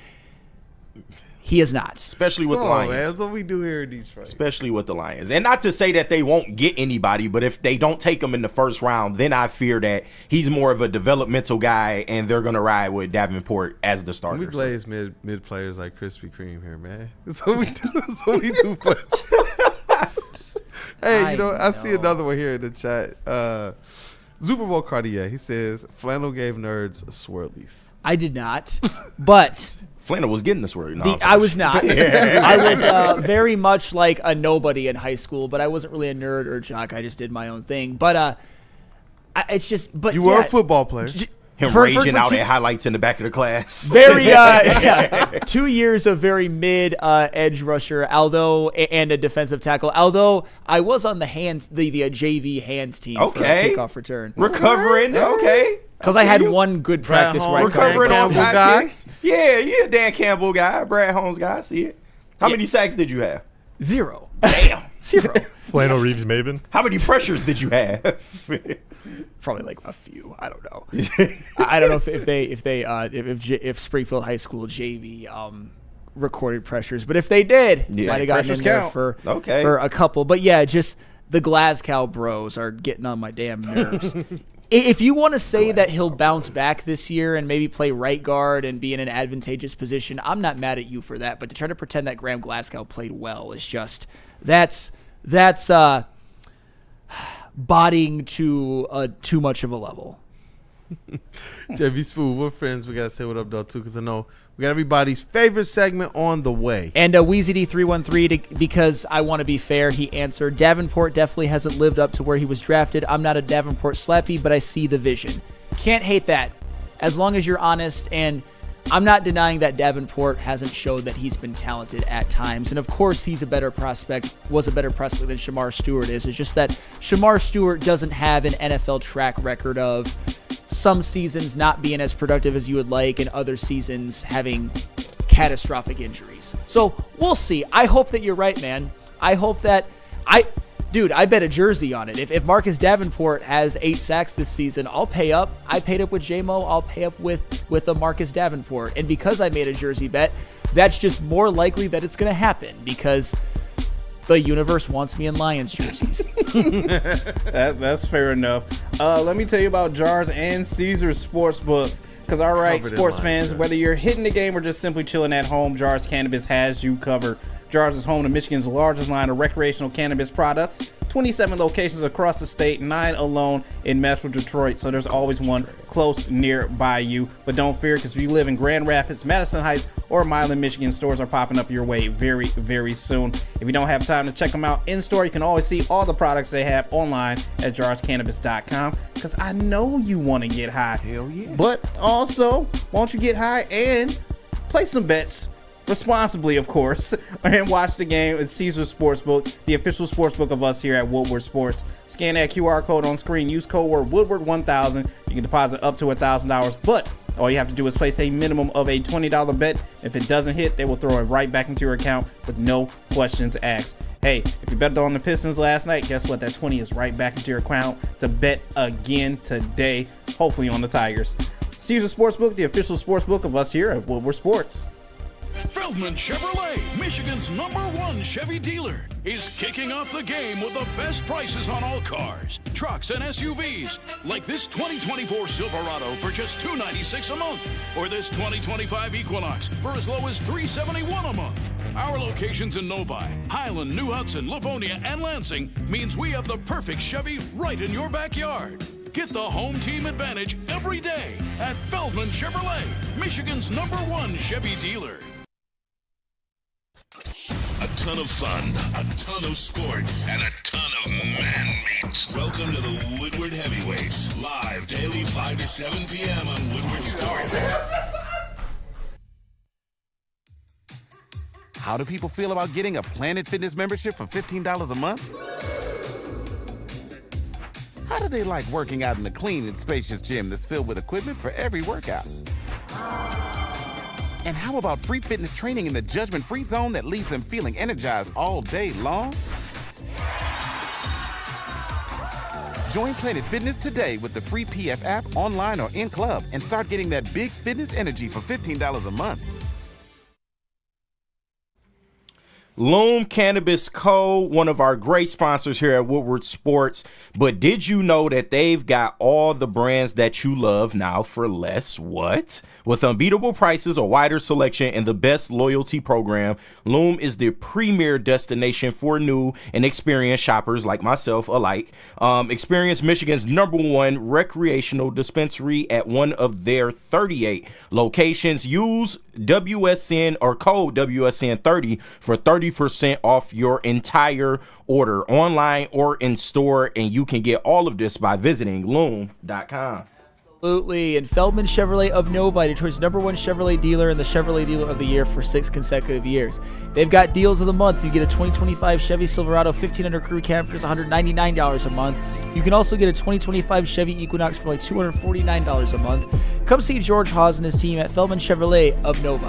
he is not. Especially with the Lions. Man, that's what we do here in Detroit. Especially with the Lions. And not to say that they won't get anybody, but if they don't take him in the first round, then I fear that he's more of a developmental guy and they're going to ride with Davenport as the starter. We play as mid players like Krispy Kreme here, man. That's what we do. That's what we do. Hey, I see another one here in the chat. Super Bowl Cartier, he says, Flannel gave nerds swirlies. I did not, but... Flannel was getting the swirly. No, I was not. I was very much like a nobody in high school, but I wasn't really a nerd or jock. I just did my own thing. But it's just. But you were a football player. Him raging out at highlights in the back of the class. Very 2 years of very mid edge rusher, although and a defensive tackle. Although I was on the JV hands team for a kickoff return. Recovering, okay. Because I had one good practice where I recovering on sidekicks. Yeah, Dan Campbell guy, Brad Holmes guy. I see it. How many sacks did you have? 0. Damn. 0. Flannel Reeves Maven. How many pressures did you have? Probably like a few. I don't know. I don't know if Springfield High School JV recorded pressures, but if they did, might have gotten in there for a couple. But yeah, just the Glasgow bros are getting on my damn nerves. If you want to say that he'll bounce back this year and maybe play right guard and be in an advantageous position, I'm not mad at you for that. But to try to pretend that Graham Glasgow played well is just that's bodying to too much of a level. JBSmooovv, we're friends. We gotta say what up though too, because I know we got everybody's favorite segment on the way. And Weezy D313, because I want to be fair, he answered, Davenport definitely hasn't lived up to where he was drafted. I'm not a Davenport slappy, but I see the vision. Can't hate that, as long as you're honest. And I'm not denying that Davenport hasn't showed that he's been talented at times. And of course he's was a better prospect than Shamar Stewart is. It's just that Shamar Stewart doesn't have an NFL track record of some seasons not being as productive as you would like and other seasons having catastrophic injuries. So we'll see. I hope that you're right, man. I hope that I bet a jersey on it. If Marcus Davenport has 8 sacks this season, I'll pay up. I paid up with J-Mo. I'll pay up with a Marcus Davenport. And because I made a jersey bet, that's just more likely that it's going to happen because the universe wants me in Lions jerseys. That's fair enough. Let me tell you about Jars and Caesars Sportsbooks. Because, all right, sports fans, whether you're hitting the game or just simply chilling at home, Jars Cannabis has you covered. Jars is home to Michigan's largest line of recreational cannabis products. 27 locations across the state, 9 alone in Metro Detroit. So there's always one close nearby you. But don't fear, because if you live in Grand Rapids, Madison Heights, or Milan, Michigan, stores are popping up your way very, very soon. If you don't have time to check them out in store, you can always see all the products they have online at jarscannabis.com. Because I know you want to get high. Hell yeah. But also, why don't you get high and play some bets responsibly, of course, and watch the game at Caesars Sportsbook, the official sportsbook of us here at Woodward Sports. Scan that QR code on screen. Use code word Woodward1000. You can deposit up to $1,000, but all you have to do is place a minimum of a $20 bet. If it doesn't hit, they will throw it right back into your account with no questions asked. Hey, if you bet on the Pistons last night, guess what? That 20 is right back into your account to bet again today, hopefully on the Tigers. Caesars Sportsbook, the official sportsbook of us here at Woodward Sports. Feldman Chevrolet, Michigan's #1 Chevy dealer, is kicking off the game with the best prices on all cars, trucks, and SUVs, like this 2024 Silverado for just $296 a month, or this 2025 Equinox for as low as $371 a month. Our locations in Novi, Highland, New Hudson, Livonia, and Lansing means we have the perfect Chevy right in your backyard. Get the home team advantage every day at Feldman Chevrolet, Michigan's #1 Chevy dealer. A ton of fun, a ton of sports, and a ton of man meat. Welcome to the Woodward Heavyweights, live daily 5 to 7 p.m. on Woodward Sports. How do people feel about getting a Planet Fitness membership for $15 a month? How do they like working out in a clean and spacious gym that's filled with equipment for every workout? And how about free fitness training in the judgment-free zone that leaves them feeling energized all day long? Join Planet Fitness today with the free PF app, online or in club, and start getting that big fitness energy for $15 a month. Loom Cannabis Co., one of our great sponsors here at Woodward Sports. But did you know that they've got all the brands that you love now for less? What? With unbeatable prices, a wider selection, and the best loyalty program, Loom is the premier destination for new and experienced shoppers like myself alike. Experience Michigan's #1 recreational dispensary at one of their 38 locations. Use WSN or code WSN30 for 30% off your entire order, online or in store, and you can get all of this by visiting loom.com. Absolutely. And Feldman Chevrolet of Novi, Detroit's #1 Chevrolet dealer and the Chevrolet dealer of the year for 6 consecutive years. They've got deals of the month. You get a 2025 Chevy Silverado 1500 crew cab for just $199 a month. You can also get a 2025 Chevy Equinox for like $249 a month. Come see George Hawes and his team at Feldman Chevrolet of Novi.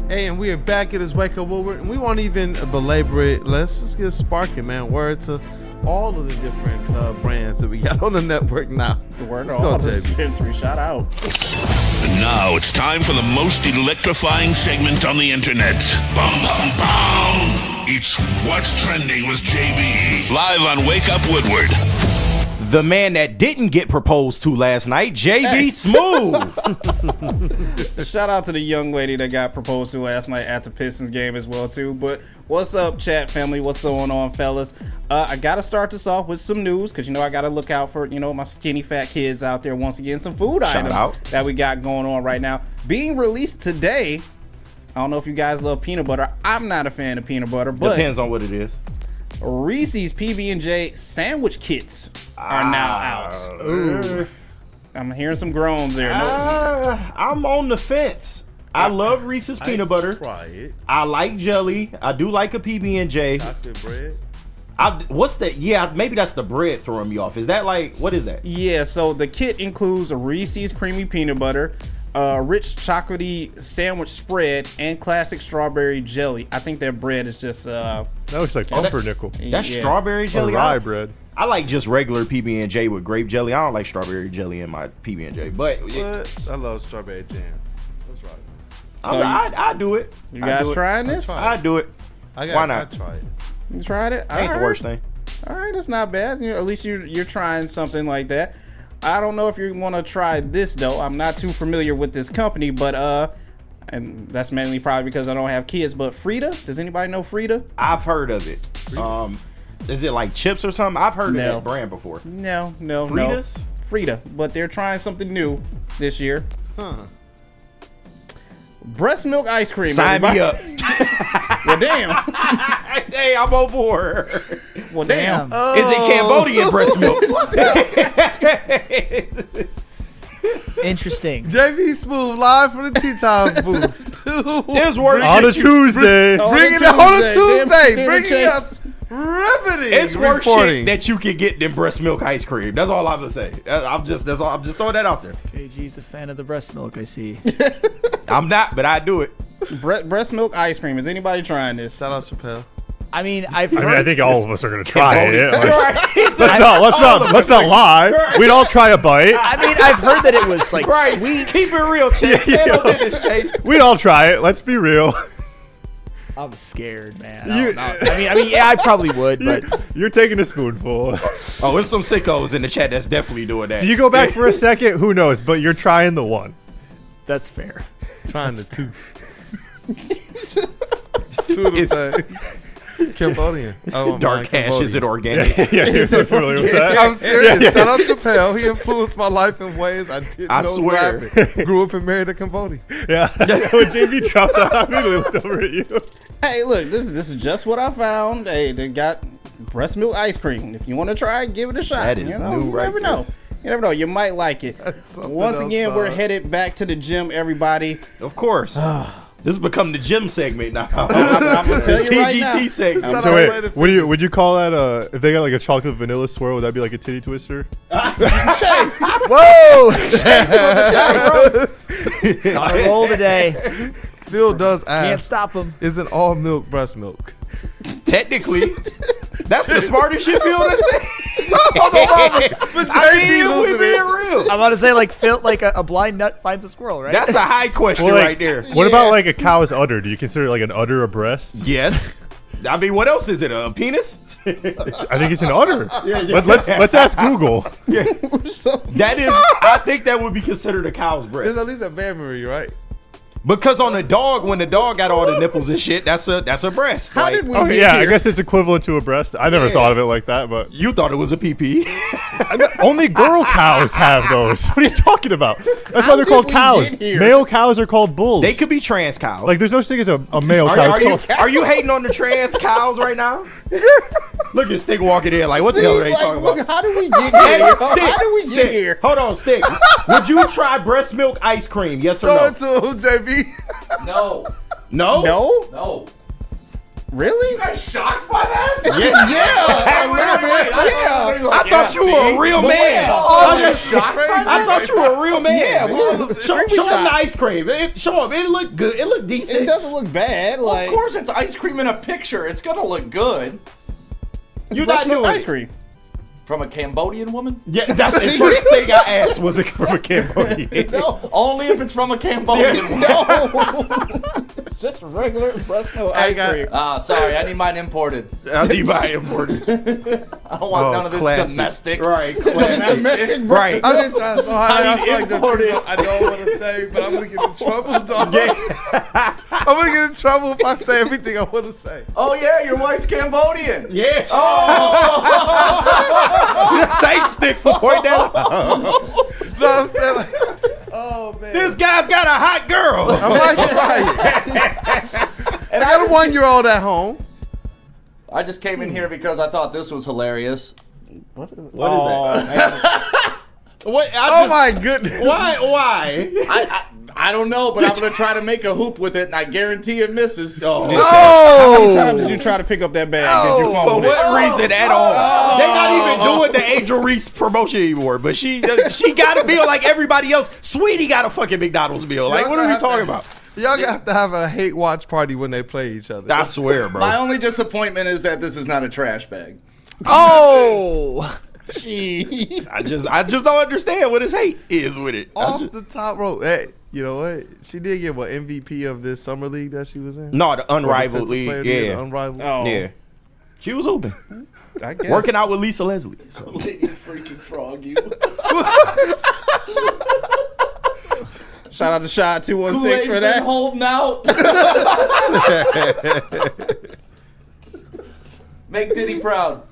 Hey, and we are back at his Wake Up Woodward, and we won't even belabor it. Let's just get sparking, man. Word to all of the different brands that we got on the network now. The word to all the dispensary. Shout out. And now it's time for the most electrifying segment on the internet. Bum, bum, bum. It's What's Trending with JB. Live on Wake Up Woodward. The man that didn't get proposed to last night, JBSmooovv. Shout out to the young lady that got proposed to last night at the Pistons game as well too. But what's up, chat family? What's going on, fellas? I gotta start this off with some news because I gotta look out for my skinny fat kids out there. Once again, some food items that we got going on right now being released today. I don't know if you guys love peanut butter. I'm not a fan of peanut butter, but depends on what it is. Reese's PB&J sandwich kits are now out. Ooh. I'm hearing some groans there. I'm on the fence. I love Reese's peanut butter. Try it. I like jelly. I do like a PB&J. Chocolate bread. What's that? Yeah, maybe that's the bread throwing me off. Is that what is that? Yeah, so the kit includes a Reese's creamy peanut butter, rich chocolatey sandwich spread, and classic strawberry jelly. I think that bread is just that looks like pumpernickel. That's strawberry jelly. Or rye bread. I like just regular PB&J with grape jelly. I don't like strawberry jelly in my PB&J, but I love strawberry jam. That's right. I do it. You guys trying this? I do it. Why not? I try it. You tried it? Ain't the worst thing. All right, that's not bad. At least you're trying something like that. I don't know if you want to try this though. I'm not too familiar with this company, but and that's mainly probably because I don't have kids. But Frida, does anybody know Frida? I've heard of it. Is it like chips or something? I've heard of that brand before. No. Frida's? Frida, but they're trying something new this year. Breast milk ice cream. Sign me up. Well, damn. Hey, I'm on board. Well, damn. Is it Cambodian breast milk? Interesting. JBSmooovv live from the Tea Times booth. There's worse On a shit Tuesday. Bring it on a Tuesday. Bringing us riveting. It's worse reporting. shit that you can get than breast milk ice cream. That's all I'm gonna say. I'm just throwing that out there. KG's a fan of the breast milk, I see. I'm not, but I do it. Breast milk ice cream. Is anybody trying this? Shout out Chappelle. I mean, I think all of us are gonna try it. Right. Let's not lie. We'd all try a bite. I mean, I've heard that it was like Right. sweet. Keep it real, Chase. Stand on business, Chase. We'd all try it. Let's be real. I'm scared, man. I don't know. I mean, yeah, I probably would, but You're taking a spoonful. Oh, there's some sickos in the chat that's definitely doing that. Do you go back for a second? Who knows? But you're trying the one. that's fair. Trying the two. Two of them things. Cambodian. Dark hash, is it organic? Yeah, you're so familiar with that. I'm serious. Shout out Chappelle. He influenced my life in ways I didn't know. swear. Grew up and married a Cambodian. Yeah. When JB dropped out, I immediately looked over at you. Hey, look, this is just what I found. Hey, they got breast milk ice cream. If you want to try it, give it a shot. That is you new right never there. know. You never know. You might like it. Once again, we're headed back to the gym, everybody. Of course. This has become the gym segment now. I'm gonna tell you right now. TGT segment. So wait, would you call that if they got like a chocolate vanilla swirl, would that be like a titty twister? Whoa! It's on a roll today. Phil does ask. Can't stop him. Isn't all milk breast milk? Technically, that's the smartest shit Phil to say. But we're being real. I'm about to say like Phil, like a blind nut finds a squirrel, right? That's a high question Well, like, right there. What about like a cow's udder? Do you consider like an udder a breast? Yes. I mean, what else is it? A penis? I think it's an udder. Let's ask Google. That is, I think that would be considered a cow's There's breast. at least a memory, right? Because on a dog, when the dog got all the nipples and shit, that's a breast. How Like, did we Okay, get yeah, here? I guess it's equivalent to a breast. I never thought of it like that, but you thought it was a PP. only girl cows have those. What are you talking about? That's why they're called we cows. get here? Male cows are called bulls. They could be trans cows. like there's no such thing as a male cow. It's called- Are you hating on the trans cows right now? Look at Stick walking in like, what the hell are they talking about? How did we get here? Stick, How did we Stick. get here? Hold on, Stick. Would you try breast milk ice cream? Yes or Show no? it to him, JB. No. No? No? No. Really? You guys shocked by that? Yeah, a little bit. Yeah. I thought you were a real man. Oh, you're shocked by that? I thought you were a real man. Yeah, show him the ice cream. Show him. It looked good. It looked decent. It doesn't look bad. Well, Like, of course, it's ice cream in a picture. It's gonna look good. You're breast not milk doing ice it. cream. From a Cambodian woman? Yeah, that's the first thing I asked. Was it from a Cambodian? No, only if it's from a Cambodian woman. No. Just regular breast milk ice cream. Sorry, I need mine imported. I need my imported. I don't want none of this classic. domestic. Right. Domestic Right. I've been trying so hard. I feel like imported. I don't want to say, but I'm gonna get in trouble, dog. I'm gonna get in trouble if I say everything I want to say. Oh yeah, your wife's Cambodian. Yeah. Thanks, Stick, for pointing that out. No, I'm saying like, oh man, This guy's got a hot girl. I might try it. And I got a 1-year-old at home. I just came in here because I thought this was hilarious. What is that? What? Oh my goodness. Why? I don't know, but I'm gonna try to make a hoop with it, and I guarantee it misses. How many times did you try to pick up that bag? Did you For fumble it? what reason at all? They're not even doing the Angel Reese promotion anymore. But she got a meal like everybody else. Sweetie got a fucking McDonald's meal. Like, what are we talking about? Y'all have to have a hate watch party when they play each other. I swear, bro. My only disappointment is that this is not a trash bag. Oh, Gee. I just don't understand what his hate is with it. Off the top rope. Hey, you know what? She did get what MVP of this summer league that she was in. No, the Or unrivaled defensive player league. of the year, Yeah. the unrivaled. Oh, Yeah. She was open. I guess. Working out with Lisa Leslie. So. Lady freaking frog, you. Shout out to Shot 216 Kool-Aid's for been that. holding out. Make Diddy proud.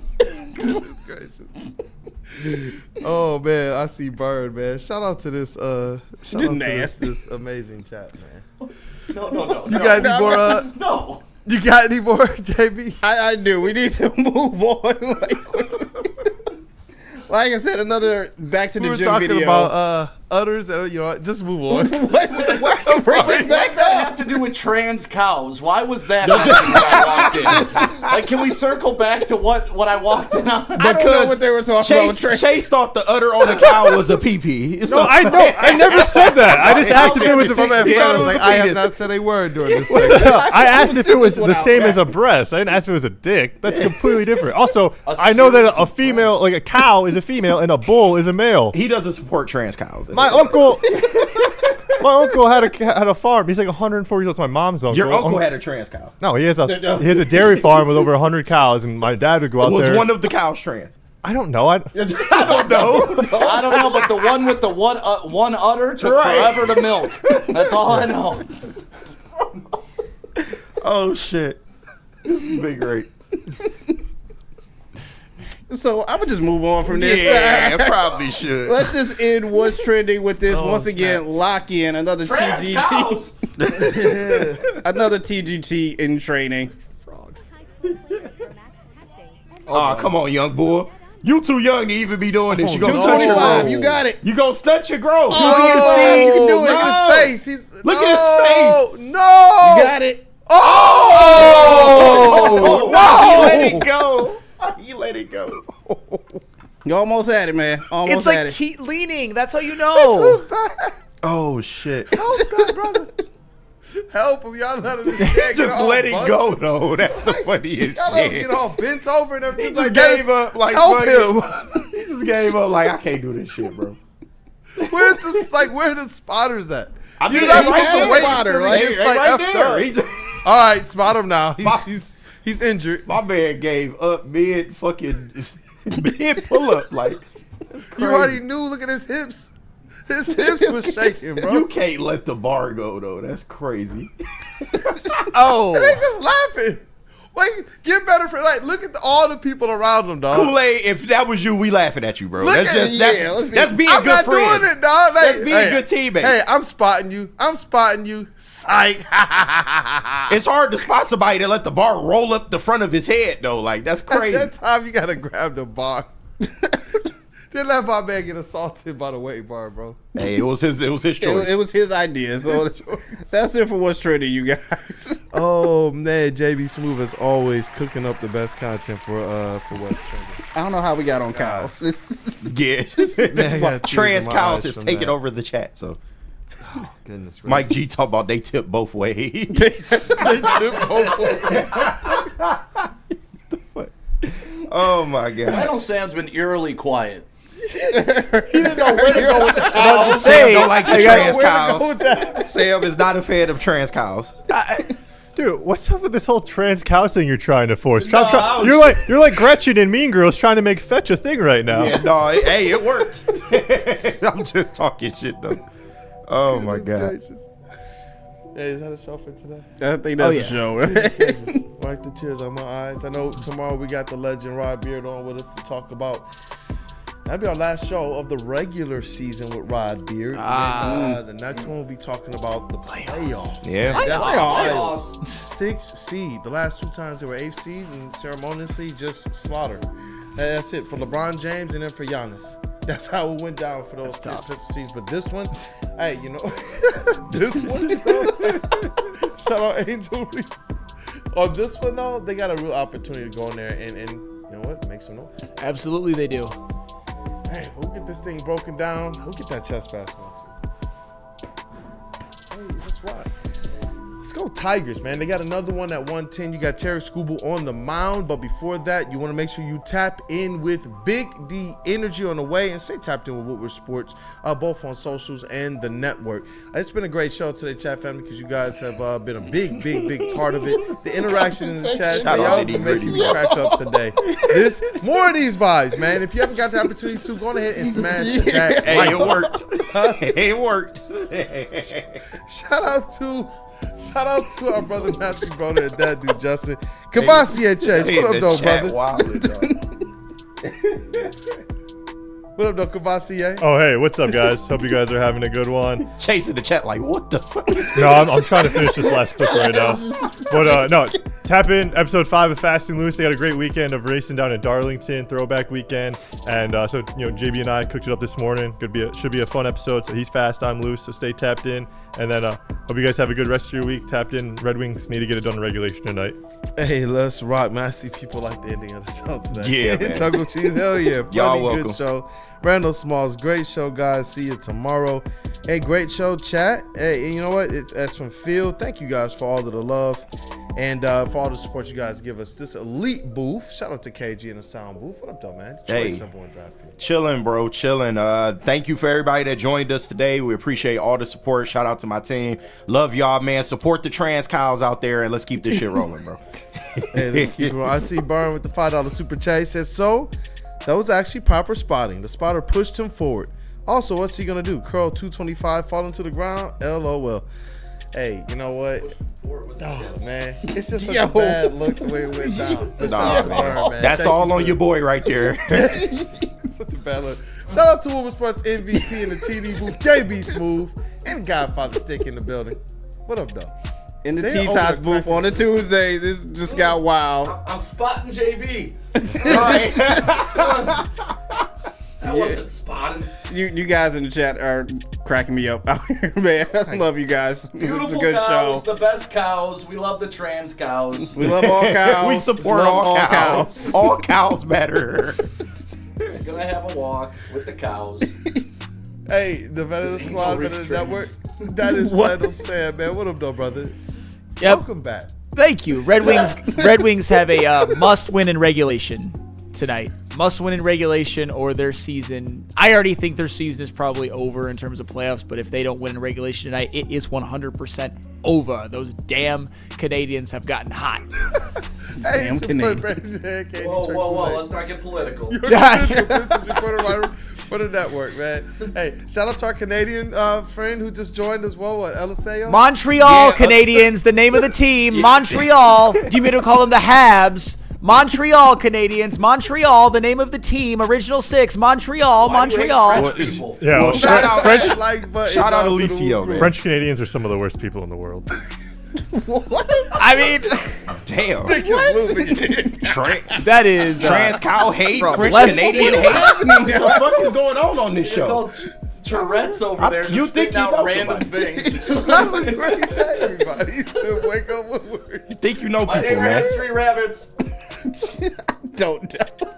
Oh man, I see Bird, man. Shout out to this nasty. this amazing chat, man. No. You got any more No. you got any more, JB? I do. We need to move on. Like I said, another back to We the were gym talking video. about udders and just move on. What? What did that have to do with trans cows? Why was that when I walked in? Like, can we circle back to what I walked in on? I don't know what they were talking about. Chase thought the udder on the cow was a pee-pee. No, I know. I never said that. I just asked if it was a I have not said a word during this segment. I asked if it was the same as a breast. I didn't ask if it was a dick. That's completely different. Also, I know that a female, like a cow, is a female and a bull is a male. He doesn't support trans cows. My uncle had a farm. He's like 104 years old. It's my mom's uncle. Your uncle had a trans cow. No, he has a dairy farm with over 100 cows, and my dad would go out there. Was one of the cows trans? I don't know. I don't know. I don't know, but the one with the one udder took forever to milk. That's all I know. Oh shit! This has been great. So I would just move on from this. Yeah, probably should. Let's just end what's trending with this. Once again, lock in another TGT. Another TGT in training. Frogs. Oh, come on, young boy. You too young to even be doing this. You gonna June stunt your 25. growth. You got it. You gonna stunt your growth. Oh, you can see. You can do it. Look at his face. Look at his face. No. You got it. Oh! Wow. He let it go. He let it go. You almost had it, man. Almost It's had like it. leaning. That's how you know. Oh shit! Help that brother! Help him! Y'all let him Just let it go, though. That's the funniest Y'all let him shit. get all bent over and everything. He just like gave up. Like, help him! He just gave up. Like, I can't do this shit, bro. Where the spotters at? I mean, You're not right supposed to there. wait Spotter, until right? he gets Right like right effed there. up. He just- All right, spot him now. He's injured. My man gave up mid pull up. Like, that's crazy. You already knew. Look at his hips. His hips was shaking, bro. You can't let the bar go, though. That's crazy. Oh. And they just laughing. Wait, get better for look at all the people around him, dog. Kool-Aid, if that was you, we laughing at you, bro. Look That's at just it, that's being a I'm good not friend. doing it, dog. That's being a good teammate. Hey, I'm spotting you. Psych. It's hard to spot somebody to let the bar roll up the front of his head, though. Like, that's crazy. At that time, you gotta grab the bar. Didn't let my man get assaulted by the weight bar, bro. Hey, it was his choice. It was his idea. So that's it for what's trending, you guys. Oh man, JBSmooovv as always cooking up the best content for what's trending. I don't know how we got on cows. Yeah. Trans cows has taken over the chat, so. Oh, goodness gracious. Mike G talk about they tip both ways. They tip both ways. Oh my god. Flannel Sam's been eerily quiet. He didn't know where to go with the cows. Sam don't like the trans Where to go cows. with that? Sam is not a fan of trans cows. Dude, what's up with this whole trans cow thing you're trying to force? No, You're like Gretchen in Mean Girls trying to make fetch a thing right now. Yeah, no, hey, it worked. I'm just talking shit though. Oh my god. Hey, is that a show for today? I think that's a show. Wipe the tears on my eyes. I know tomorrow we got the legend Rod Beard on with us to talk about. That'll be our last show of the regular season with Rod Beard. And, the next one we'll be talking about the playoffs. Yeah. Playoffs. 6 seed. The last 2 times they were 8th seed and ceremoniously just slaughtered. And that's it for LeBron James and then for Giannis. That's how it went down for those 5th seeds. But this one, hey, you know, this one, shout out Angel Reese. On this one, though, they got a real opportunity to go in there and you know what, make some noise. Absolutely, they do. Hey, we'll get this thing broken down. We'll get that chest pass one, too. Hey, that's right. Let's go Tigers, man. They got another one at 110. You got Terry Skubal on the mound. But before that, you want to make sure you tap in with Big D Energy on the way. And stay tapped in with Woodward Sports, both on socials and the network. It's been a great show today, chat family, because you guys have been a big part of it. The interaction in the chat, y'all been making me crack up today. More of these vibes, man. If you haven't got the opportunity to, go ahead and smash that. Hey, it worked. It worked. Shout out to our brother Matthew Broder and that dude Justin. Kavasi Chase. What up, though, brother? What up, though, Kavasi? Oh, hey, what's up, guys? Hope you guys are having a good one. Chasing the chat like, what the fuck? No, I'm trying to finish this last clip right now. But no, tap in episode 5 of Fast and Loose. They had a great weekend of racing down in Darlington, throwback weekend, and so JB and I cooked it up this morning. Should be a fun episode. So he's fast, I'm loose. So stay tapped in, and then hope you guys have a good rest of your week. Tapped in. Red Wings need to get it done in regulation tonight. Hey, let's rock, man. I see people like the ending of the show today. Yeah, man. Taco Cheese, hell yeah. Y'all Funny, welcome. good show. Randall Smalls, great show, guys. See you tomorrow. Hey, great show, chat. Hey, and you know what? That's from Phil. Thank you guys for all of the love and for all the support you guys give us. This elite booth. Shout out to KG in the sound booth. What up, though, man? Hey. Number one draft pick. Chilling, bro. Chilling. Thank you for everybody that joined us today. We appreciate all the support. Shout out to my team. Love y'all, man. Support the trans cows out there, and let's keep this shit rolling, bro. Hey, let's keep it rolling. I see Burn with the $5 super chat. He says, so that was actually proper spotting. The spotter pushed him forward. Also, what's he going to do? Curl 225, fall into the ground? LOL. Hey, you know what? Oh, man. It's just such a bad look the way it went down. Nah, man. That's all on your boy right there. Such a bad look. Shout out to WUW Sports MVP in the TD booth, JBSmooovv, and Godfather Stick in the building. What up, though? In the T-Tots booth on a Tuesday, this just got wild. I'm spotting JB. Right. I wasn't spotting. You guys in the chat are cracking me up out here, man. I love you guys. Beautiful it's a good cows, show. the best cows. We love the trans cows. We love all cows. We support Love all cows. All cows matter. Gonna have a walk with the cows. Hey, the Veteran This Squad, Angel Reach Veteran train. Network. That is Randall Sam, man. What up, though, brother? Yep. Welcome back. Thank you. Red Wings have a must-win in regulation tonight. Must-win in regulation, or their season. I already think their season is probably over in terms of playoffs, but if they don't win in regulation tonight, it is 100% over. Those damn Canadians have gotten hot. Hey, Damn it's your Canadian. friend, Whoa, let's not get political. You're the business reporter right for the network, man. Hey, shout out to our Canadian friend who just joined as well. What, LSAO? Montreal Canadians, the name of the team. Montreal. Do you mean to call them the Habs? Montreal Canadians. Montreal, the name of the team. Original 6. Montreal. Why do you hate Montreal. French people? Yeah, well, shout out- French like button, Shout out for the Alicio, WUW man. French Canadians are some of the worst people in the world. I mean, Damn. Crew. Losing again. that is Trans cow hate, bro, French let's- Canadian hate. What the fuck is going on this They're show? called Tourette's over there. You Just think spitting you out know random somebody. things. Everybody, wake up Woodward. You think you know My people, neighbor man? has 3 rabbits. Don't know.